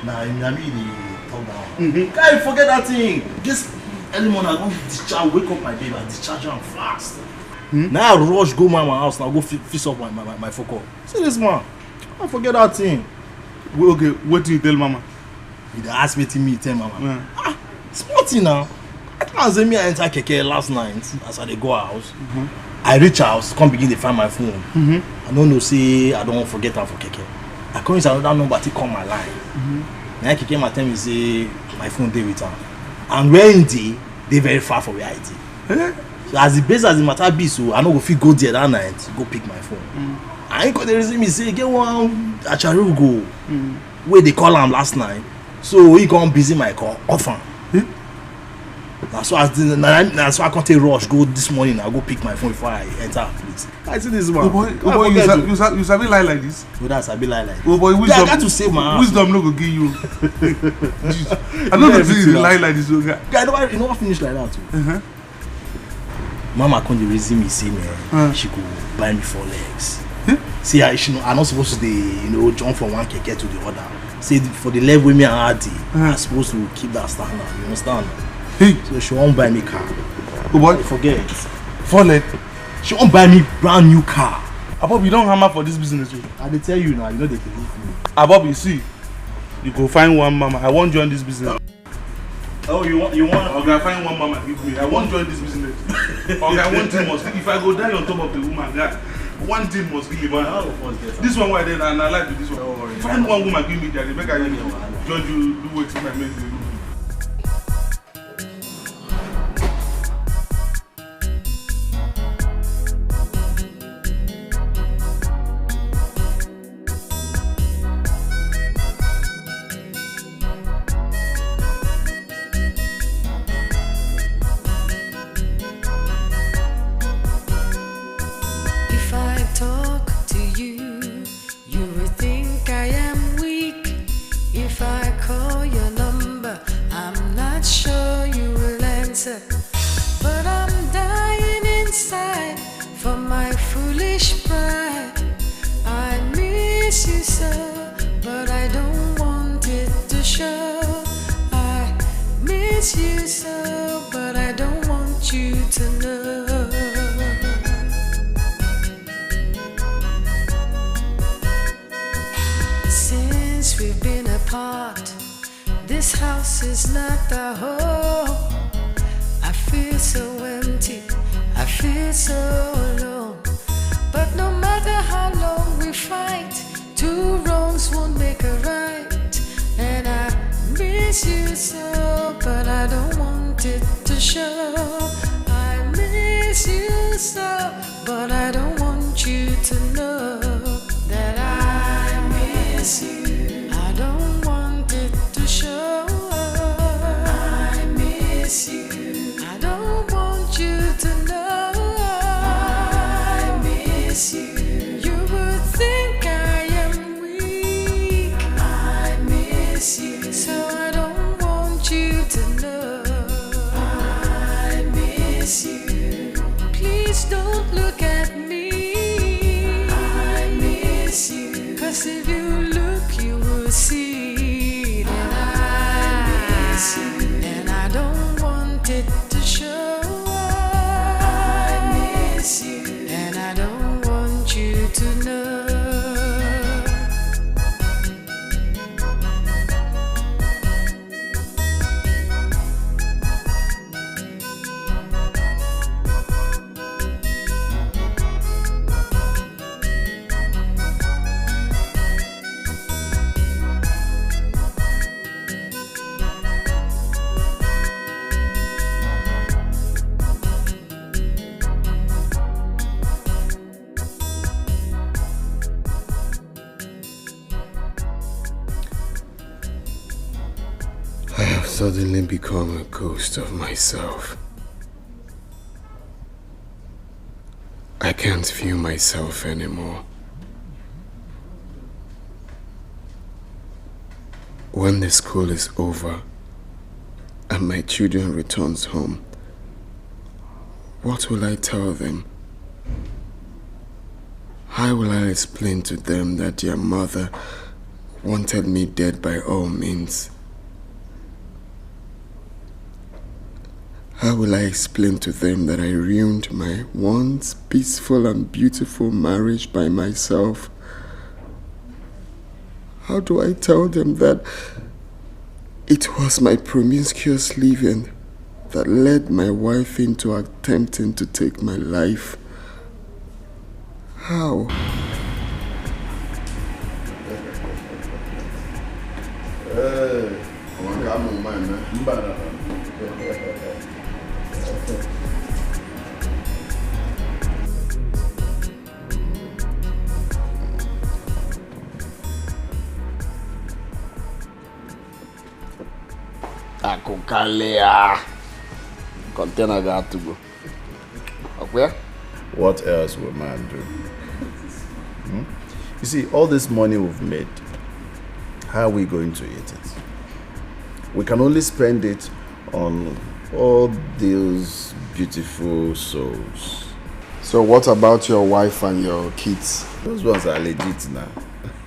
Nah, I mean the talk now. Guy, forget that thing. Just early morning I go discharge, wake up my baby and discharge am fast. Now I rush go mama house now go fix up my focus. See this man. I forget that thing. Okay, what do you tell mama? You dey ask me tell mama. Small thing now. I can't say me I enter keke last night as I dey go house. I reach house, come begin to find my phone. I don't know, say I don't forget am for keke. I come inside another number to call my line. Now keke my tell me say my phone dey with am. And where in dey very far from where I dey. So as the base as the matter be, so I no go fit go there that night go pick my phone. I ain't got the reason me say get one Acharugo where they call am last night. So he come busy my call off am. That's why I can't take rush go this morning. I go pick my phone before I enter please. I see this one. Oh boy, you sabi lie like this? Oh, that's sabi lie like this. Oh boy, wisdom. I got to save my house. Wisdom no go give you. I don't know if you lie like this. Okay. Guy, you know what finish like that too. Mama come dey reason me say man, she could buy me 4 legs. See, I'm not supposed to jump from one keke to the other. Say for the level with me and Adi, I'm supposed to keep that standard. You understand? So she won't buy me car. Oh boy, forget. 4 legs. She won't buy me brand new car. Abob, you don't hammer for this business. I dey tell you now, you know they believe me. Abob, you see, you go find one mama. I won't join this business. Oh, you want? Okay, find one mama. Give me. I won't join this business. Okay, one thing must. If I go die on top of the woman, God, one thing must give me. This one why then and I like with this one. Find one woman, give me that. Make I judge you. Do what you make me. heart. This house is not a home. I feel so empty, I feel so alone. But no matter how long we fight, two wrongs won't make a right. And I miss you so, but I don't want it to show. I miss you so, but I don't want you to know that I miss you. I don't want it to show. I miss you. I don't want you to know. I miss you. You would think I am weak. I miss you. So I don't want you to know. I miss you. Please don't look at me. I miss you. 'Cause if you look, you will see that I miss you. And I don't want it to show. I miss you. And I don't want you to know. I have suddenly become a ghost of myself. I can't feel myself anymore. When the school is over and my children returns home, what will I tell them? How will I explain to them that their mother wanted me dead by all means? How will I explain to them that I ruined my once peaceful and beautiful marriage by myself? How do I tell them that it was my promiscuous living that led my wife into attempting to take my life? How? Akokalea. Container got to go. Okay? What else will man do? You see, all this money we've made, how are we going to eat it? We can only spend it on all those beautiful souls. So what about your wife and your kids? Those ones are legit now.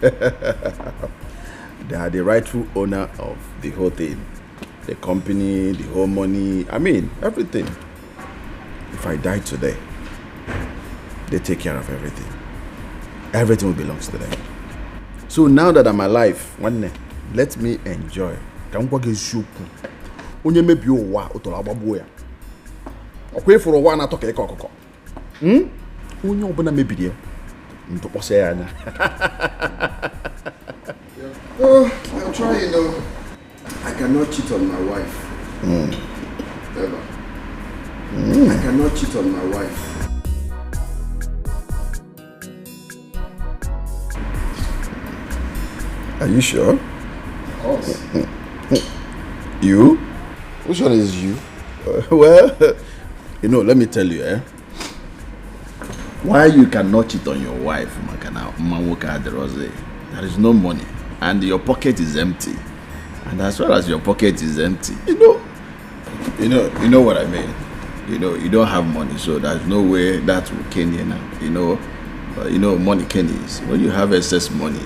They are the rightful owner of the whole thing. The company, the whole money, I mean, everything. If I die today, they take care of everything. Everything belongs to them. So now that I'm alive, let me enjoy. Onye mebi ụwa ụtọrọ agbagbuo ya. Ọkwa ịfụrụ ụwa na-atọ ka ịkọ ọkụkọ. Onye ọbụla mebiri ya, ndụkpọsị ya anya. I'll try, you know. I cannot cheat on my wife. Ever. I cannot cheat on my wife. Are you sure? Of course. You? Which one is you? Well, you know, let me tell you, why you cannot cheat on your wife, there is no money and your pocket is empty. And as far as your pocket is empty, you know what I mean. You don't have money, so there's no way that will cane you now. Money is. When you have excess money,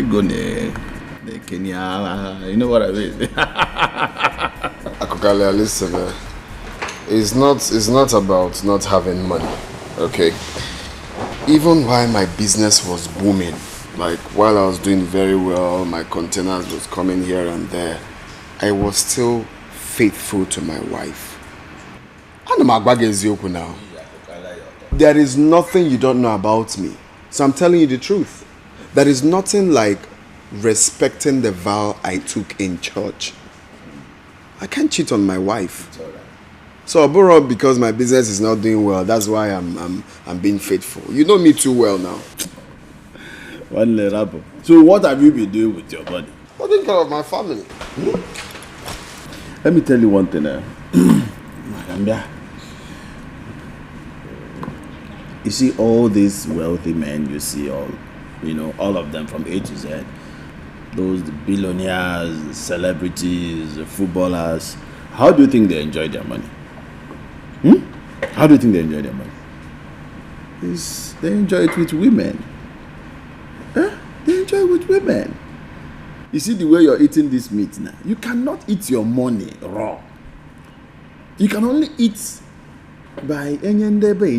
go the Kenya. You know what I mean. Akokale, listen, it's not about not having money, okay? Even while my business was booming, Like, while I was doing very well, my containers was coming here and there, I was still faithful to my wife. Now. There is nothing you don't know about me. So I'm telling you the truth. There is nothing like respecting the vow I took in church. I can't cheat on my wife. So Oboro, because my business is not doing well, that's why I'm being faithful. You know me too well now. So what have you been doing with your body? Taking care of my family. Let me tell you one thing. You see all these wealthy men you see, all of them from A to Z. Those the billionaires, the celebrities, the footballers. How do you think they enjoy their money? How do you think they enjoy their money? They enjoy it with women. They enjoy it with women. You see the way you're eating this meat now. You cannot eat your money raw. You can only eat by enyendeba,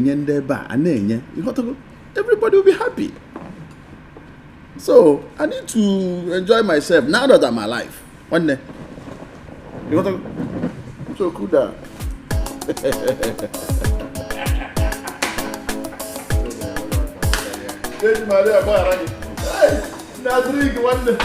everybody will be happy. So I need to enjoy myself now that I'm alive. One day. So cool down. Now drink one day.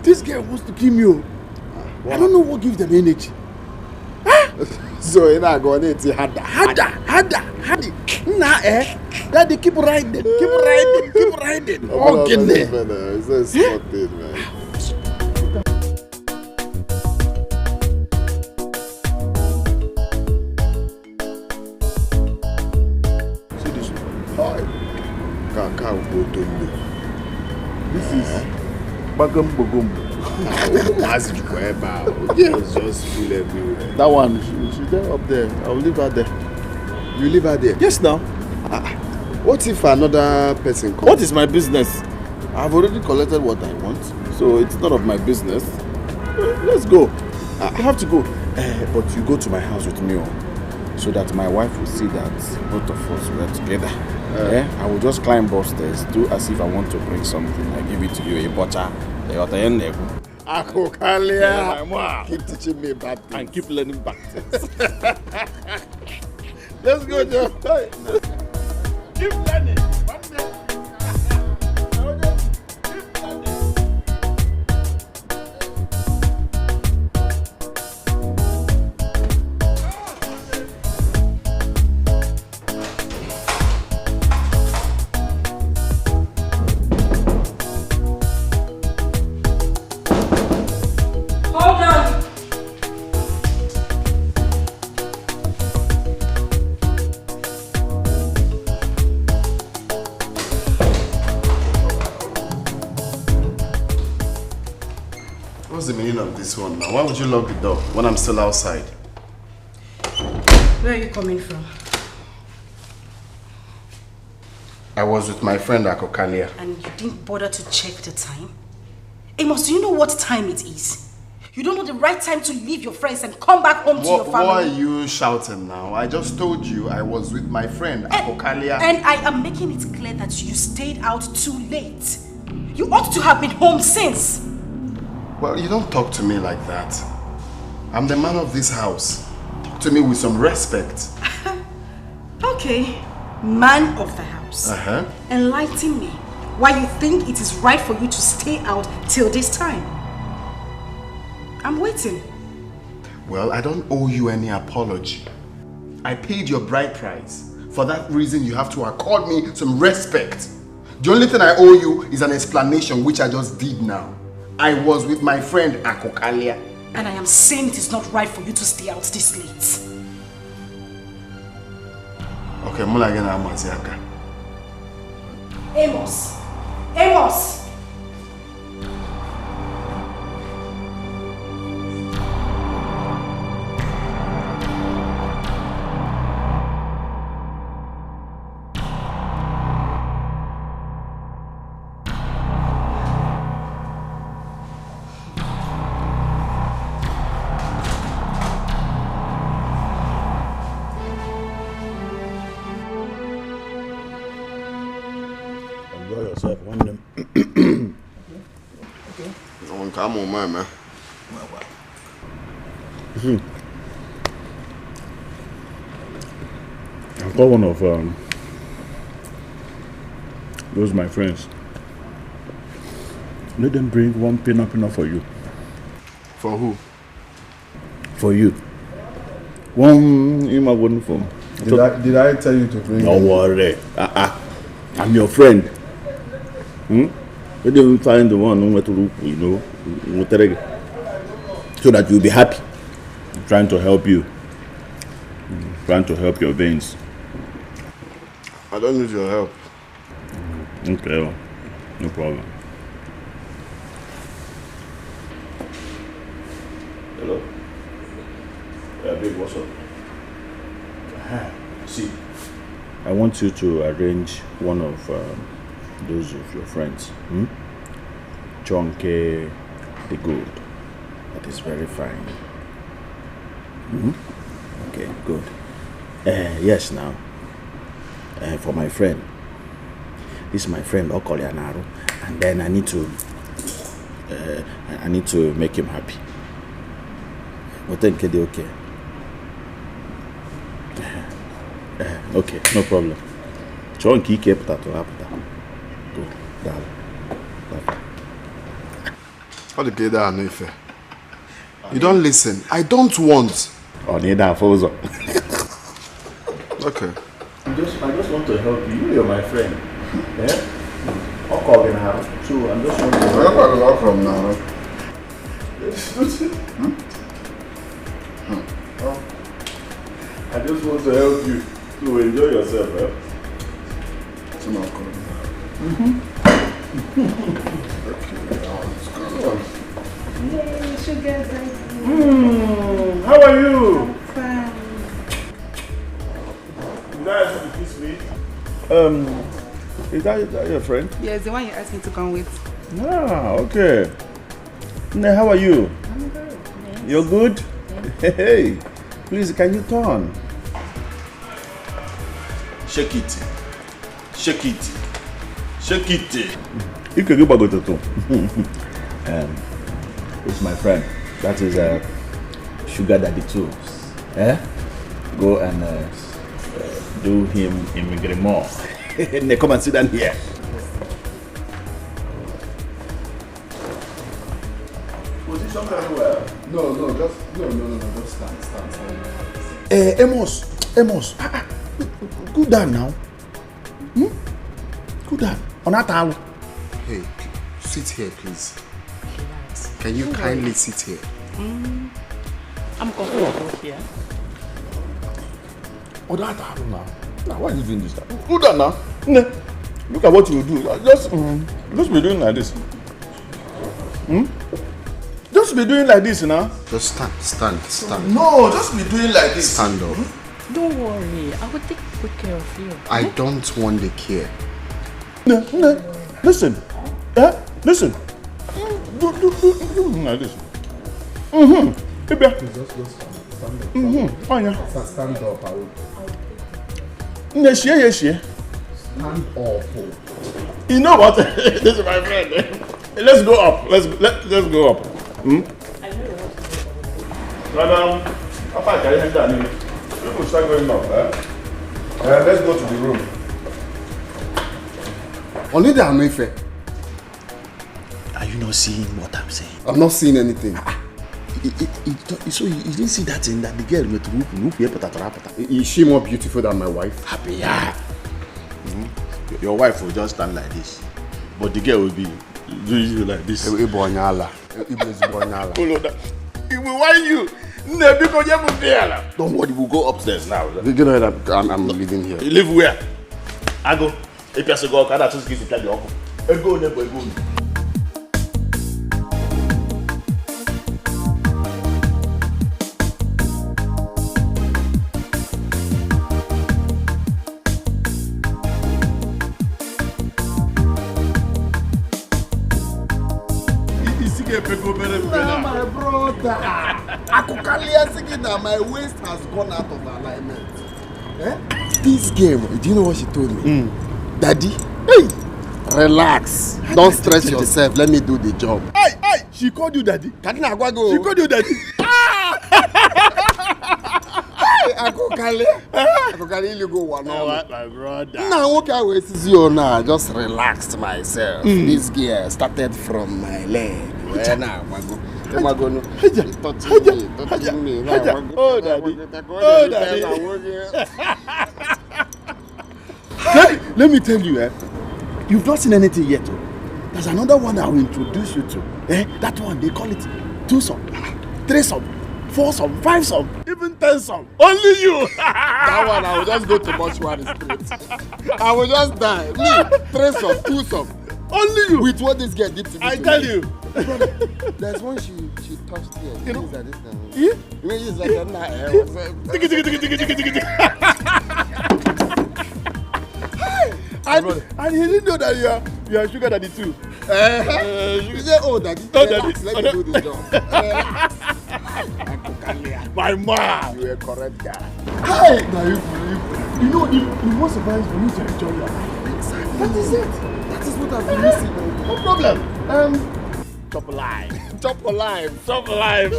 This girl wants to kill me. I don't know what gives them energy. So you're not going to harder. Daddy, keep riding. Oh, goodness. It's a spotted, man. See this one. This is Bagum. Yes, just full everywhere. That one, she's there up there. I'll leave her there. You leave her there? Yes, now. What if another person comes? What is my business? I've already collected what I want, so it's none of my business. Let's go. I have to go. But you go to my house with me, so that my wife will see that both of us were together. I will just climb upstairs, do as if I want to bring something. I give it to you, a butter. Keep teaching me bad things. And keep learning bad things. Let's go, Joe. Keep learning. What's the meaning of this one now? Why would you lock the door when I'm still outside? Where are you coming from? I was with my friend Okoli. And you didn't bother to check the time? Amos, do you know what time it is? You don't know the right time to leave your friends and come back home to your family. Why are you shouting now? I just told you I was with my friend Okoli. And I am making it clear that you stayed out too late. You ought to have been home since. Well, you don't talk to me like that. I'm the man of this house. Talk to me with some respect. Okay, man of the house. Enlighten me why you think it is right for you to stay out till this time. I'm waiting. Well, I don't owe you any apology. I paid your bride price. For that reason, you have to accord me some respect. The only thing I owe you is an explanation, which I just did now. I was with my friend Okoli. And I am saying it is not right for you to stay out this late. Okay, Mulagena Amaziaka. Amos! Amos! Come on, man. I've got one of those my friends. Let them bring one peanut for you. For who? For you. One in my wooden phone. Did I tell you to bring Don't worry. I'm your friend. Let them find the one who to so that you'll be happy. I'm trying to help you. Trying to help your veins. I don't need your help. Okay, well, no problem. Hello? Yeah, babe, what's up? See, I want you to arrange one of those of your friends. Chonke the Good. That is very fine. Okay, good. Yes, now. For my friend. This is my friend Okoli, and then I need to make him happy. But then okay. Okay, no problem. Chonki kept that to happen. Good. You don't listen. I don't want. Okay. I just want to help you. You're my friend. Yeah? Okoli now. So I'm just want to help you. Where are you from now? I just want to help you to enjoy yourself, eh? Hey, sugar baby. How are you? I'm fine. Did I ask you to kiss me? Is that your friend? Yes, the one you asked me to come with. Okay. Now, how are you? I'm good. Yes. You're good? Yes. Hey, please, can you turn? Shake it. Shake it. Shake it. You can go back to the it's my friend. That is Sugar Daddy too. Go and do him immigrant more. Come and sit down here. Position very well. No, just stand. Amos. Cool down now. Cool down. Hey, sit here, please. Can you kindly sit here? I'm comfortable here. Oh, that happened now. Now, why are you doing this? Cool down now. Look at what you do. Just be doing like this. Just be doing like this now. Just stand. No, just be doing like this. Stand up. Don't worry, I will take good care of you. I don't want the care. Listen. Listen. Do like this. Stand up. Yes. Stand up. You know what? This is my friend. Let's go up. Let's go up. Madam, after I carry down, you will start going up. Let's go to the room. Only the Amefe. Are you not seeing what I'm saying? I'm not seeing anything. So you didn't see that thing that the girl with whoop. Is she more beautiful than my wife? Happy, yeah. Your wife will just stand like this, but the girl will be doing you like this. It will whine you. Don't worry, we'll go upstairs now. You know that I'm living here. You live where? I go. If you go, I just give you the offer. Go. My brother. Akukalia singing that my waist has gone out of alignment. This game, do you know what she told me? Daddy, hey, relax. Don't stress yourself. Let me do the job. Hey, She called you daddy? Kadina Agwago. She called you daddy? Akokali, you go one on. My brother. Now, okay, I was you now. Just relaxed myself. This gear started from my leg. Where now? Touching me. Oh, daddy. Oh, daddy. Let me tell you, you've not seen anything yet. There's another one I will introduce you to. That one, they call it 2-some, 3-some, 4-some, 5-some, even 10-some. Only you. That one, I will just go to mortuary straight. I will just die. Me, 3-some, 2-some. Only you. With what this girl did to me. I tell you. There's one she touched here. You know? Like this now. Yeah? It's like I'm not and he didn't know that you are sugar daddy too. You say, oh daddy, relax, let me do this job. My man, you're a correct guy. Hey, now you know the most surprise for me to enjoy your life. That is it. That is what I've been missing. No problem. Chop alive. Chop alive. Chop alive.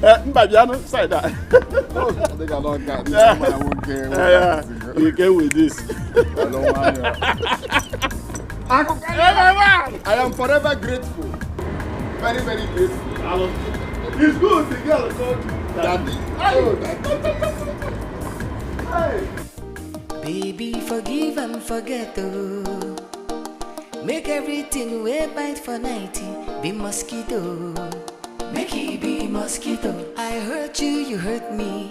Mbabiano, side that. Oh, I think I don't got this. I won't care. You came with this. I don't want I am forever grateful. Very, very grateful. It's good. The girl called you daddy. Oh, daddy. Hey. Baby, forgive and forget. Make everything way bite for 90. Be mosquito. Make it be mosquito. I hurt you, you hurt me.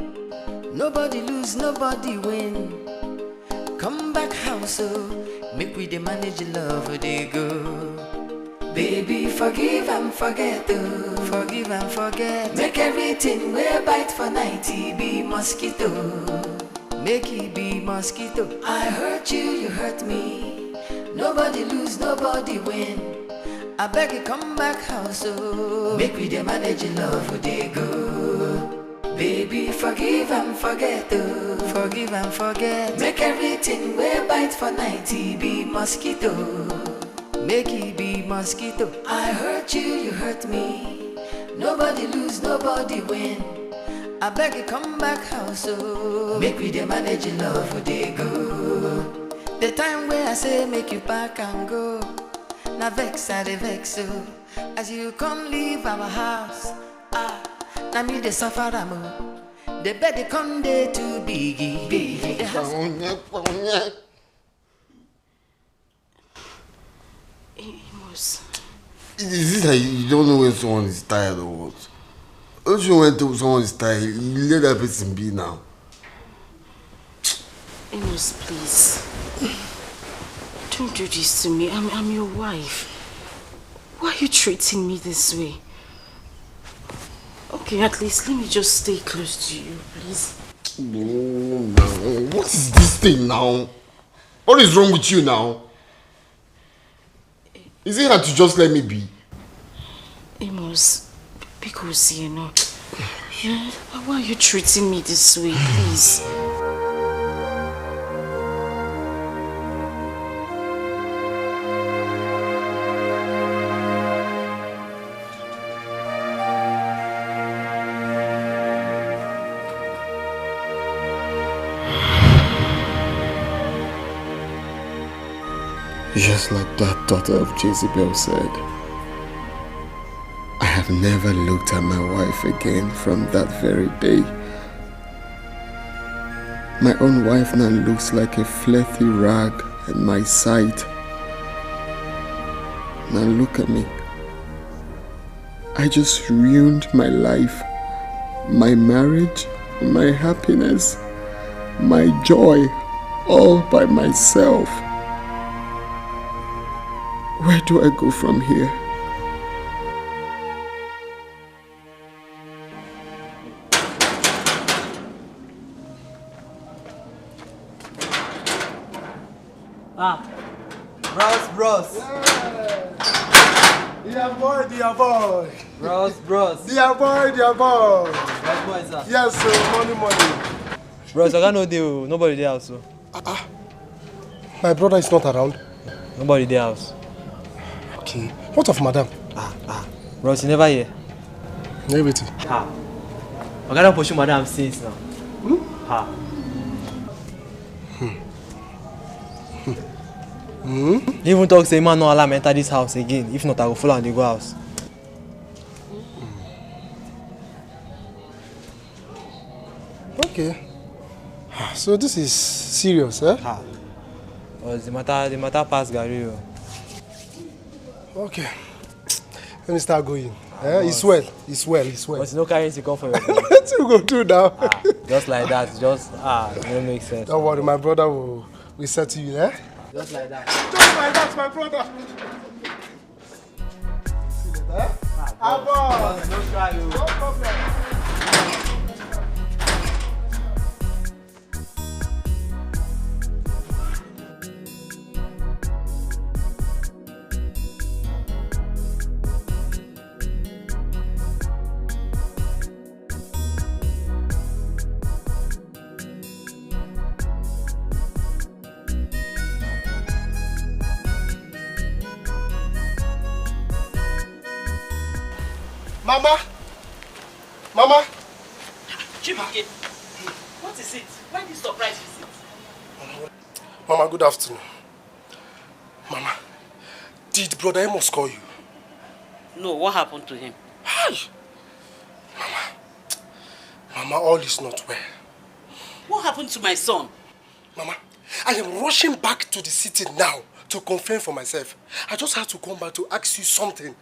Nobody lose, nobody win. Come back house, make we the manage love they go. Baby, forgive and forget, forgive and forget. Make everything way bite for 90. Be mosquito. Make it be mosquito. I hurt you, you hurt me. Nobody lose, nobody win. I beg you come back house, make we the manage love they go. Baby, forgive and forget, forgive and forget. Make everything way bite for 90. Be mosquito. Make it be mosquito. I hurt you, you hurt me. Nobody lose, nobody win. I beg you come back house, make we the manage love they go. The time where I say make you back and go. Na vex I dey vex as you come leave our house. Na me dey suffer am. The bed dey come dey too biggie. The house. Is it like you don't know when someone is tired or what? Don't you when someone is tired, you let that person be now. Amos, please. Don't do this to me. I'm your wife. Why are you treating me this way? Okay, at least let me just stay close to you, please. No. What is this thing now? What is wrong with you now? Is it hard to just let me be? Amos, because you know, why are you treating me this way, please? Just like that daughter of Jezebel said, I have never looked at my wife again from that very day. My own wife now looks like a filthy rag in my sight. Now look at me. I just ruined my life, my marriage, my happiness, my joy, all by myself. Where do I go from here? Bros. Dear boy. Bros. Dear boy. What boy is that? Yes, sir, money. Bros, I got no deal. Nobody there also. My brother is not around. Nobody there house. Okay. What of madam? Bros, you never hear. Everything. Ha. I'm gonna push madam since now. Ha. He even talk say man no allow me enter this house again. If not, I will follow and they go house. Okay. So this is serious, eh? Well, the matter pass Gary. Okay. Let me start going. It's well. But you no carry to come for your body. What you go do now? Just like that. It don't make sense. Don't worry, my brother will settle you, eh? Just like that. Just like that, my brother. See you later, eh? Don't try you. No problem. Mama! Chibike, what is it? Why this surprise visit? Mama, good afternoon. Mama, did Brother Amos call you? No, what happened to him? Hi! Mama, all is not well. What happened to my son? Mama, I am rushing back to the city now to confirm for myself. I just had to come back to ask you something.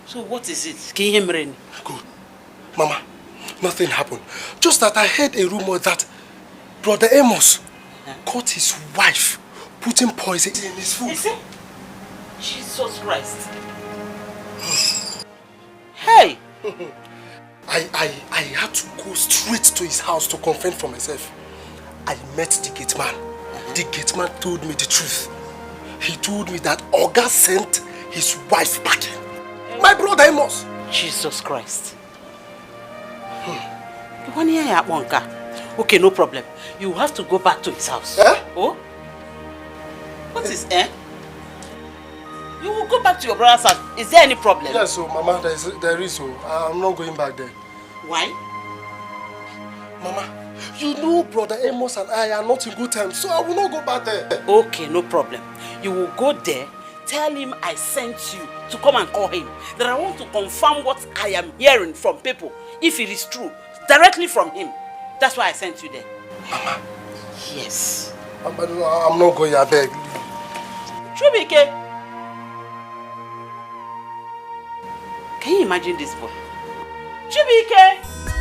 So what is it? Good. Mama, nothing happened. Just that I heard a rumor that Brother Amos caught his wife putting poison in his food. Is it? Jesus Christ. Hey! I had to go straight to his house to confirm for myself. I met the gate man. The gate man told me the truth. He told me that Oga sent his wife packing. My brother Amos. Jesus Christ. Okay, no problem. You have to go back to his house. Oh? What is You will go back to your brother's house. Is there any problem? Yes, so Mama, there is. I'm not going back there. Why? Mama, you know Brother Amos and I are not in good terms, so I will not go back there. Okay, no problem. You will go there, tell him I sent you to come and call him. That I want to confirm what I am hearing from people, if it is true, directly from him. That's why I sent you there. Mama. Yes. I'm not going, I beg. Chubike. Can you imagine this boy? Chubike.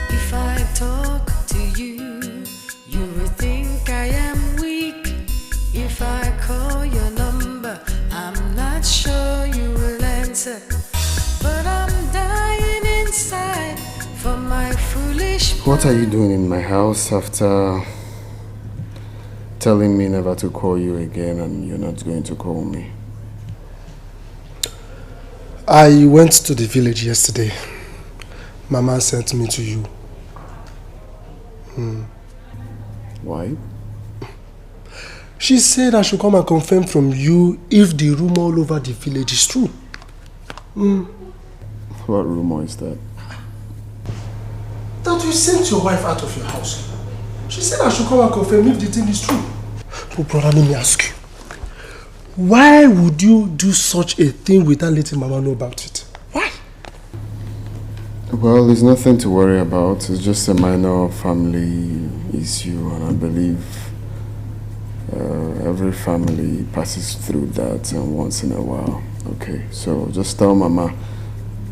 If I talk to you, you will think I am weak. If I call your number, I'm not sure you will answer. But I'm dying inside for my foolish. What are you doing in my house after telling me never to call you again and you're not going to call me? I went to the village yesterday. Mama sent me to you. Why? She said I should come and confirm from you if the rumor all over the village is true. What rumor is that? That you sent your wife out of your house. She said I should come and confirm if the thing is true. But brother, let me ask you. Why would you do such a thing without letting Mama know about it? Why? Well, there's nothing to worry about. It's just a minor family issue, and I believe every family passes through that once in a while. Okay, so just tell Mama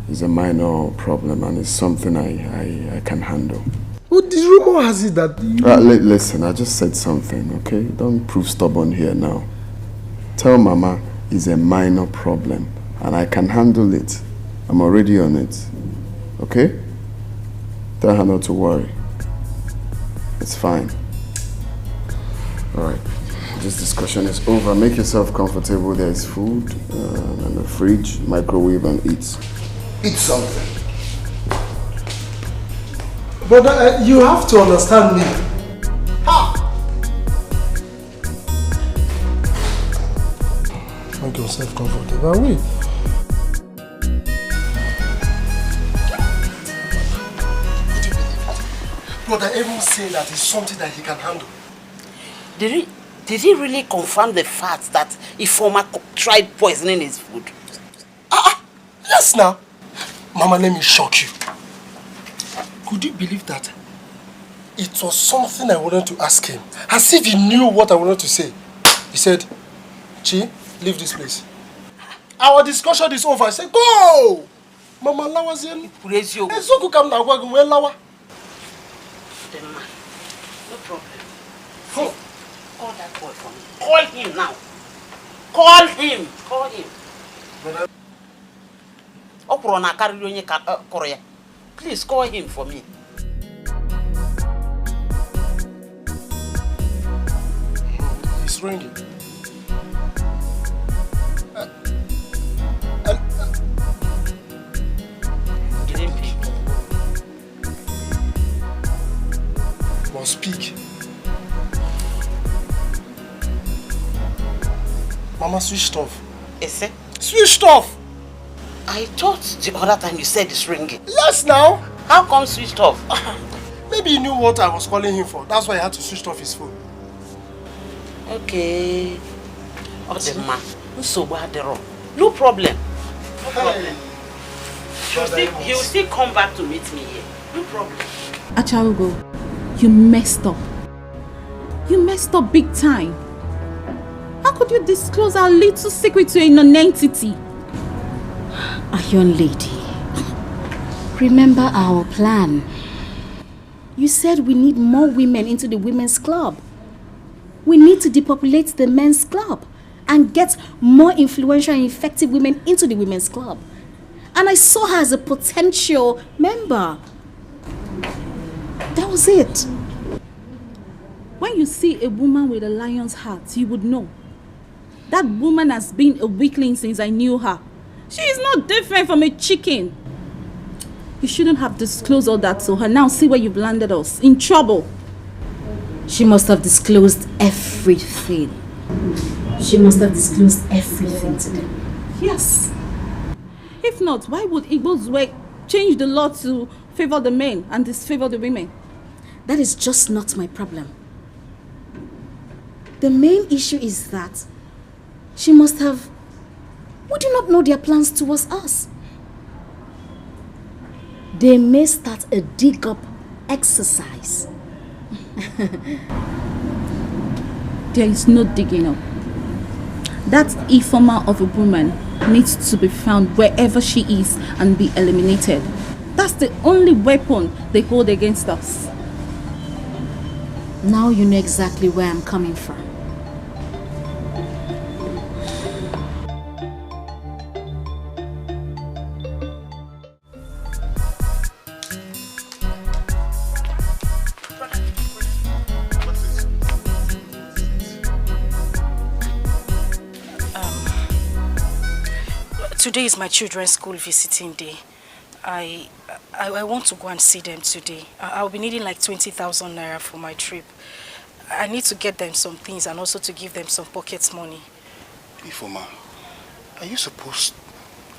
it's a minor problem and it's something I can handle. Well, the rumor has it that you... Listen, I just said something, okay? Don't prove stubborn here now. Tell Mama it's a minor problem and I can handle it. I'm already on it. Okay? Tell her not to worry. It's fine. Alright. This discussion is over. Make yourself comfortable. There is food in the fridge, microwave, and eat. Eat something. But you have to understand me. Okay. yourself comfortable. Wait. Brother, even say that is something that he can handle. Did he really confirm the fact that Ifoma tried poisoning his food? Yes, now. Mama, let me shock you. Could you believe that? It was something I wanted to ask him. As if he knew what I wanted to say. He said, Chi, leave this place. Our discussion is over. I said, go! Mama, lawa's in. Praise you. So come now, where lawa? No problem. Call that boy for me. Call him now. Call him. Call him. Please call him for me. It's ringing. Didn't pick. Must speak. Mama switched off. Is it? Switched off! I thought the other time you said it's ringing. Yes, now. How come switched off? Maybe he knew what I was calling him for. That's why he had to switch off his phone. Okay. Odimgbe, no problem. No problem. He'll still come back to meet me here. No problem. Acharugo, you messed up. You messed up big time. How could you disclose our little secret to a non-entity? A young lady, remember our plan. You said we need more women into the women's club. We need to depopulate the men's club and get more influential and effective women into the women's club. And I saw her as a potential member. That was it. When you see a woman with a lion's heart, you would know. That woman has been a weakling since I knew her. She is not different from a chicken. You shouldn't have disclosed all that to her. Now see where you've landed us. In trouble. She must have disclosed everything. She must have disclosed everything to them. Yes. If not, why would Igbo's way change the law to favor the men and disfavor the women? That is just not my problem. The main issue is that she must have... We do not know their plans towards us. They may start a dig-up exercise. There is no digging up. That Ifoma of a woman needs to be found wherever she is and be eliminated. That's the only weapon they hold against us. Now you know exactly where I'm coming from. Today is my children's school visiting day. I want to go and see them today. I'll be needing like 20,000 naira for my trip. I need to get them some things and also to give them some pocket money. Ifoma, are you supposed...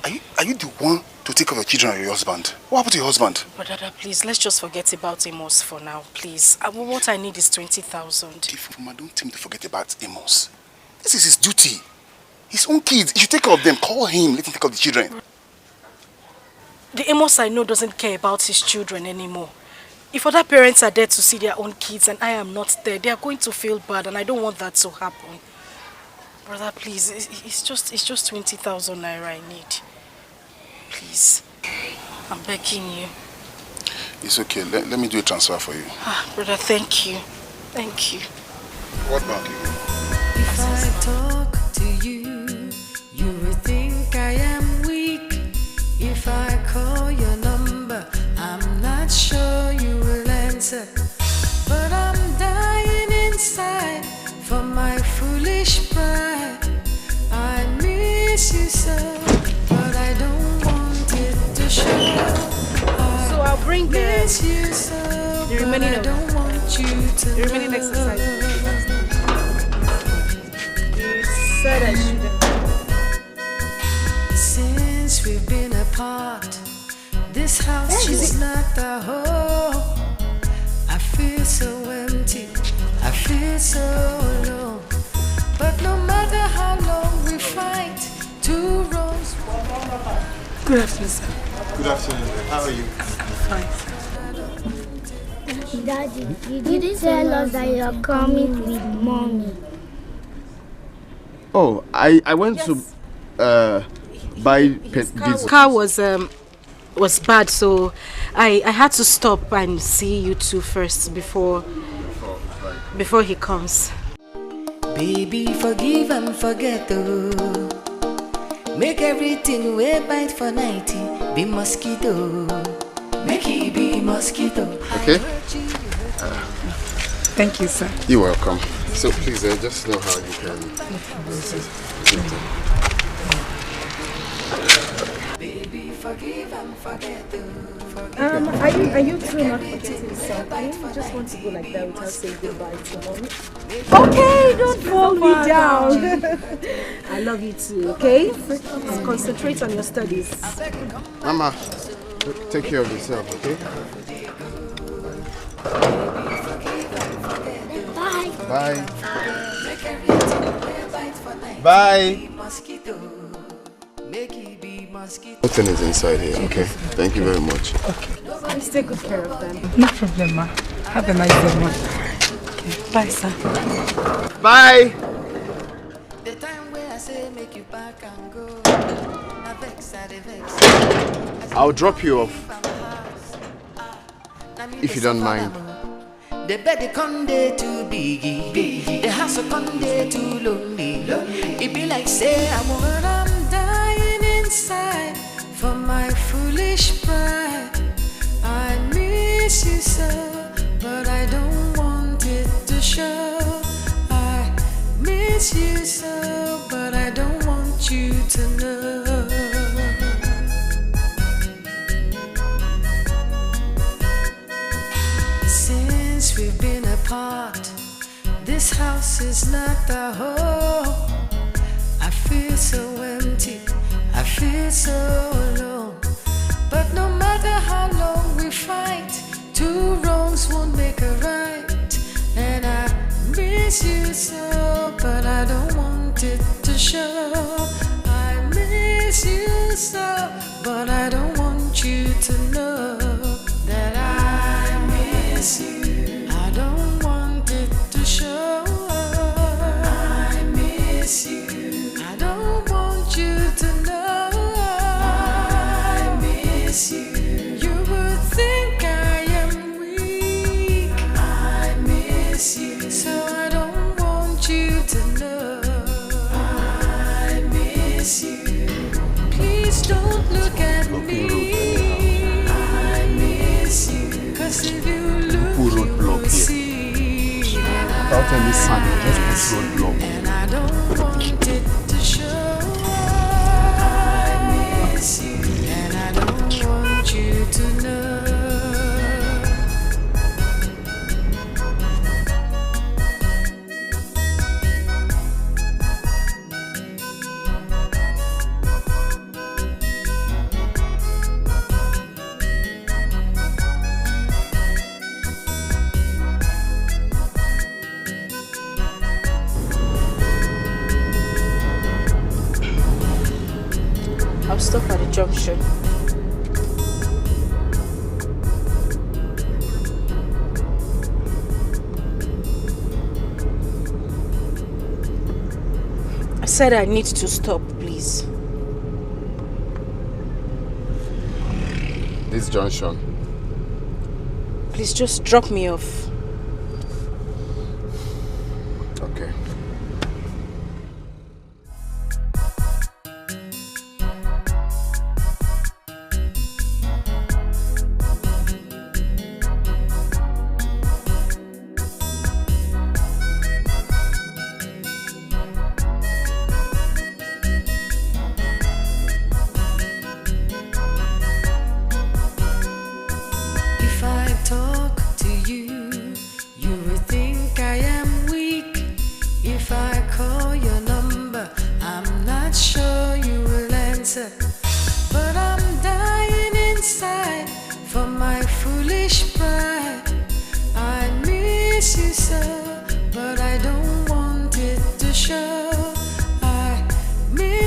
Are you the one to take care of your children or your husband? What happened to your husband? But Dada, please, let's just forget about Amos for now, please. What I need is 20,000. Ifoma, don't tell me to forget about Amos. This is his duty. His own kids. You should take care of them. Call him. Let him take care of the children. The Amos I know doesn't care about his children anymore. If other parents are there to see their own kids and I am not there, they are going to feel bad and I don't want that to happen. Brother, please, it's just 20,000 naira I need. Please, I'm begging you. It's okay. Let me do a transfer for you. Brother, thank you. Thank you. What bank you? If I talk to you, you will think I am weak. If I call your number, I'm not sure you will answer. But I'm dying inside for my foolish pride. I miss you so, but I don't want it to show. So I'll bring the remaining exercise. You said I shouldn't. apart, this house is not a home. I feel so empty, I feel so alone. But no matter how long we fight, two wrongs. Good afternoon, sir. Good afternoon. How are you? I'm fine. Daddy, you didn't tell us that you're coming with mommy. Oh, I went to buy diesel. Car was bad, so I had to stop and see you two first before he comes. Baby, forgive and forget, oh. Make everything way bite for 90 be mosquito. Make it be mosquito. Okay? Thank you, sir. You're welcome. So please, just know how you can. Baby, forgive and forget, oh. Are you two not forgetting something? You just want to go like that without saying goodbye to mommy? Okay, don't fall me down. I love you too, okay? Concentrate on your studies. Mama, take care of yourself, okay? Bye. Bye. Nothing is inside here, okay? Thank you very much. Okay. Please take good care of them. No problem, ma. Have a nice day, ma. Okay. Bye, sir. Bye. The time where I say make you back and go. I'll drop you off. If you don't mind. The bed conde too biggie. The house conde too lonely. It be like say I'm dying inside for my foolish pride. I miss you so, but I don't want it to show. I miss you so, but I don't want you to know. Since we've been apart, this house is not a home. I feel so empty, I feel so alone. But no matter how long we fight, two wrongs won't make a right. And I miss you so, but I don't want it to show. I miss you so, but I don't want you to know that I miss you. I don't want it to show. I miss you. I don't want you to know. I miss you. You would think I am weak. I miss you. So I don't want you to know. I miss you. Please don't look at me. I miss you. 'Cause if you look, you will see. Without any sign, just put roadblock. And I don't want it to show. I miss you. And I don't want you to know. I'll stop at the junction. I said I need to stop, please. This junction. Please just drop me off. Okay. If I talk to you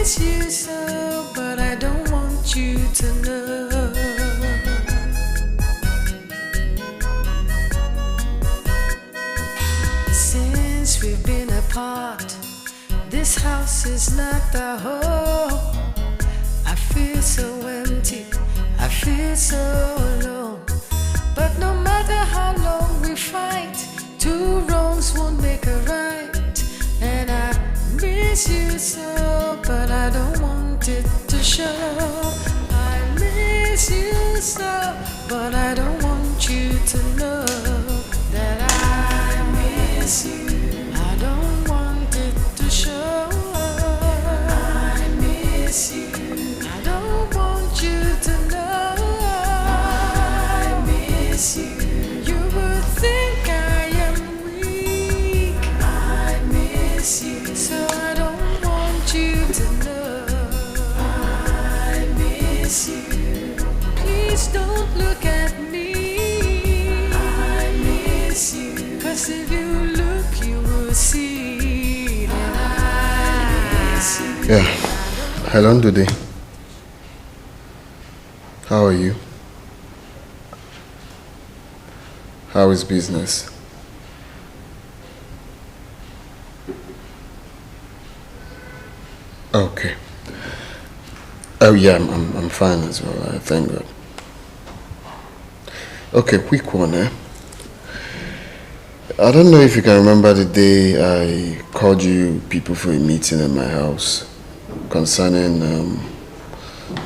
miss you so, but I don't want you to know. Since we've been apart, this house is not a home. I feel so empty, I feel so alone. But no matter how long we fight, two wrongs won't make a right. And I miss you so, but I don't want it to show. I miss you so, but I don't want you to know that I miss you. I don't want it to show. I miss you. I don't want you to know. I miss you. You would think I am weak. I miss you. So I don't want you to know. I miss you. Please don't look at me. I miss you. 'Cause if you look, you will see that I miss you. Yeah. Hello, Dude. How are you? How is business? Okay. Oh yeah, I'm fine as well. Thank God. Okay, quick one, eh? I don't know if you can remember the day I called you people for a meeting at my house concerning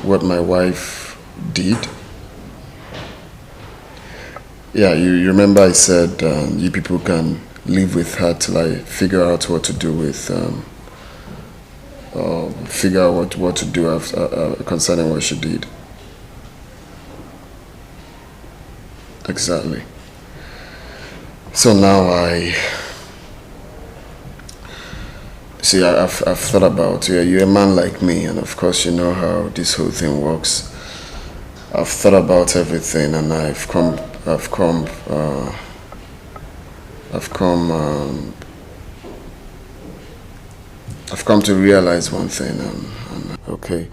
what my wife did. Yeah, you remember I said you people can live with her till I figure out what to do with, figure out what to do after, concerning what she did. Exactly. So now I've thought about, you're a man like me, and of course you know how this whole thing works. I've thought about everything, and I've come to realize one thing. Okay,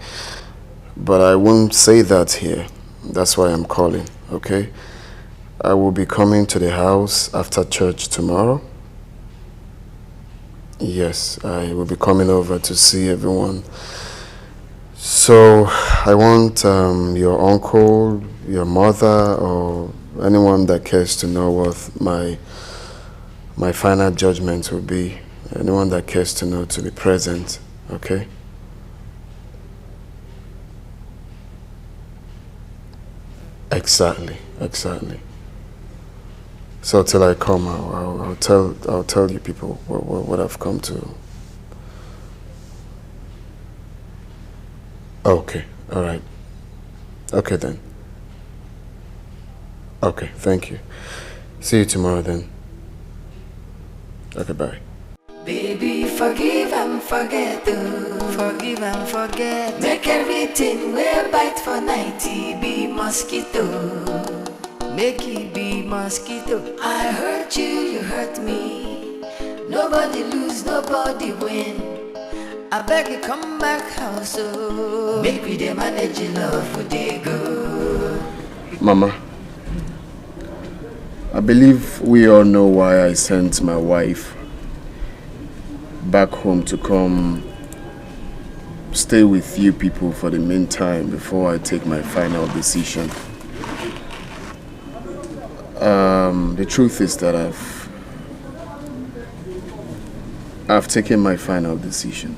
but I won't say that here. That's why I'm calling. Okay, I will be coming to the house after church tomorrow. Yes, I will be coming over to see everyone. So I want your uncle, your mother, or anyone that cares to know what my final judgment will be. Anyone that cares to know to be present, okay? Exactly. So till I come, I'll tell you people what I've come to. Okay, all right. Okay then. Okay, thank you. See you tomorrow then. Okay, bye. Baby, forgive and forget, oh. Forgive and forget. Make everything we bite for 90 be mosquito. Make it be mosquito. I hurt you, you hurt me. Nobody lose, nobody win. I beg you come back house, oh. Make we dey manage your love for day go. Mama, I believe we all know why I sent my wife back home to come stay with you people for the meantime before I take my final decision. The truth is that I've taken my final decision.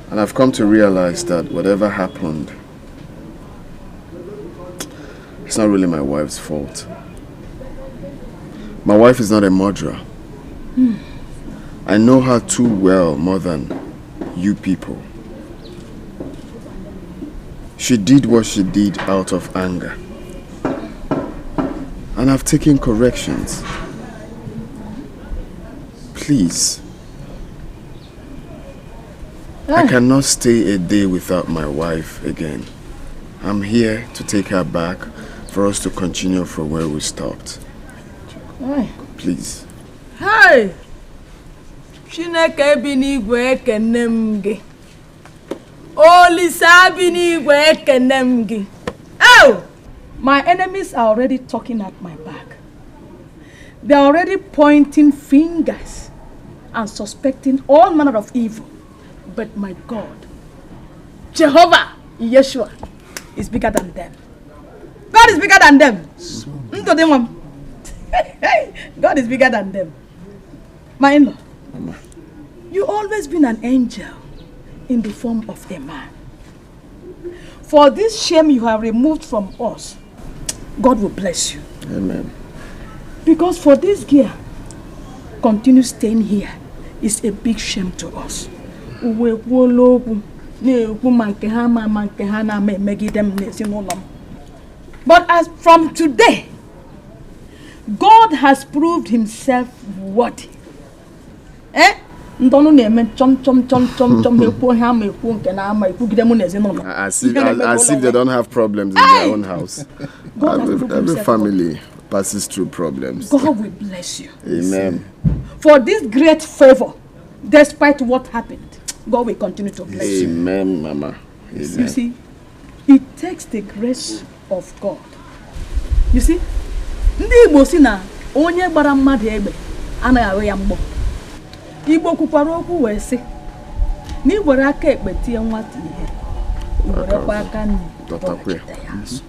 And I've come to realize that whatever happened, it's not really my wife's fault. My wife is not a murderer. I know her too well, more than you people. She did what she did out of anger. And I've taken corrections. Please. I cannot stay a day without my wife again. I'm here to take her back for us to continue from where we stopped. Please. Hi! Chineke bi n'igwe ekene m gị. Oh! My enemies are already talking at my back. They are already pointing fingers and suspecting all manner of evil. But my God, Jehovah, Yeshua, is bigger than them. God is bigger than them. God is bigger than them. My in-law, you always been an angel in the form of a man. For this shame you have removed from us, God will bless you. Amen. Because for this gear, continue staying here is a big shame to us. But as from today, God has proved himself worthy. Eh? As if they don't have problems in their own house. Every family passes through problems. God will bless you. Amen. For this great favor, despite what happened, God will continue to bless you. Amen, Mama. Amen. You see, it takes the grace of God. You see, ndị Igbo si na onye gbara mmadụ egbe anaghị arụ ya mgbọ. Igbo kwukwara okwu wee sị na igbere aka ekpe tie nwata ihe, igberekwa aka nri dọtakwa ya azụ.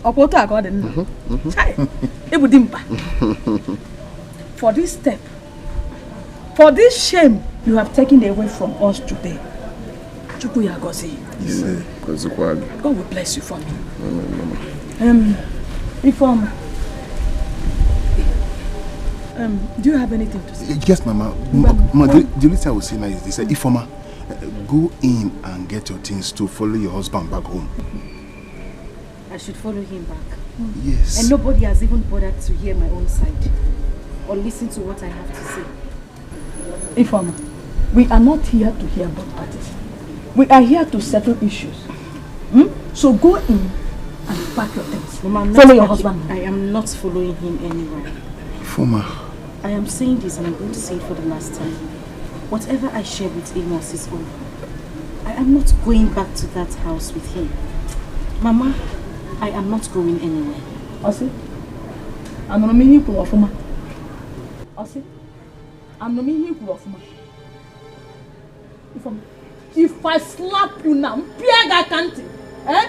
Ọkwa otu aka ọ dị nna. Ebu dị mkpa. For this step, for this shame you have taken away from us today, Chukwu ya gozi. God will bless you for me. Reform. Do you have anything to say? Yes, Mama. The only thing I will say now is this: Ifoma, go in and get your things to follow your husband back home. I should follow him back. Yes. And nobody has even bothered to hear my own side or listen to what I have to say. Ifoma, we are not here to hear both parties. We are here to settle issues. So go in and pack your things. Mama, follow your husband. I am not following him anywhere. Ifoma. I am saying this and I'm going to say it for the last time. Whatever I shared with Amos is over. I am not going back to that house with him. Mama, I am not going anywhere. Ose? I'm not meaning to offer ma. Ose? I'm not meaning to offer ma. If I slap you now, I can't. Eh?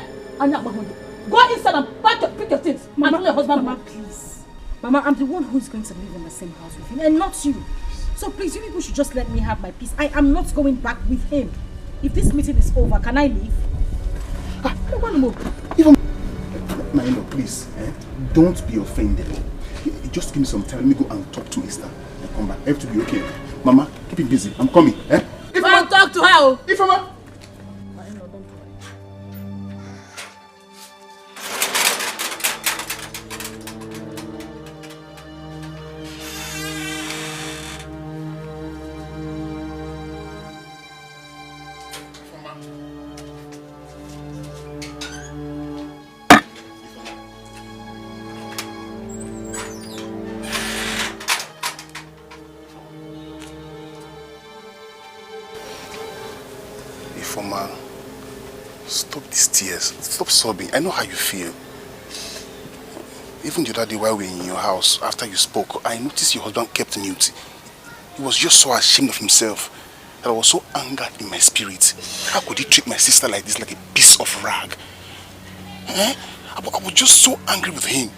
Go inside and pick your things. Mama, and tell your husband. Mama, please. Mama, I'm the one who is going to live in the same house with him and not you. So please, you people should just let me have my peace. I am not going back with him. If this meeting is over, can I leave? I don't want to move. Even my in-law, please, don't be offended. Just give me some time. Let me go and talk to Mister. And come back. Everything will be okay. Mama, keep it busy. I'm coming. If I talk to her, Ifoma. Ifoma, stop these tears. Stop sobbing. I know how you feel. Even the other day while we were in your house, after you spoke, I noticed your husband kept mute. He was just so ashamed of himself that I was so angered in my spirit. How could he treat my sister like this, like a piece of rag? I was just so angry with him.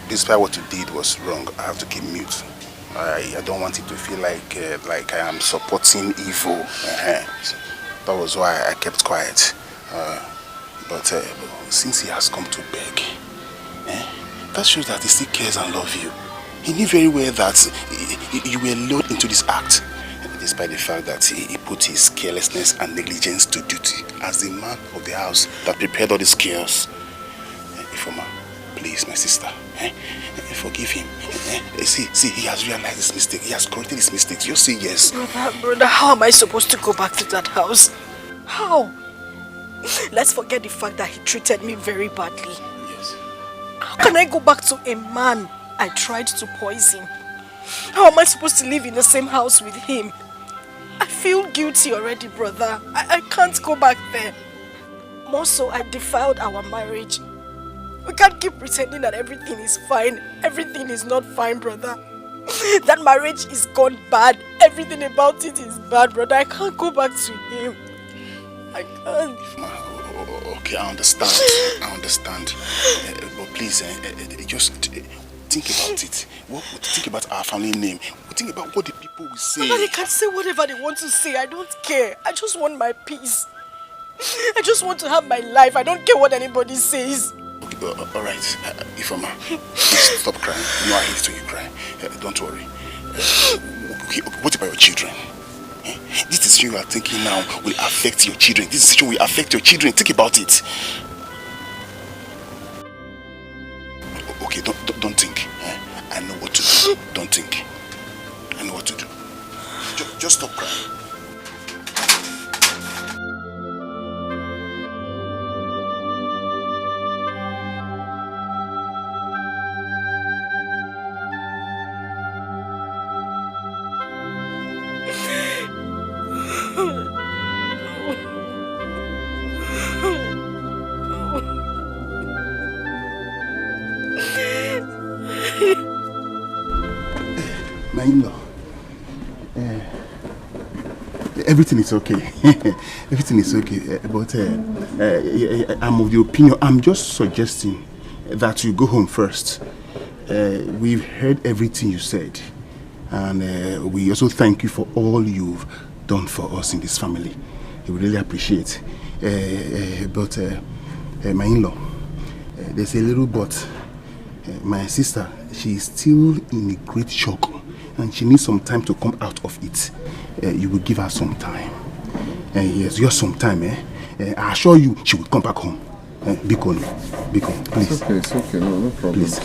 Despite what you did was wrong, I have to keep mute. I don't want it to feel like I am supporting evil. That was why I kept quiet. But since he has come to beg, that shows that he still cares and loves you. He knew very well that you were lured into this act, despite the fact that he put his carelessness and negligence to duty as the man of the house that prepared all these chaos. Ifoma, please, my sister, forgive him. See, he has realized his mistake. He has corrected his mistake. Just say yes. Brother, how am I supposed to go back to that house? How? Let's forget the fact that he treated me very badly. Yes. How can I go back to a man I tried to poison? How am I supposed to live in the same house with him? I feel guilty already, brother. I can't go back there. More so, I defiled our marriage. We can't keep pretending that everything is fine. Everything is not fine, brother. That marriage is gone bad. Everything about it is bad, brother. I can't go back to him. I can't. Okay, I understand. But please, just think about it. Think about our family name. Think about what the people will say. Brother, they can say whatever they want to say. I don't care. I just want my peace. I just want to have my life. I don't care what anybody says. Okay, alright, Ifeoma, please stop crying. You know I hate when you cry. Don't worry. Okay, what about your children? This decision you are taking now will affect your children. This decision will affect your children. Think about it. Okay, don't think. I know what to do. Don't think. I know what to do. Just stop crying. My in-law, everything is okay. Everything is okay. But I'm of the opinion, I'm just suggesting that you go home first. We've heard everything you said. And we also thank you for all you've done for us in this family. We really appreciate. But my in-law, there's a little but. My sister, she is still in a great shock. And she needs some time to come out of it. You will give her some time. Yes, just some time. I assure you, she will come back home. Biko, please. It's okay, no problem. Please.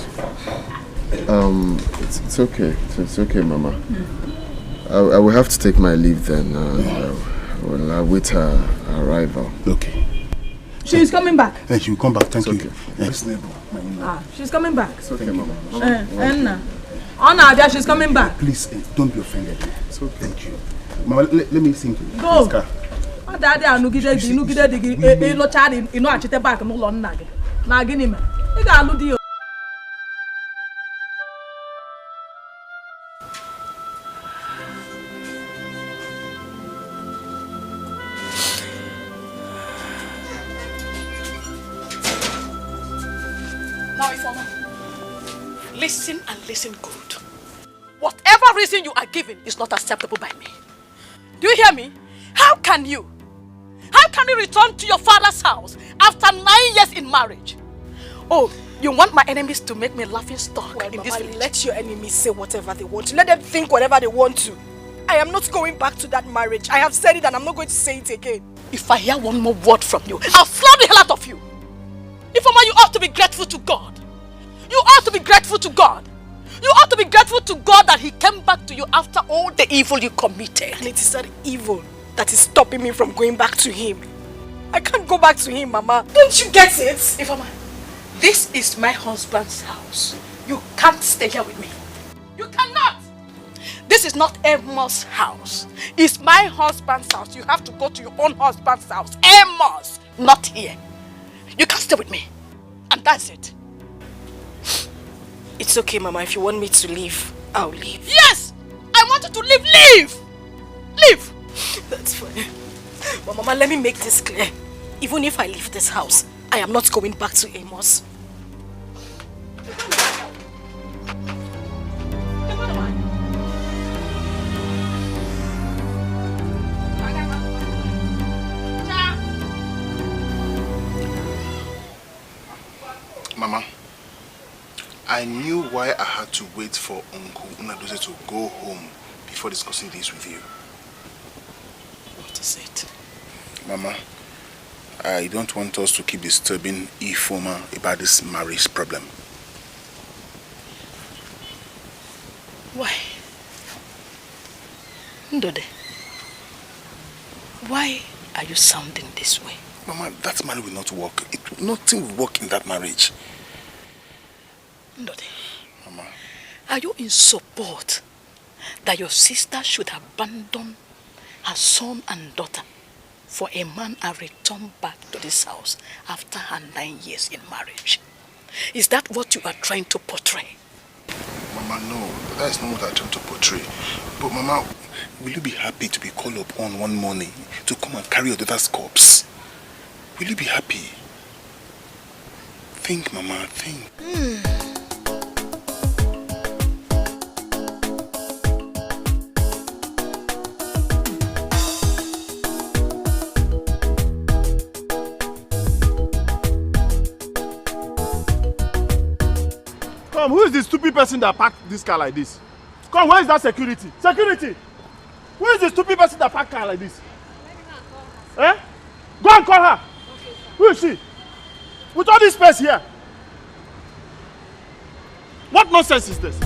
It's okay. It's okay, Mama. I will have to take my leave then. I'll wait her arrival. Okay. She's coming back. She will come back. Thank you. She's coming back. It's okay, Mama. Anna, she's coming back. Please, don't be offended. It's okay. Thank you. Mama, let me sing to you. Go. Daddy, nugide lo child ino achite back no lo nna gi. Na gini me. I ga alu di. Now, Ifeoma, listen and listen good. Whatever reason you are giving is not acceptable by me. Do you hear me? How can you return to your father's house after 9 years in marriage? Oh, you want my enemies to make me laughing stock in this village? Let your enemies say whatever they want to. Let them think whatever they want to. I am not going back to that marriage. I have said it and I'm not going to say it again. If I hear one more word from you, I'll flog the hell out of you. Ifeoma, you ought to be grateful to God. You ought to be grateful to God. You ought to be grateful to God that He came back to you after all the evil you committed. And it is that evil that is stopping me from going back to Him. I can't go back to Him, Mama. Don't you get it? Ifeoma, this is my husband's house. You can't stay here with me. You cannot. This is not Amos' house. It's my husband's house. You have to go to your own husband's house. Amos, not here. You can't stay with me. And that's it. It's okay, Mama. If you want me to leave, I'll leave. Yes! I want you to leave. Leave! Leave! That's fine. But Mama, let me make this clear. Even if I leave this house, I am not going back to Amos. Mama, I knew why I had to wait for Uncle Unadoze to go home before discussing this with you. What is it? Mama, I don't want us to keep disturbing Ifeoma about this marriage problem. Why? Ndode, why are you sounding this way? Mama, that marriage will not work. Nothing will work in that marriage. Ndode, Mama, are you in support that your sister should abandon her son and daughter for a man and return back to this house after her 9 years in marriage. Is that what you are trying to portray? Mama, no, that is not what I'm trying to portray. But Mama, will you be happy to be called upon one morning to come and carry your daughter's corpse? Will you be happy? Think, Mama, think. Come, who is the stupid person that parked this car like this? Come, where is that security? Security! Who is the stupid person that parked car like this? Eh? Go and call her! Okay, who is she? With all this space here? What nonsense is this?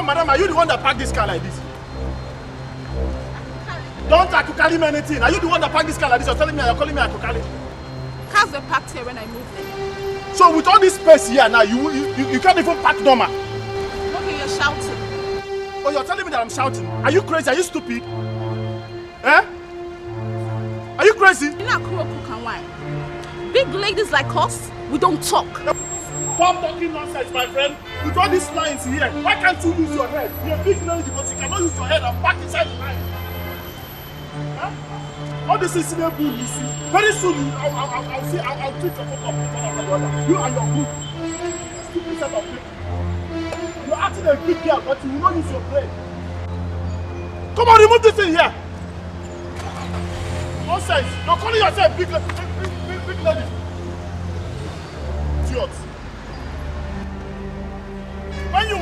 Madam, are you the one that parked this car like this? Don't Akukali me anything. Are you the one that parked this car like this? You're telling me you're calling me Akukali? Cars were parked here when I moved in. So with all this space here now, you can't even park normal. Okay, you're shouting. Oh, you're telling me that I'm shouting? Are you crazy? Are you stupid? Eh? Are you crazy? You're not cool, and why? Big ladies like us, we don't talk. Stop talking nonsense, my friend. With all these lines here, why can't you use your head? You're a big lady, but you cannot use your head and back inside the line. Huh? All this is in a boom, you see. Very soon, I'll tweet your photo of one after the other. You and your group. Stupid set of people. You're acting a big girl, but you will not use your brain. Come on, remove this thing here. Nonsense. You're calling yourself big lady. Idiots. When you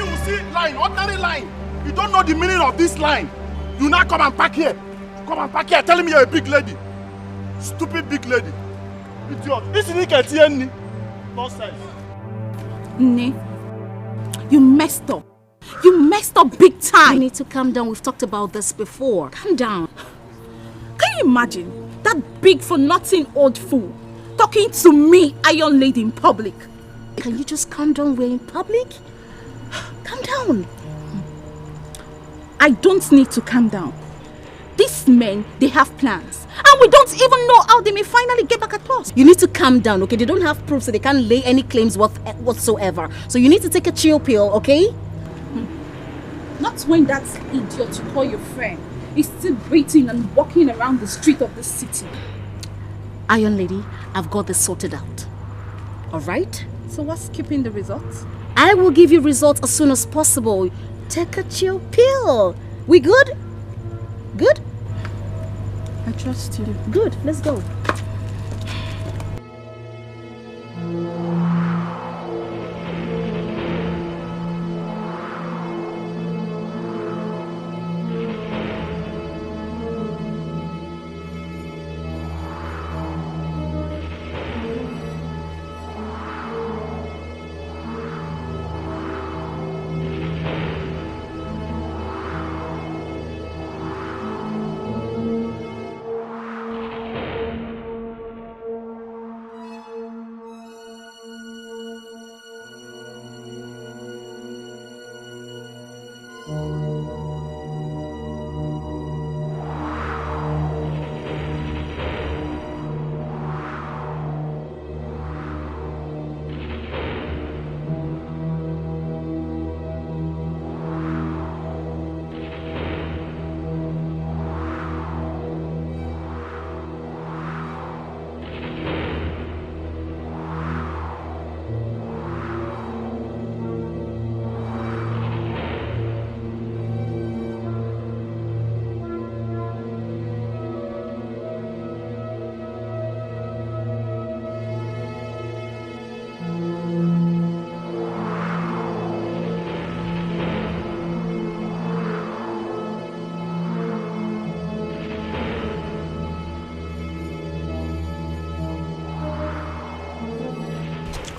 will see line, ordinary line, you don't know the meaning of this line. You now come and park here. Come and park here telling me you're a big lady. Stupid big lady. Idiot. This is Dikeh. Nonsense. Ne, you messed up. You messed up big time. You need to calm down. We've talked about this before. Calm down. Can you imagine that big for nothing old fool talking to me, Iron Lady, in public? Can you just calm down? We're in public. Calm down. I don't need to calm down. These men, they have plans. And we don't even know how they may finally get back at us. You need to calm down, okay? They don't have proof, so they can't lay any claims whatsoever. So you need to take a chill pill, okay? Not when that idiot you call your friend is still breathing and walking around the street of the city. Iron Lady, I've got this sorted out. Alright? So what's keeping the results? I will give you results as soon as possible. Take a chill pill. We good? Good? I trust you. Good, let's go.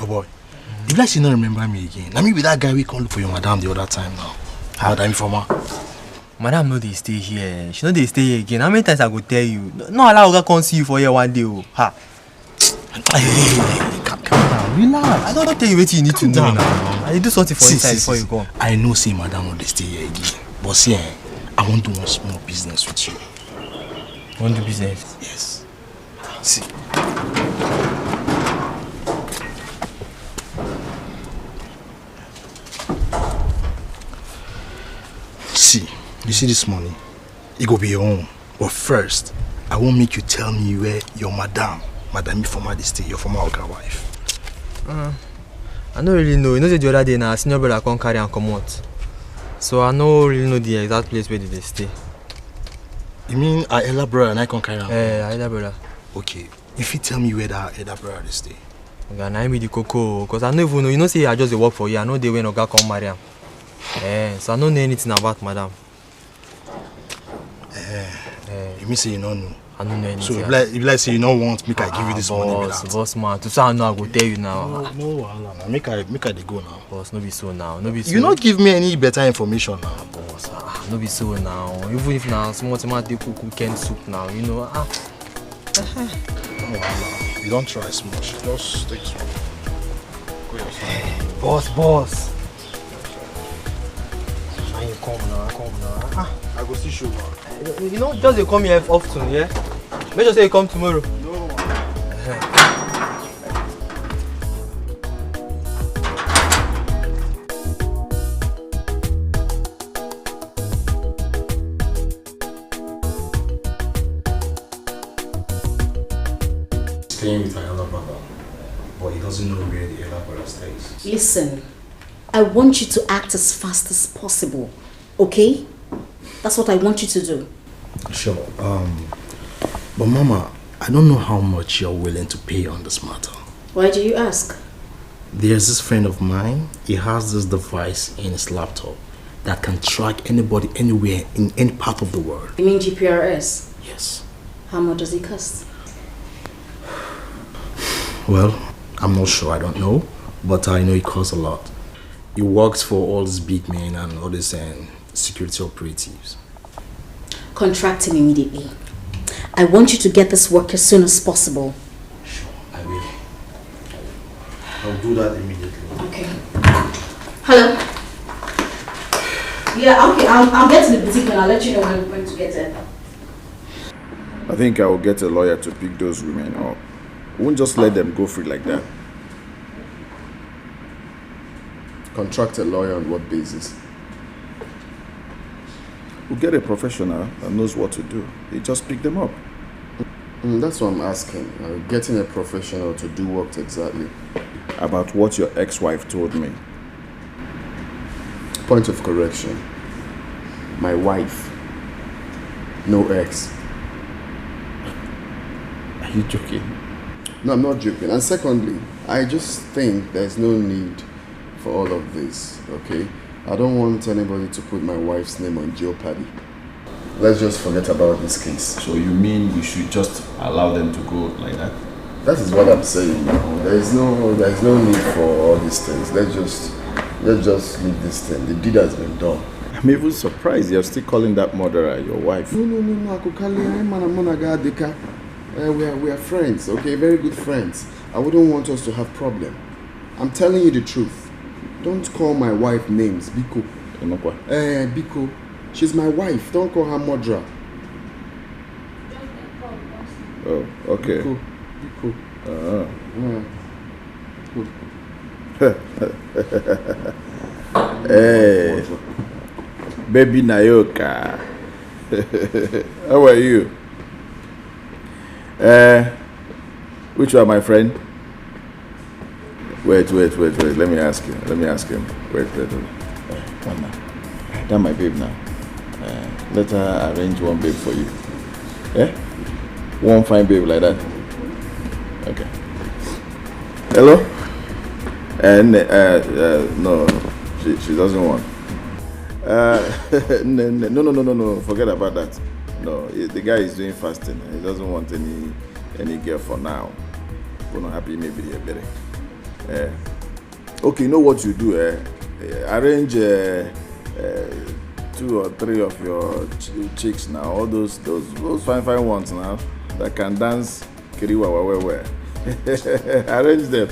Oh boy, if like you not remember me again, let me be that guy we come look for your madam the other time now. Madam Informer. Madam no dey stay here. She no dey stay here again. How many times I go tell you? No allow Oga come see you for here one day. Oh. Ha. Calm down, relax. I don't tell you what you need to know now. I do something for inside before you come. I know say madam no dey stay here again. But see, I want to do one small business with you. Want to do business? Yes. See. See, you see this money? It go be your own. But first, I won't make you tell me where your madam former stay, your former Oga wife. I don't really know. You know the other day now, senior brother come carry and come out. So I don't really know the exact place where they stay. You mean our elder brother and I can carry on? Our elder brother. Okay. If you tell me where that elder brother they stay. Okay, now I be the cocoa. Because I don't even know. You know say I just work for you. I know they when Oga come marry him. So I don't know anything about madam. You mean say you don't know? I don't know anything. So if like say you don't want me, I give you this money without. Boss man, to say I know I go tell you now. No, make I they go now. Boss, no be so now. No be so. You not give me any better information now. Boss, no be so now. Even if now small time they cook weekend soup now, you know. You don't try so much. Just take some. Go yourself. Boss. When you come now. I go see show now. You know, just they come here often, yeah? Make sure say you come tomorrow. No. Staying with my elder brother, but he doesn't know where the elder brother stays. Listen, I want you to act as fast as possible, okay? That's what I want you to do. Sure. But Mama, I don't know how much you're willing to pay on this matter. Why do you ask? There's this friend of mine. He has this device in his laptop that can track anybody anywhere in any part of the world. You mean GPRS? Yes. How much does it cost? Well, I'm not sure. I don't know. But I know it costs a lot. He works for all these big men and all these security operatives. Contract him immediately. I want you to get this work as soon as possible. Sure, I will. I'll do that immediately. Okay. Hello? Yeah, okay, I'll get to the boutique and I'll let you know when we're going to get there. I think I will get a lawyer to pick those women up. We won't just let them go free like that. Contract a lawyer on what basis? We'll get a professional that knows what to do. He just pick them up. That's what I'm asking. Getting a professional to do what exactly? About what your ex-wife told me. Point of correction. My wife. No ex. Are you joking? No, I'm not joking. And secondly, I just think there's no need for all of this, okay? I don't want anybody to put my wife's name on jeopardy. Let's just forget about this case. So you mean we should just allow them to go like that? That is what I'm saying now. There's no need for all these things. Let's just leave this thing. The deed has been done. I'm even surprised you're still calling that murderer your wife. No. We are friends, okay? Very good friends. I wouldn't want us to have problem. I'm telling you the truth. Don't call my wife names, Biko. Biko. She's my wife. Don't call her murderer. Oh, okay. Biko. Hey, baby Nayoka. How are you? Which one, my friend? Wait. Let me ask him. Wait. Come now. That's my babe now. Let her arrange one babe for you. Yeah? One fine babe like that. Okay. Hello? And no, she doesn't want. No. Forget about that. No, the guy is doing fasting. He doesn't want any girl for now. We're not happy, maybe they're better. Okay, you know what you do? Arrange 2 or 3 of your chicks now, all those fine ones now that can dance kiriwa. Arrange them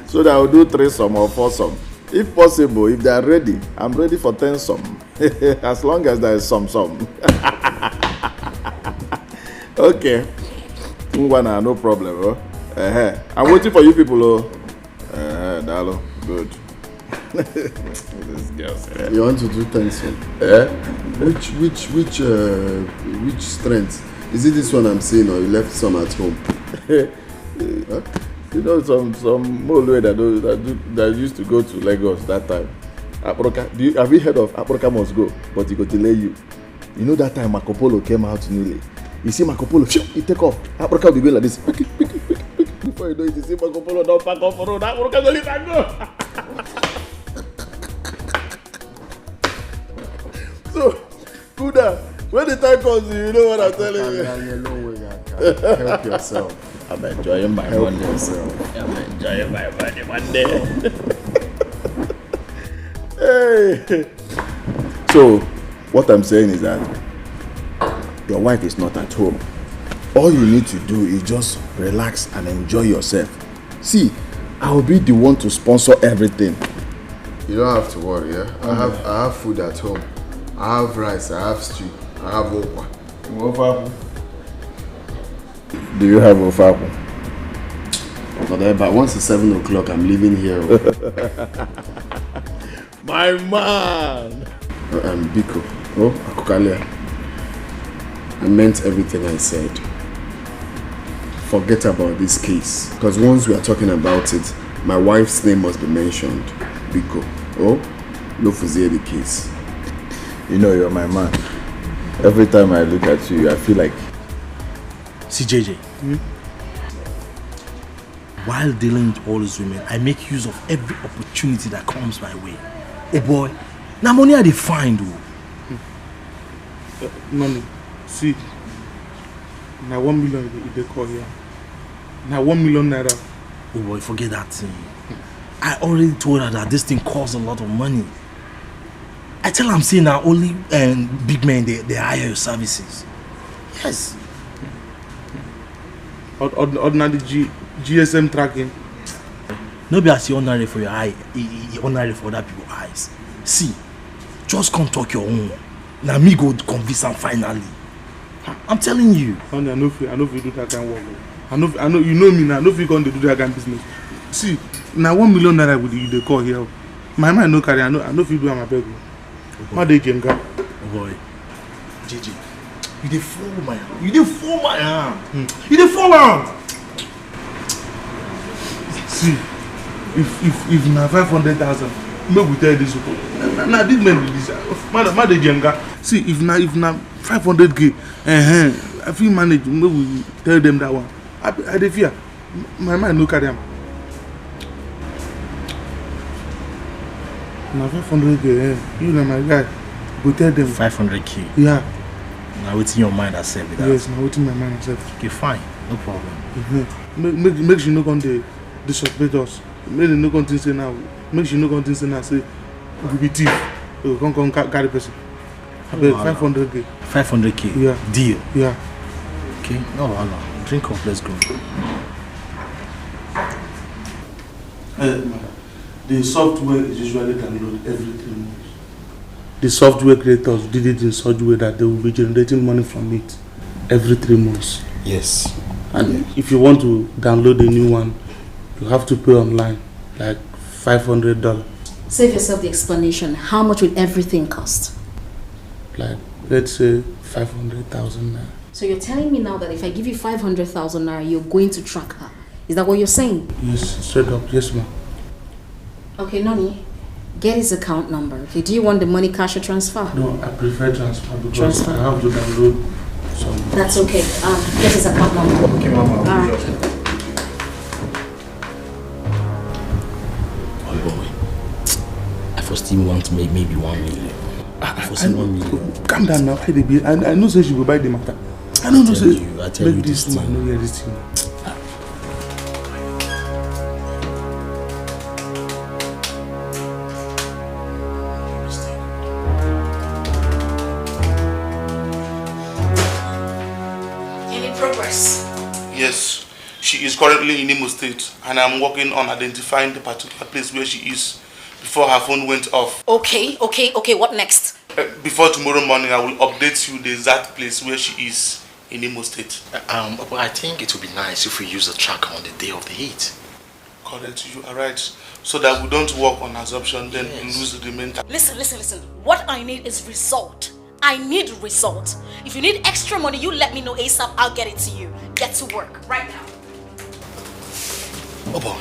so that I'll do 3-some or 4-some. If possible, if they are ready, I'm ready for 10-some. As long as there is some. Okay. No problem. I'm waiting for you people. Dalo. Good. This girl. You want to do 10-some? Which strength? Is it this one I'm seeing, or you left some at home? Huh? You know, some mole that used to go to Lagos that time. Have you heard of Aproka must go, but he go delay you? You know that time Marco Polo came out newly. You see Marco Polo, he take off. Aproka will be going like this. Before you know it, you see Marco Polo don't pack off for road. Aproka go leave and go. So, Kuda, when the time comes, you know what I'm telling you. Help yourself. I'm enjoying my money. I'm enjoying my money one day. Hey. So, what I'm saying is that your wife is not at home. All you need to do is just relax and enjoy yourself. See, I'll be the one to sponsor everything. You don't have to worry, yeah? I have food at home. I have rice, I have stew, I have okwa. Do you have ofaku? But once it's 7 o'clock, I'm leaving here. My man! Biko. Oh, Akukalia. I meant everything I said. Forget about this case. Because once we are talking about it, my wife's name must be mentioned. Biko. Oh, Lofuzie the case. You know you're my man. Every time I look at you, I feel like... See, JJ. While dealing with all these women, I make use of every opportunity that comes my way. Oh boy, now money I find. Money. See, now 1 million they call here. Now 1 million naira. Oh boy, forget that thing. I already told her that this thing costs a lot of money. I tell her I'm saying now only big men they hire your services. Yes. Ordinary GSM tracking. No be as ordinary for your eye, ordinary for other people's eyes. See, just come talk your own. Now me go convince them finally. I'm telling you. Honey, I know if you do that kind of work. I know you know me now. I know if you can't do that kind of business. See, now 1 million naira with you they call here. My mind no carry. I know if you do I'm a beg. My day Jenga. Oh boy, JJ, you dey fall my hand. You dey fall my hand. You dey fall hand. See, if na 500,000, make we tell this people. Now this man this. My day Jenga. See, if na 500k, I feel manage. Make we tell them that one. I dey fear. My mind no carry am. Now 500k, you know my guy. Go tell them 500k. Yeah. Now what's in your mind accept that? Yes, now what's in my mind accept. Okay, fine, no problem. Make sure no come dey disrespect us. Make no come think say now. Make sure no come think say now say we be thief. We come carry person. I bet 500k. 500k. Yeah. Deal. Yeah. Okay. No, Allah. Drink up. Let's go. The software is usually downloaded every 3 months. The software creators did it in such a way that they will be generating money from it every 3 months. Yes. And if you want to download a new one, you have to pay online, like $500. Save yourself the explanation. How much will everything cost? Like, let's say 500,000 naira. So you're telling me now that if I give you 500,000 naira, you're going to track her? Is that what you're saying? Yes, straight up. Yes, ma'am. Okay, Noni, get his account number. Okay, do you want the money cash or transfer? No, I prefer transfer because I have to download some. That's okay. Get his account number. Okay, Mama. All right. Oh boy, I first still want to make maybe 1 million. I foresee 1 million. Calm down now. I know say she will buy the matter. I don't know say. I tell you this thing. I know hear this thing. progress? Yes, she is currently in Imo State, and I'm working on identifying the particular place where she is before her phone went off. Okay. What next? Before tomorrow morning, I will update you the exact place where she is in Imo State. But I think it would be nice if we use the tracker on the day of the hit. Correct, you are right. So that we don't work on assumption, then we lose the mental. Listen. What I need is result. I need result. If you need extra money, you let me know ASAP. I'll get it to you. Get to work right now. Oh boy,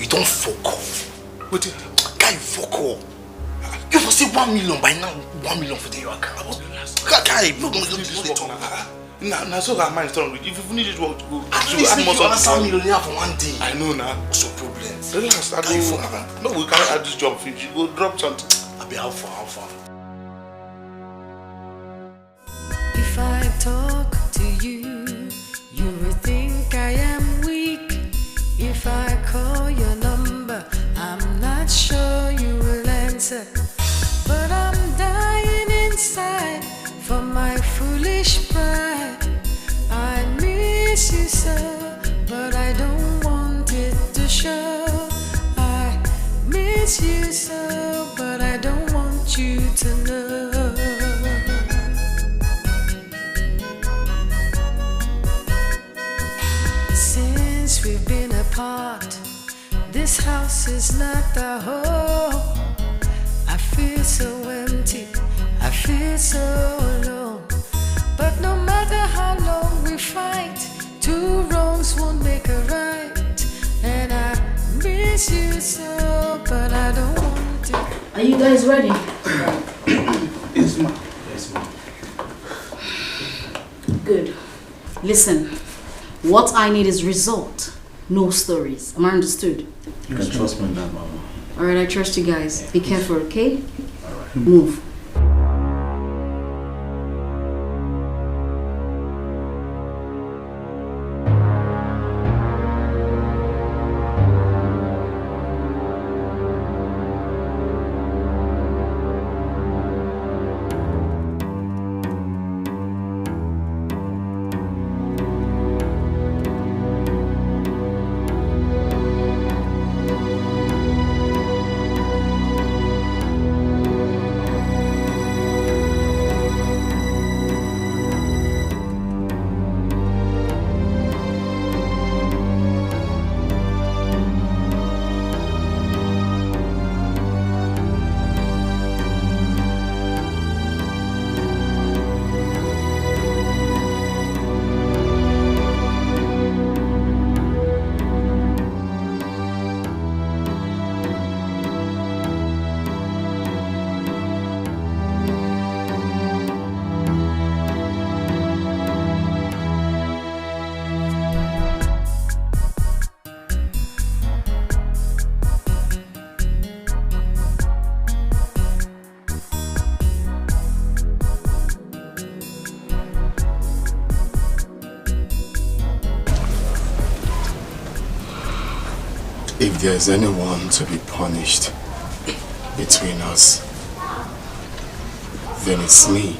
you don't focus. Wait, guy, focus. You must say 1 million by now. 1 million for the your account. Guy, you don't this work now. Now, so that mind strong. If you finish this work to go, you answer millionaire for one day. I know now. What's your problem? Relax, no, we can't add this job finish. You go drop something. I'll be how far? If I talk to you, you will think I am weak. If I call your number, I'm not sure you will answer. But I'm dying inside for my foolish pride. I miss you so, but I don't want it to show. I miss you so, but I don't want you to know. Since we've been apart, this house is not a home. I feel so empty, I feel so alone. But no matter how long we fight, two wrongs won't make a right. And I miss you so, but I don't want to. Are you guys ready? Yes, ma'am. Good. Listen, what I need is result, no stories. Am I understood? You can trust me on that, Mama. Alright, I trust you guys. Be careful, okay? Move. If there's anyone to be punished between us, then it's me.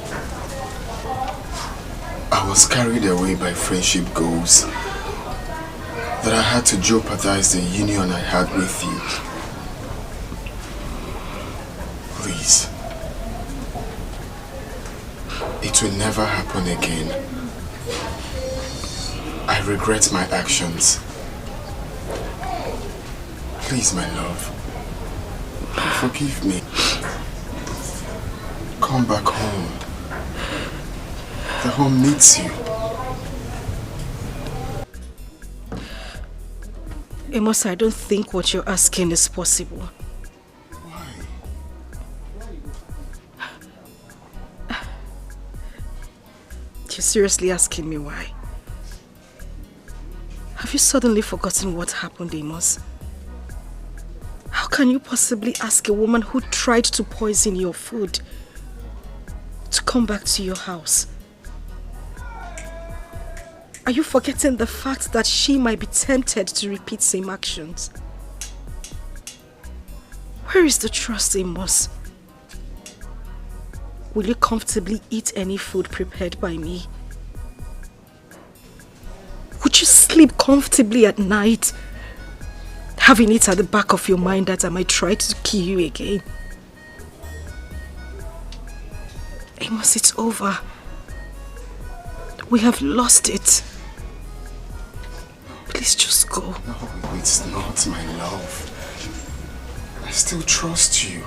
I was carried away by friendship goals that I had to jeopardize the union I had with you. Please. It will never happen again. I regret my actions. Please, my love, forgive me. Come back home. The home needs you. Amos, I don't think what you're asking is possible. Why? You're seriously asking me why? Have you suddenly forgotten what happened, Amos? How can you possibly ask a woman who tried to poison your food to come back to your house? Are you forgetting the fact that she might be tempted to repeat same actions? Where is the trust, Amos? Will you comfortably eat any food prepared by me? Would you sleep comfortably at night? Having it at the back of your mind that I might try to kill you again. Amos, it's over. We have lost it. Please just go. No, it's not, my love. I still trust you.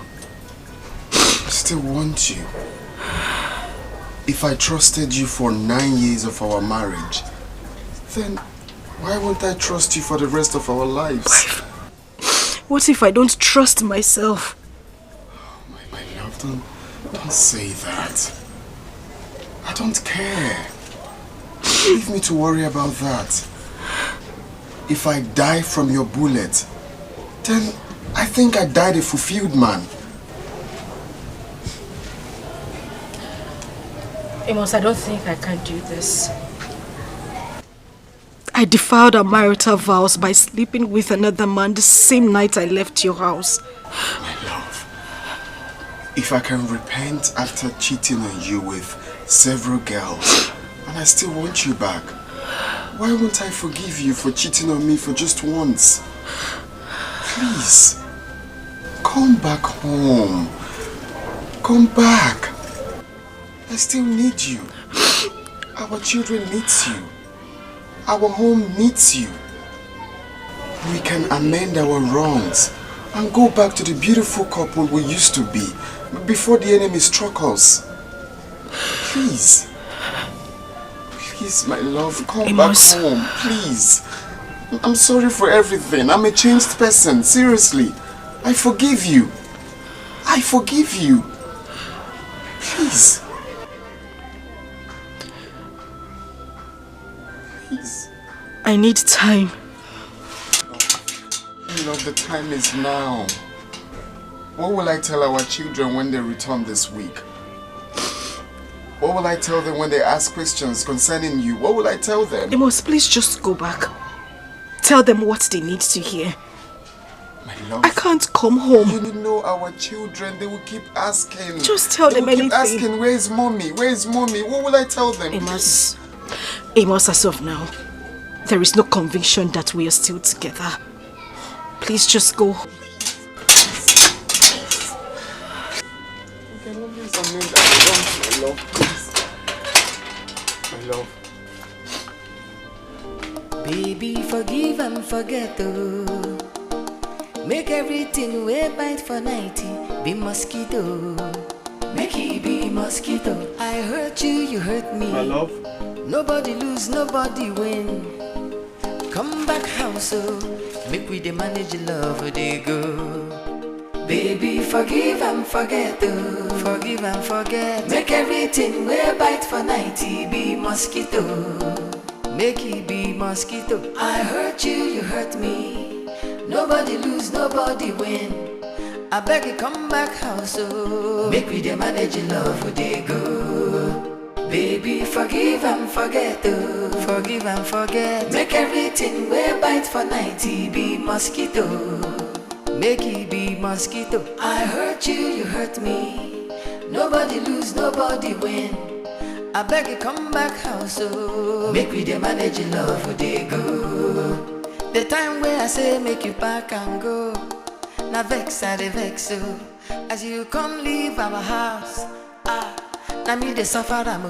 I still want you. If I trusted you for 9 years of our marriage, then why won't I trust you for the rest of our lives? What if I don't trust myself? My love, don't say that. I don't care. Leave me to worry about that. If I die from your bullet, then I think I died a fulfilled man. Amos, I don't think I can do this. I defiled our marital vows by sleeping with another man the same night I left your house. My love, if I can repent after cheating on you with several girls, and I still want you back, why won't I forgive you for cheating on me for just once? Please, come back home. Come back. I still need you. Our children need you. Our home needs you. We can amend our wrongs and go back to the beautiful couple we used to be before the enemy struck us. Please. Please, my love, come Amos. back home. Please. I'm sorry for everything. I'm a changed person. Seriously. I forgive you. I forgive you. Please. Please. I need time. Love, the time is now. What will I tell our children when they return this week? What will I tell them when they ask questions concerning you? What will I tell them? Amos, please just go back. Tell them what they need to hear. My love, I can't come home. You know our children, they will keep asking. Just tell them anything. Keep asking, where is mommy? Where is mommy? What will I tell them? Amos, as of now, there is no conviction that we are still together. Please just go. My love. Baby, forgive and forget, oh. Make everything way bite for 90 be mosquito. Make it be mosquito. I hurt you, you hurt me. My love. Nobody lose, nobody win. Come back house, oh. Make we dey manage love, they go. Baby, forgive and forget, oh. Forgive and forget. Make everything way bite for 90 be mosquito. Make it be mosquito. I hurt you, you hurt me. Nobody lose, nobody win. I beg you, come back house, oh. Make we dey manage love, they go. Baby, forgive and forget, oh. Forgive and forget. Make everything way bite for 90 be mosquito. Make it be mosquito. I hurt you, you hurt me. Nobody lose, nobody win. I beg you, come back house, oh. Make we dey manage love, they go. The time where I say make you pack and go. Now vex, I dey vex, oh. As you come leave our house, now me dey suffer am.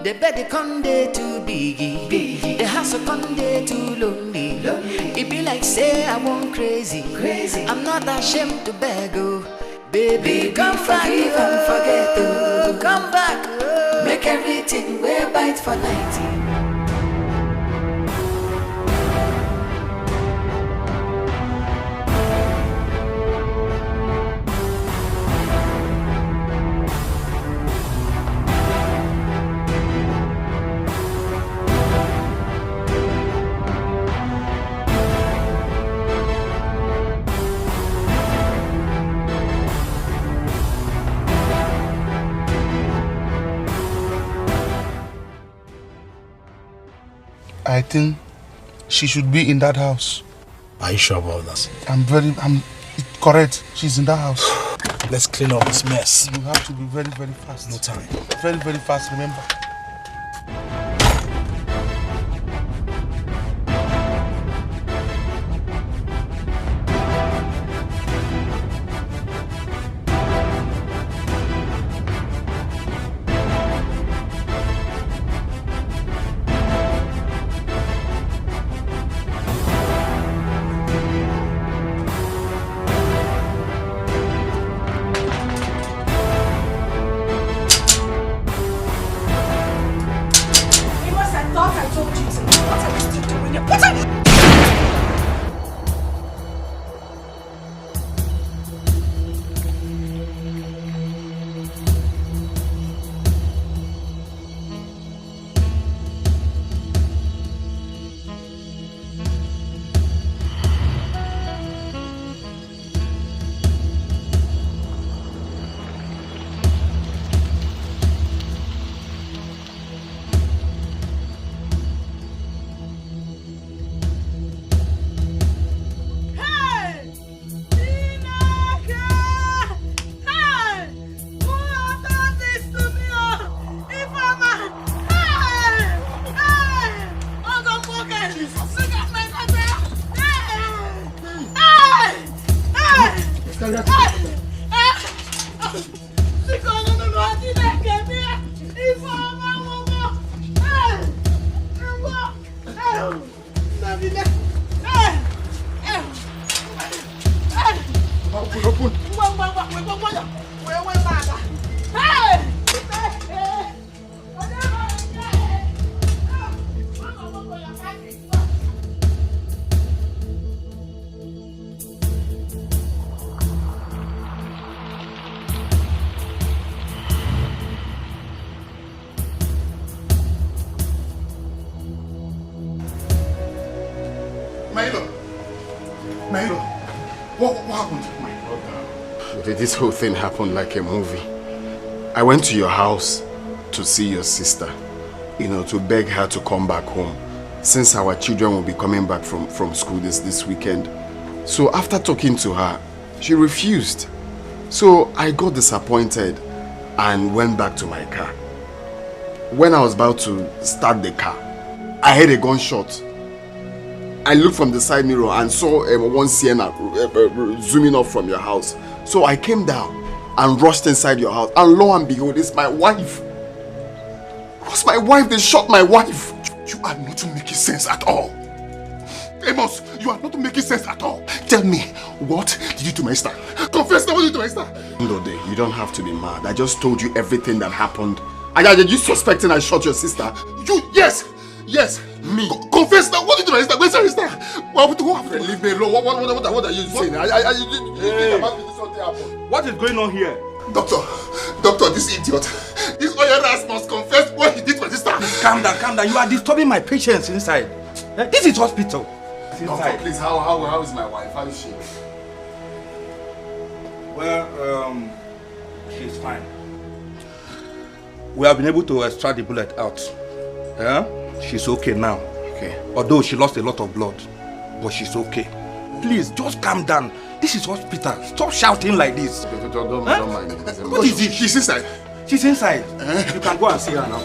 The bed come dey too biggie. The house come dey too lonely. It be like say I want crazy. I'm not ashamed to beg, oh. Baby, come back and forget, oh. Come back, oh. Make everything way bite for 90. I think she should be in that house. Are you sure about that? I'm correct. She's in that house. Let's clean up this mess. You have to be very, very fast. No time. Very, very fast, remember. What happened? This whole thing happened like a movie. I went to your house to see your sister, to beg her to come back home, since our children will be coming back from school this weekend. So after talking to her, she refused. So I got disappointed and went back to my car. When I was about to start the car, I heard a gunshot. I looked from the side mirror and saw one Sienna zooming off from your house. So I came down and rushed inside your house, and lo and behold, it's my wife. It was my wife. They shot my wife. You are not making sense at all. Amos, you are not making sense at all. Tell me, what did you do to my sister? Confess now, what did you do to my sister? Ndode, you don't have to be mad. I just told you everything that happened. Are you suspecting I shot your sister? Yes. Me? Confess now, what did you do to my sister? Where's your sister? What happened? Leave me alone. What are you saying? What is going on here? Doctor, this idiot. This oil ass must confess what he did to my sister. Calm down. You are disturbing my patients inside. This is hospital. Doctor, please, how is my wife? How is she? Well, she's fine. We have been able to extract the bullet out. Yeah? She's okay now. Okay. Although she lost a lot of blood, but she's okay. Please, just calm down. This is hospital. Stop shouting like this. Don't mind. What is it? She's inside. She's inside. You can go and see her now.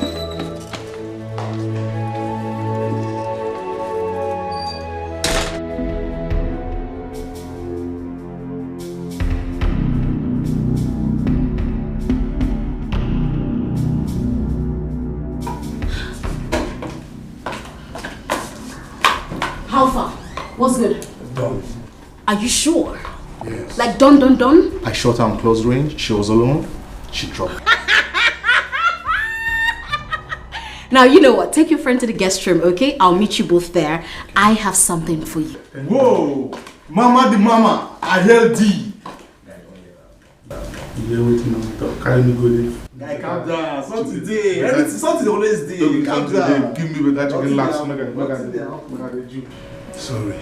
How far? What's good? Done. Are you sure? Yes. Like done? I shot her on close range. She was alone. She dropped. Now, you know what? Take your friend to the guest room, okay? I'll meet you both there. I have something for you. Whoa! Mama, I held thee. You're waiting on top. Carry me go there. Guy, calm down. Something today. Something always day. Calm down. Give me that chicken lax. Look at the Jew. Sorry.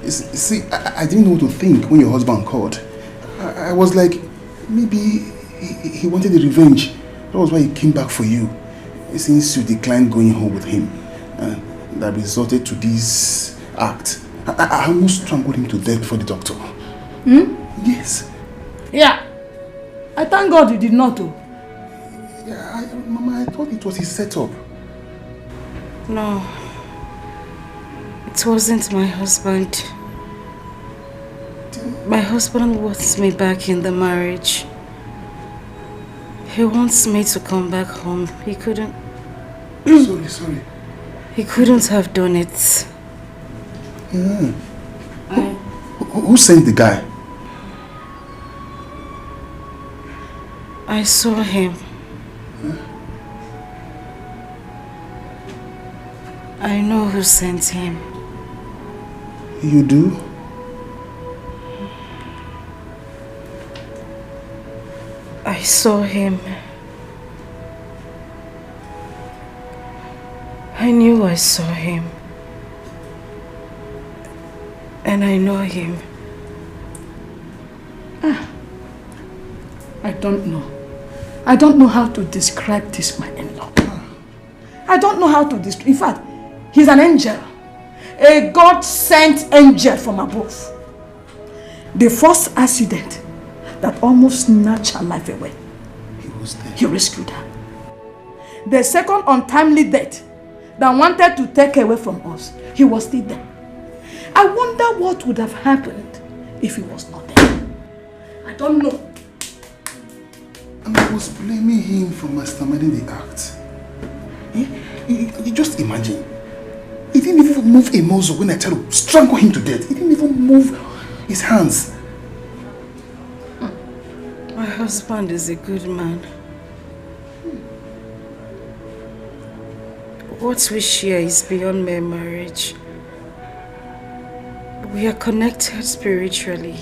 You see, I didn't know what to think when your husband called. I was like, maybe he wanted the revenge. That was why he came back for you. Since you declined going home with him, that resulted to this act. I almost strangled him to death before the doctor. Yes. Yeah. I thank God you did not do. Yeah, Mama, I thought it was his setup. No. It wasn't my husband. My husband wants me back in the marriage. He wants me to come back home. He couldn't... Sorry. He couldn't have done it. Who sent the guy? I saw him. I know who sent him. You do? I saw him. I knew I saw him. And I know him. I don't know. I don't know how to describe this, my in-law. I don't know how to describe. In fact, he's an angel. A God-sent angel from above. The first accident that almost snatched her life away, he was there. He rescued her. The second untimely death that wanted to take away from us, he was still there. I wonder what would have happened if he was not there. I don't know. And I was blaming him for masterminding the act. You just imagine. He didn't even move a muscle when I tried to strangle him to death. He didn't even move his hands. My husband is a good man. What we share is beyond mere marriage. We are connected spiritually.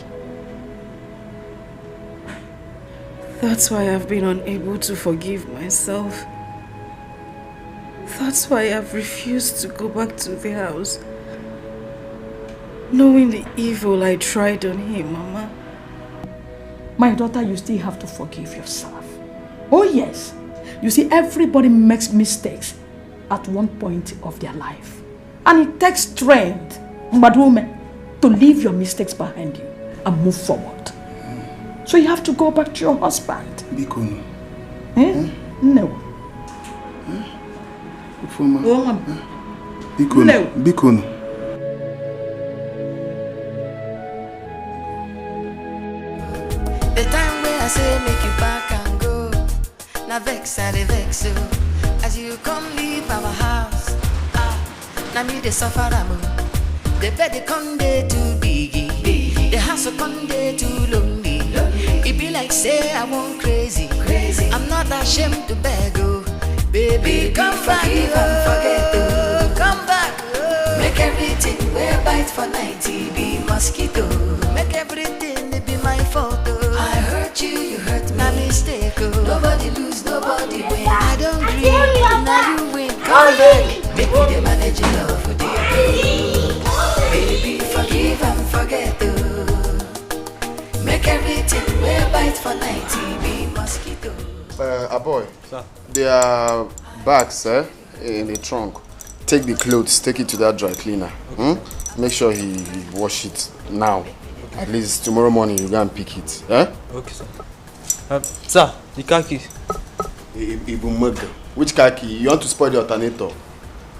That's why I've been unable to forgive myself. That's why I've refused to go back to the house, knowing the evil I tried on him, Mama. My daughter, you still have to forgive yourself. Oh yes. You see, everybody makes mistakes at one point of their life. And it takes strength, Madume, to leave your mistakes behind you and move forward. So you have to go back to your husband. Bikono. No. Bikono. No. Bikono. The time where I say make you back and go, now vex I dey vex you. As you come leave our house, now me dey suffer am. The bed dey come dey too biggie, the house will come dey too lonely. It be like say I want crazy. I'm not ashamed to beg oh, baby come back and forget oh, come back. Make everything wear bite for 90 be mosquito. Make everything it be my fault oh. I hurt you, you hurt me. Not mistake oh. Nobody lose, nobody win. I don't agree, now you win. Come back, make me the manage your love for dear. Baby forgive and forget oh. Make everything wear bite for 90 be mosquito. Boy, sir. There are bags in the trunk. Take the clothes, take it to that dry cleaner. Okay. Make sure he wash it now. Okay. At least tomorrow morning you go and pick it. Okay, sir. Sir, the car keys. Which car key? You want to spoil the alternator?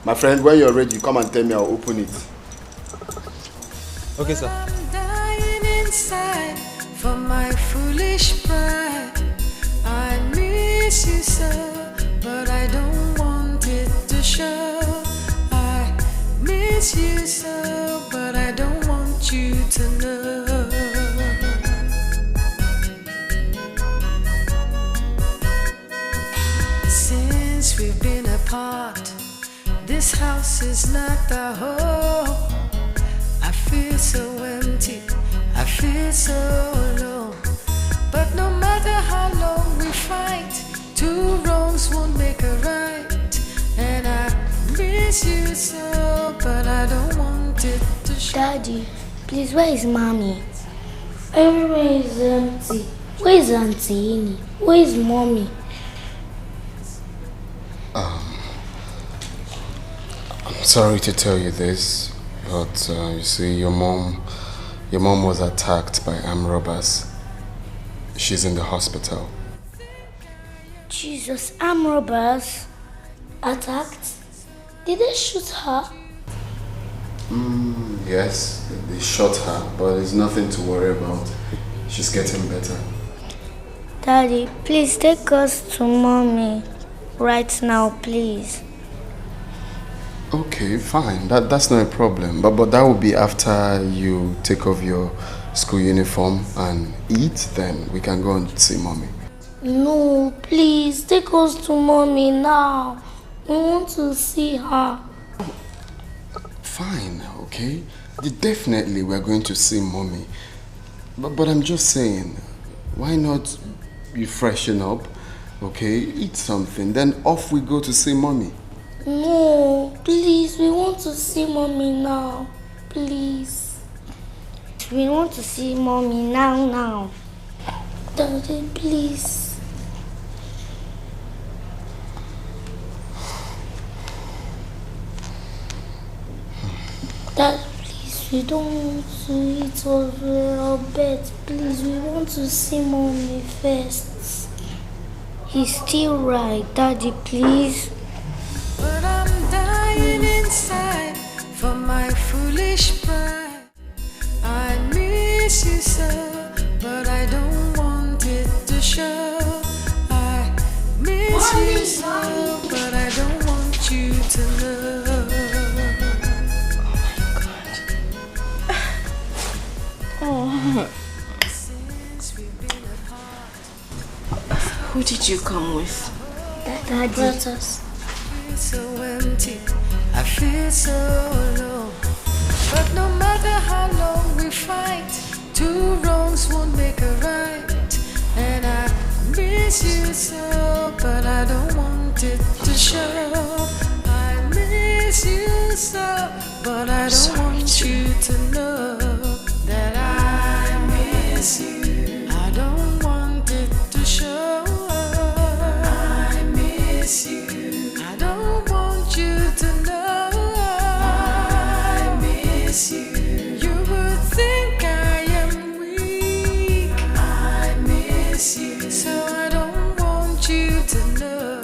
My friend, when you're ready, come and tell me, I'll open it. Okay, sir. I'm dying inside for my foolish pride. I miss you so, but I don't want it to show. I miss you so, but I don't want you to know. Since we've been apart, this house is not a home. I feel so empty, I feel so alone. But no matter how long we fight, two wrongs won't make a right. And I miss you so, but I don't want it to show. Daddy, please, where is Mommy? Everywhere is empty. Where is Auntie Ini? Where is Mommy? I'm sorry to tell you this, but you see, your mom was attacked by armed robbers. She's in the hospital. Jesus, armed robbers attacked? Did they shoot her? Yes, they shot her, but there's nothing to worry about. She's getting better. Daddy, please take us to Mommy right now, please. Okay, fine. That's not a problem. But that will be after you take off your school uniform and eat, then we can go and see Mommy. No, please, take us to Mommy now. We want to see her. Fine, okay? Definitely we're going to see Mommy. But I'm just saying, why not you freshen up, okay? Eat something, then off we go to see Mommy. No, please, we want to see Mommy now. Please. We want to see Mommy now. Daddy, please. Dad, please, we don't want to eat over our bed. Please, we want to see Mommy first. He's still right. Daddy, please. But I'm dying aside for my foolish pride. I miss you so, but I don't want it to show. I miss you so, but I don't want you to know. Oh. Who did you come with? Daddy. Brothers. I feel so empty, I feel so alone. But no matter how long we fight, two wrongs won't make a right. And I miss you so, but I don't want it to show. I miss you so, but I don't want you to know that I miss you. I don't want it to show. I miss you. I don't want you to know. I miss you. You would think I am weak. I miss you. So I don't want you to know.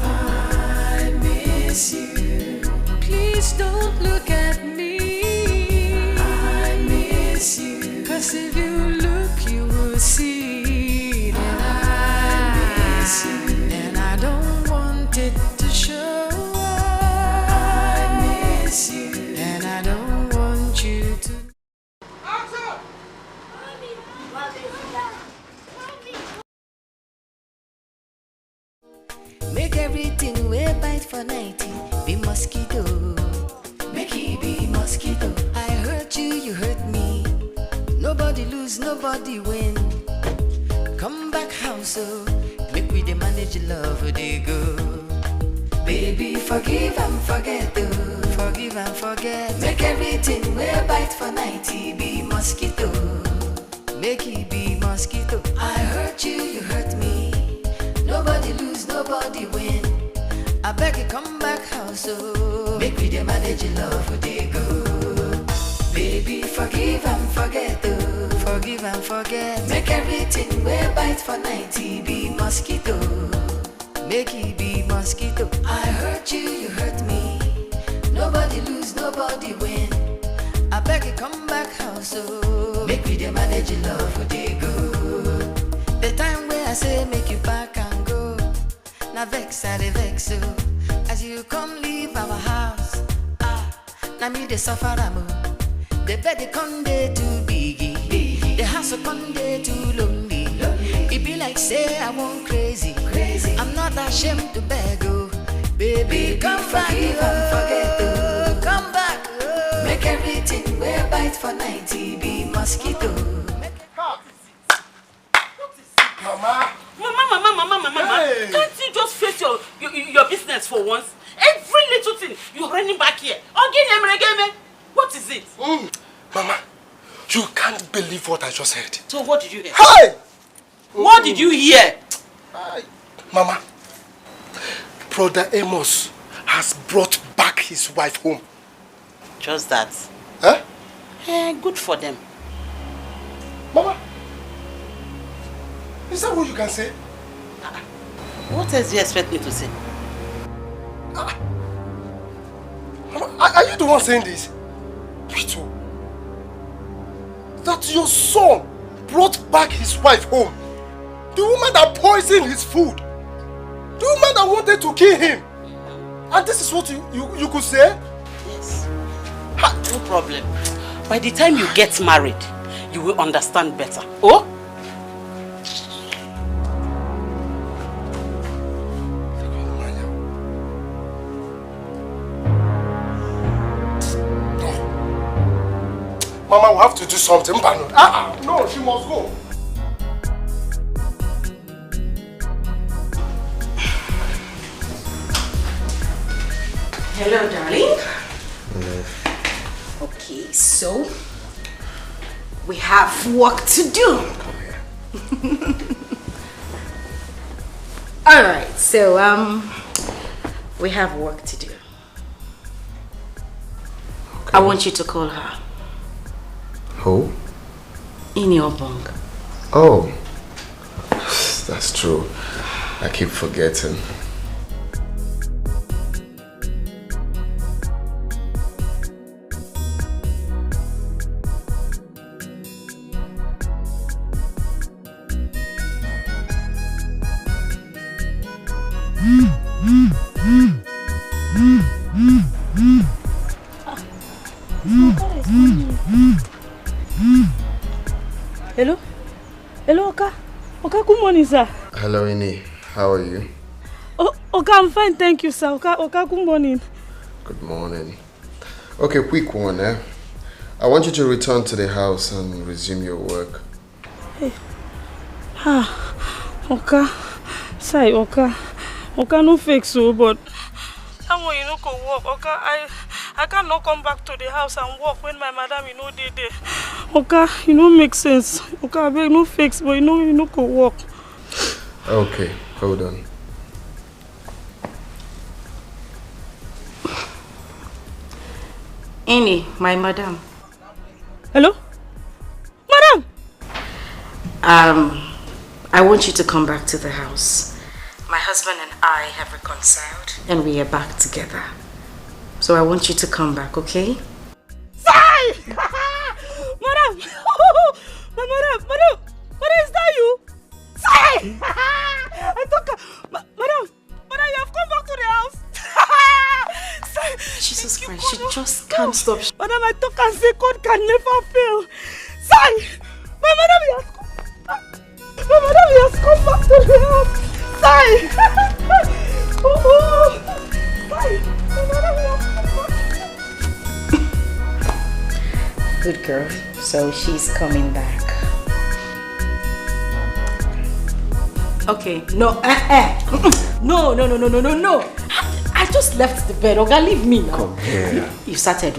I miss you. Please don't look at me. I miss you. 'Cause if you look, you will see that I miss you. And I don't want it to show. I miss you. And I don't want you to. Make everything we bite for 90 be mosquito. Make it be mosquito. I hurt you, you hurt me. Nobody lose, nobody win. Come back house, so make we the manage love they go. Baby, forgive and forget, oh. Forgive and forget. Make everything we bite for 90 be mosquito. Make it be mosquito. I hurt you, you hurt me. Nobody lose, nobody win. I beg you, come back house, oh. Make we the manage love they go. Baby, forgive and forget, oh. Forgive and forget. Make everything we bite for 90 be mosquito. Make it be mosquito. I hurt you, you hurt me. Nobody lose, nobody win. I beg you, come back house, oh. Make we the manage love they go. The time where I say make you back and go. Now vex, I vex, oh. As you come leave our house, now me the suffer, the bed they come there too biggie. The house come there too lonely. It be like say I want crazy. I'm not ashamed to beg, oh. Baby, come back, and forget, oh. Come back, oh. Make everything we bite for 90 be mosquito. Mama. Hey. Can't you just face your business for once? Every little thing, you're running back here. What is it? Mama, you can't believe what I just heard. So what did you hear? Hey! What did you hear? Mama, Brother Amos has brought back his wife home. Just that? Huh? Good for them. Mama, is that what you can say? What else do you expect me to say? Mama, are you the one saying this? Peter, that your son brought back his wife home. The woman that poisoned his food. The woman that wanted to kill him. And this is what you could say? Yes. No problem. By the time you get married, you will understand better. Oh? Mama will have to do something. No, she must go. Hello, darling. Hello. Okay, so we have work to do. All right, so we have work to do. Okay. I want you to call her. Who? Ini Edo. Oh, that's true. I keep forgetting. Hello? Hello, Oka. Oka, good morning, sir. Hello, Ini. How are you? Oh, Oka, I'm fine, thank you, sir. Oka, good morning. Good morning. Okay, quick one, eh? I want you to return to the house and resume your work. Hey. Oka. Say, Oka. Oka, no fake so, but how you no go work? Oka, I cannot come back to the house and work when my madam, did there. Oka, make sense. Oka, I beg no fix, but you no go work. Okay, hold on. Ini, my madam. Hello? Madam! I want you to come back to the house. My husband and I have reconciled and we are back together. So I want you to come back, okay? Sai! Madam! Madam, is that you? Sai! I thought, Madam, you have come back to the house. Sai, Jesus Christ, she just can't stop. Madam, I thought I say God can never fail. Sai! My madam has come back to the house. Sai! Sai! My madam has come back. Good girl. So she's coming back. Okay. No. No. I just left the bed. Okay, leave me now. Come here. You started.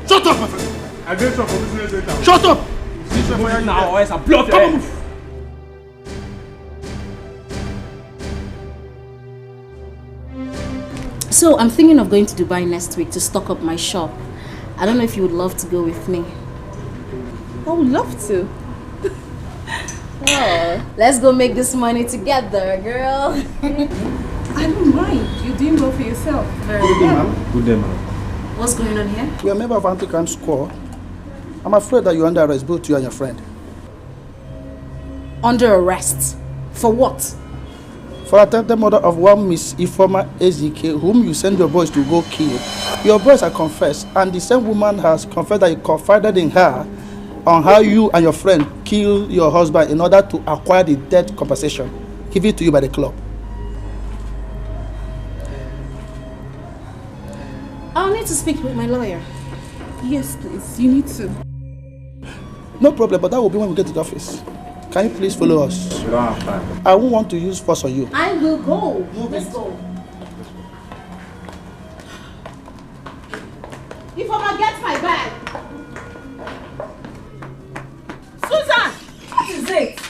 Shut up, my friend. I get you for business later. Shut up! Now, or else I'll blow up your head. So I'm thinking of going to Dubai next week to stock up my shop. I don't know if you would love to go with me. I would love to. Oh, let's go make this money together, girl. I don't mind. You're doing well for yourself. Good day, ma'am. Good day, ma'am. What's going on here? We are a member of anti-crime squad. I'm afraid that you're under arrest, both you and your friend. Under arrest? For what? For attempted murder of one Miss Ifoma Ezike, whom you send your boys to go kill. Your boys are confessed, and the same woman has confessed that you confided in her on how you and your friend killed your husband in order to acquire the death compensation given to you by the club. I'll need to speak with my lawyer. Yes, please. You need to. No problem, but that will be when we get to the office. Can you please follow us? We don't have time. I won't want to use force on you. I will go. Let's go. If I'ma get my bag. Susan! What is it?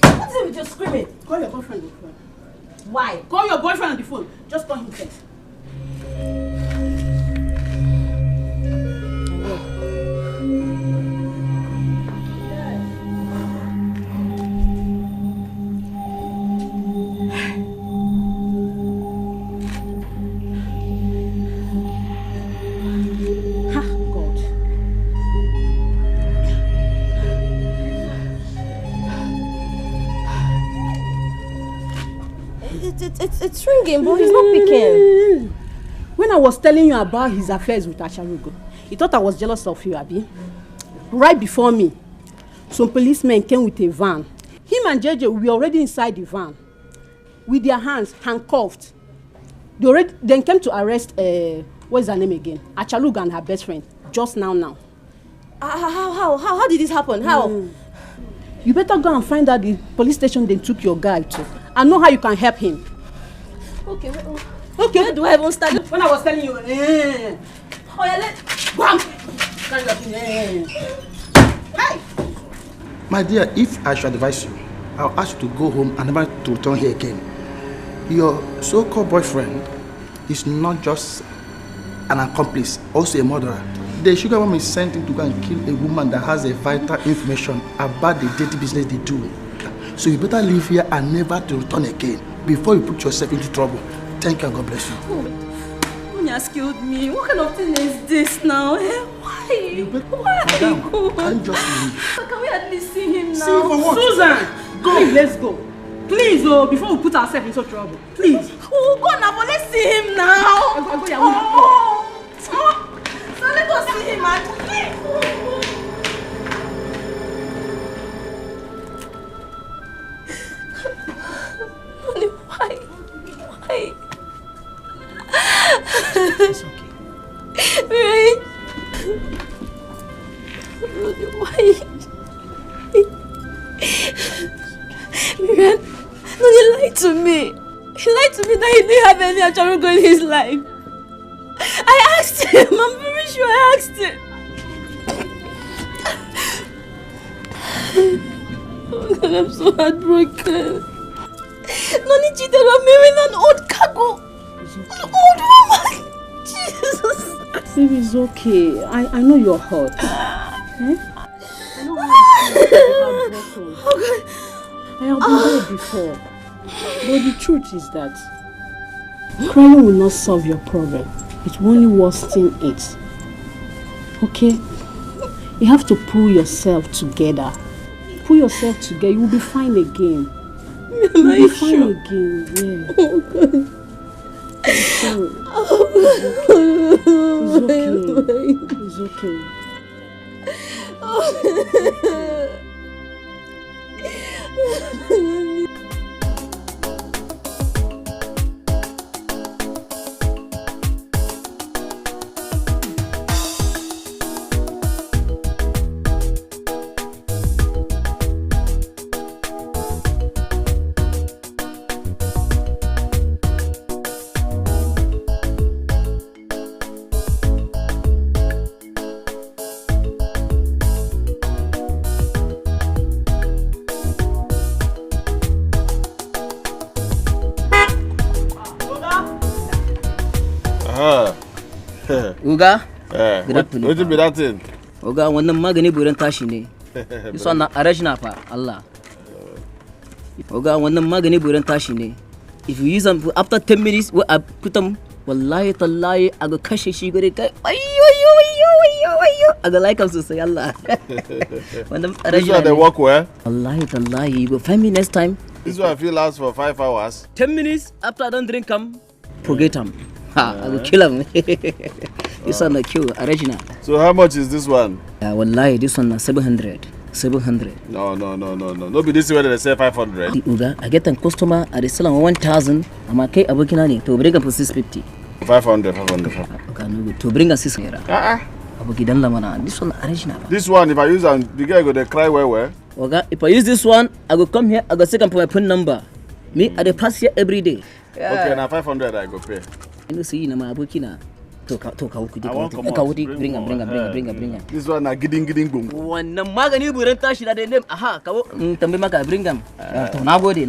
What is it with your screaming? Call your boyfriend on the phone. Why? Call your boyfriend on the phone. Just call him first. It's ringing, but he's not picking. When I was telling you about his affairs with Acharugo, he thought I was jealous of you, Abi. Right before me, some policemen came with a van. Him and JJ were already inside the van, with their hands handcuffed. They then came to arrest What's her name again? Achaluga and her best friend. Just now. How did this happen? How? You better go and find out the police station they took your guy to. And know how you can help him. Okay, where do I even start? When I was telling you, Oh yeah, let's go. Hey! My dear, if I should advise you, I'll ask you to go home and never to return here again. Your so-called boyfriend is not just an accomplice, also a murderer. The sugar mom is sent him to go and kill a woman that has a vital information about the dirty business they do. So you better leave here and never to return again before you put yourself into trouble. Thank you and God bless you. You has killed me. What kind of thing is this now? Why? Why? Can't just leave. Can we at least see him now? See him for what? Susan! Go! Please, let's go. Please, before we put ourselves into trouble. Please. Oh, go now, but let's see him now. So let us see him and Why? It's okay. Right? Why? Miriam, no, he lied to me. He lied to me that he didn't have any Acharugo in his life. I asked him. I'm very sure I asked him. Oh God, I'm so heartbroken. Noni cheated on me with an old cargo. An old woman. Jesus. Baby, it's okay. I know you're hurt. I know how you feel. I have been there before. But the truth is that crying will not solve your problem. It will only worsen it. Okay? You have to pull yourself together. Pull yourself together. You will be fine again. You'll be fine again. Yeah. Oh God. I'm sorry. It's okay. It's okay. Uga? Good afternoon. What be that thing? Uga, wannan magani buran tashi ne. This one na arashna fa, Allah. Uga, wannan magani buran tashi ne. If you use them after 10 minutes, I put them, wallahi tallahi, I go kashe shi gore kai. I go like them to say Allah. This one they work well? Wallahi tallahi, you go find me next time. This one I feel lasts for 5 hours. 10 minutes after I don't drink them, forget them. I will kill him. This one I kill original. So how much is this one? Wallahi, this one 700. 700. No. No be this way they say 500. Uga, I get a customer at the sell on 1,000. I'm okay abokina ni to bring up for 650. 500. Okay, no to bring us 600. Aboki dan la mana. This one original. This one if I use and the guy go they cry well. Oga, if I use this one, I go come here, I go second for my phone number. Me I dey pass here every day. Okay, now 500 I go pay. You see na my abokina. To ka bring him. This one na giding boom. Wannan magani buran tashi da name aha kawo tambaye maka bring them. To nagode.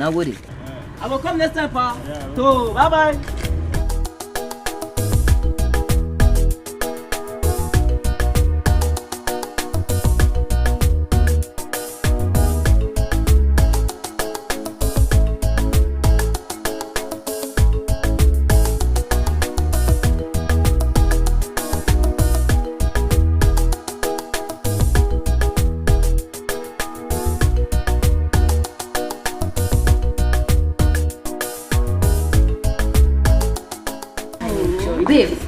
I will come next time pa. To bye. Babe,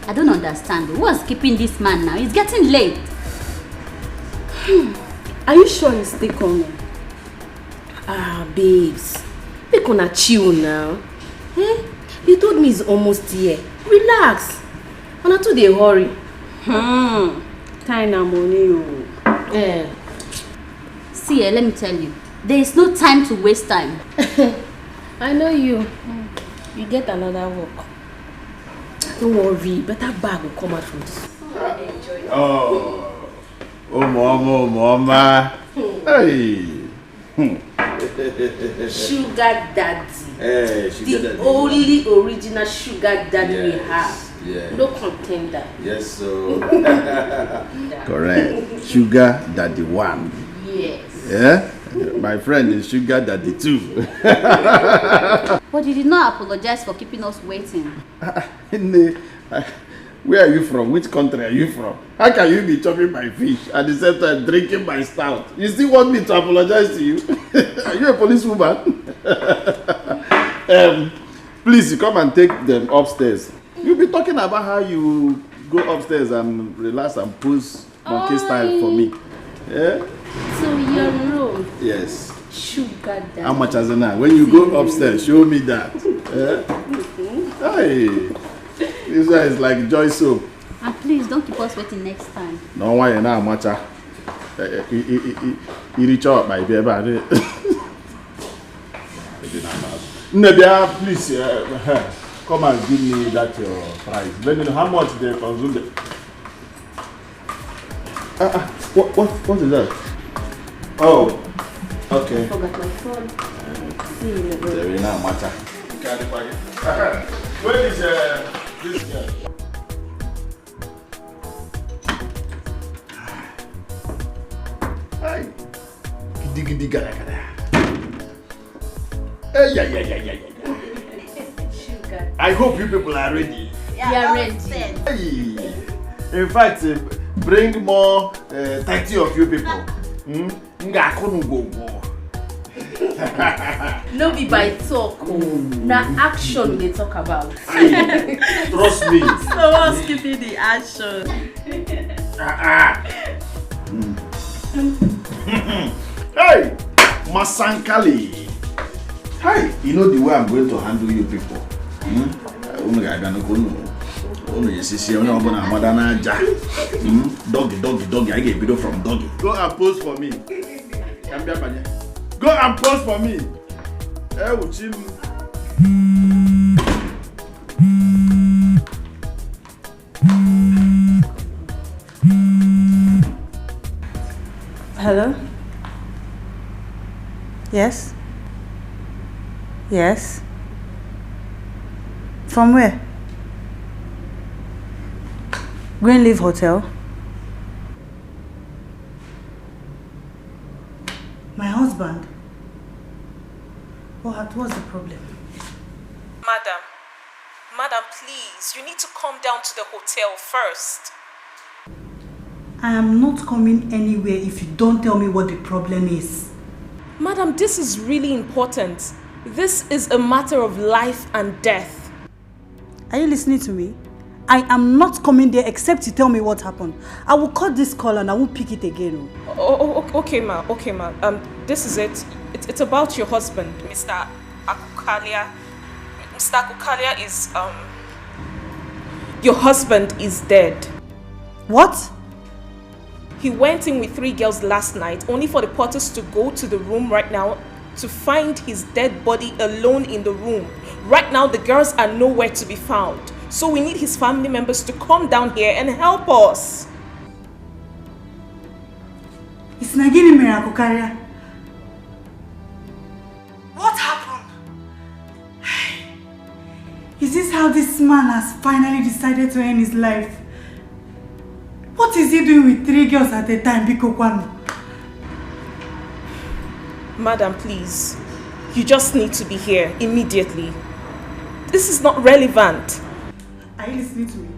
I don't understand. What's keeping this man now? It's getting late. Are you sure he's still coming? Babes, we gonna chill now. You told me he's almost here. Relax. Una too dey hurry. Time na money o. See, let me tell you, there is no time to waste time. I know you. You get another work. Don't worry, better bag will come out from this. Oh, mama. Hey. Sugar daddy. Sugar daddy. The only original sugar daddy we have. Yeah. No contender. Yes, so. Correct. Sugar daddy 1. Yes. Yeah? My friend is sugar daddy 2. But you did not apologize for keeping us waiting. Where are you from? Which country are you from? How can you be chopping my fish at the same time drinking my stout? You still want me to apologize to you? Are you a policewoman? Please, you come and take them upstairs. You'll be talking about how you go upstairs and relax and pose monkey style for me. Yeah? So your room. Yes. Sugar daddy. How much as now? When you go upstairs, show me that. Yeah? Hey. This one is like joy soap. And please don't keep us waiting next time. No why you now much. You reach out my baby. Nebia, please come and give me that your price. Let me know how much they consume. What is that? Oh, okay. I forgot my phone. See you in the There is no matter. Where is this girl? Hi. Giddy gara gara. Yeah. Sugar. I hope you people are ready. Yeah, we are ready. Hey. In fact, bring more 30 of you people. No be by talk, na action they talk about. Trust me. So what's keeping the action? Hey, Masankali. Hey, you know the way I'm going to handle you people. Doggy. I get video from doggy. Go and pose for me. Go and pose for me. Hello? Yes? Yes? From where? Greenleaf Hotel? My husband? What's the problem? Madam, please, you need to come down to the hotel first. I am not coming anywhere if you don't tell me what the problem is. Madam, this is really important. This is a matter of life and death. Are you listening to me? I am not coming there except you tell me what happened. I will cut this call and I won't pick it again. Okay, ma. This is it. It's about your husband, Mr. Akukalia. Mr. Akukalia is, your husband is dead. What? He went in with 3 girls last night, only for the porters to go to the room right now to find his dead body alone in the room. Right now, the girls are nowhere to be found. So we need his family members to come down here and help us. It's Nagini Mirakukaria. What happened? Is this how this man has finally decided to end his life? What is he doing with 3 girls at a time, Biko Kwano? Madam, please. You just need to be here immediately. This is not relevant. Are you listening to me?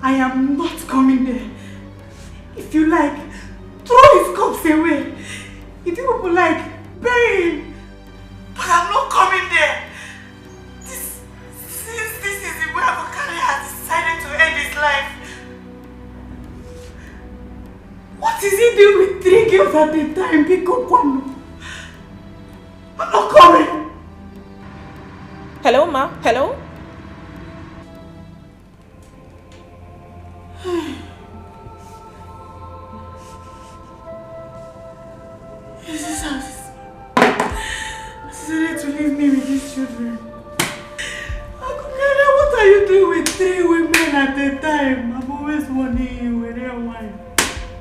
I am not coming there. If you like, throw his corpse away. If you people like, bury him. But I'm not coming there. Since this is the way Abukari has decided to end his life. What is he doing with 3 girls at a time, Biko Kwano? I'm not coming. Hello, ma? Hello? This is how decided to leave me with these children. Akukele, what are you doing with 3 women at a time? I'm always warning you, where are wine?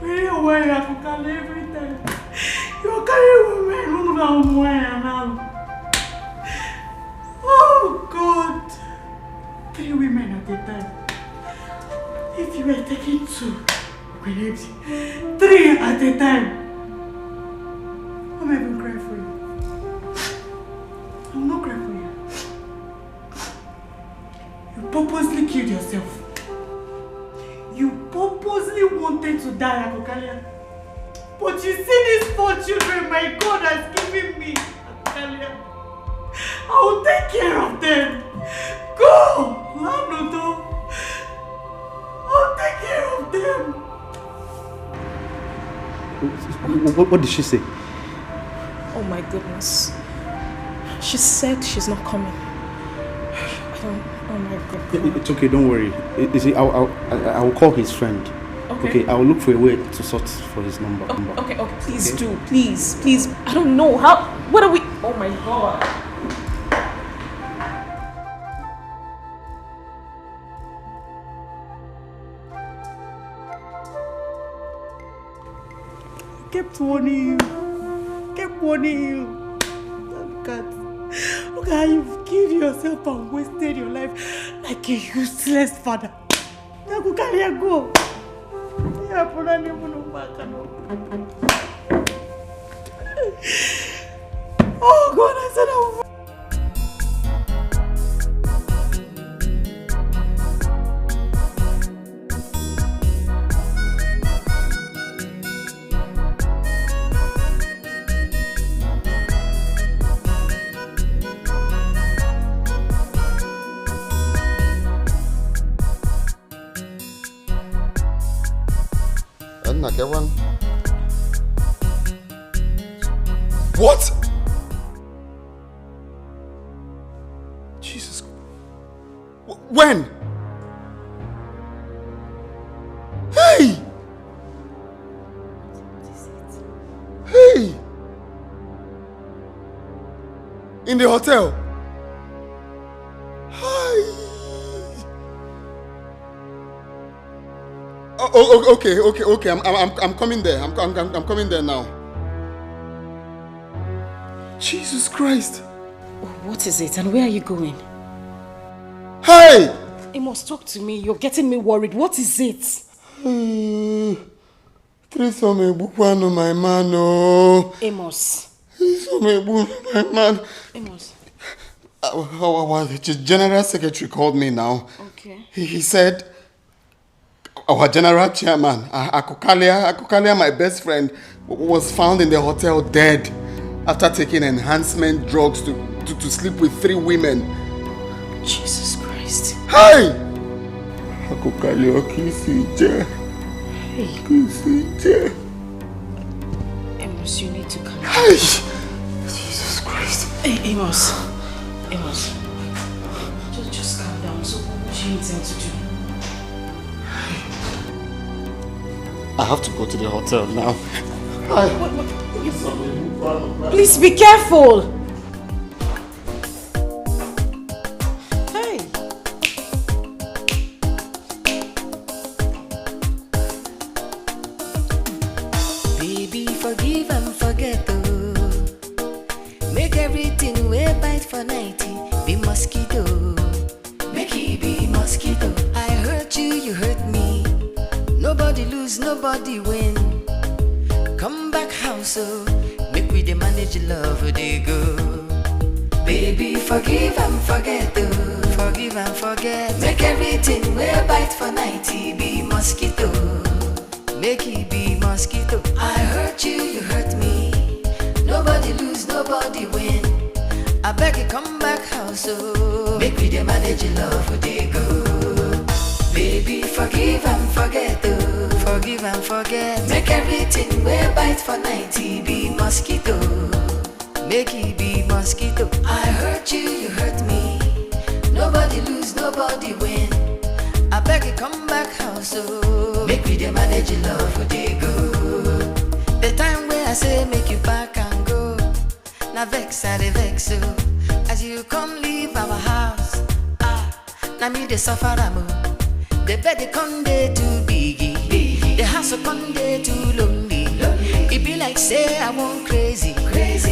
Akukele, every time. You're carrying women who don't wine now. Oh God. 3 women at a time. If you were taking 2, 3 at a time. I'm not even crying for you. I'm not crying for you. You purposely killed yourself. You purposely wanted to die, Akokalia. But you see these 4 children my God has given me, Akokalia. I will take care of them. Go! Lanudo. I'll take care of them. What did she say? Oh my goodness. She said she's not coming. Oh my God. It's okay, don't worry. You see, I will call his friend. Okay, I will look for a way to sort for his number. Okay, please do. Please. I don't know. What are we? Oh my God. Kept warning you. Look how you've killed yourself and wasted your life like a useless father. Go. Oh God, I said I will. What? Jesus. When? Hey! In the hotel? Hi! Oh, okay. I'm coming there. I'm coming there now. Jesus Christ. What is it and where are you going? Hey! You must talk to me. You're getting me worried. What is it? My man, oh. Amos. My man. Amos. The general secretary called me now. Okay. He said our general chairman, Akokalia, my best friend, was found in the hotel dead after taking enhancement drugs to sleep with 3 women. Jesus Christ. Hey! Akokalia, Kisije. Hey. Amos, you need to calm down. Hey! Jesus Christ. Hey, Amos. Just calm down. So what do you intend to do? I have to go to the hotel now. Please be careful. Hey. Baby, forgive and forget, oh. Make everything we bite for 90 be mosquito. Make it be mosquito. I hurt you, you hurt me. Nobody lose, nobody win. Come back house, oh. Make we the manage love, they go. Baby, forgive and forget, oh. Forgive and forget. Make everything we bite for 90 be mosquito. Make it be mosquito. I hurt you, you hurt me. Nobody lose, nobody win. I beg you, come back house, oh. Make we the manage love, they go. Baby, forgive and forget, oh. Forgive and forget. Make everything we bite for 90 be mosquito. Make it be mosquito. I hurt you, you hurt me. Nobody lose, nobody win. I beg you, come back house, oh. Make we dey manage your love for dey go. The time where I say make you back and go, na vex I dey vex, oh. As you come leave our house, na me dey suffer am, oh. The bed dey come dey too biggie, the house come dey too lonely. It be like say I want crazy.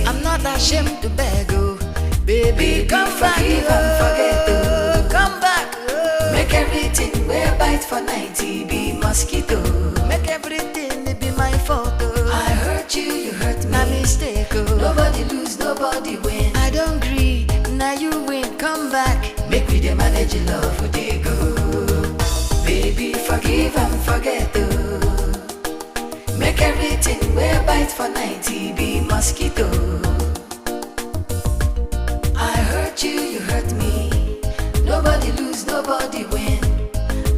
I'm not ashamed to beg, oh. Baby, come back, oh. Come back, oh. Make everything we bite for 90 be mosquito. Make everything be my fault, oh. I hurt you, you hurt me. Na mistake, oh. Nobody lose, nobody win. I don't agree, now you win. Come back, make we dey manage your love for dey go. Baby, forgive and forget, oh. Make everything we bite for 90 be mosquito. I hurt you, you hurt me. Nobody lose, nobody win.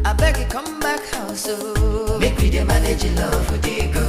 I beg you come back house, oh. Make we dey manage your love for dey go.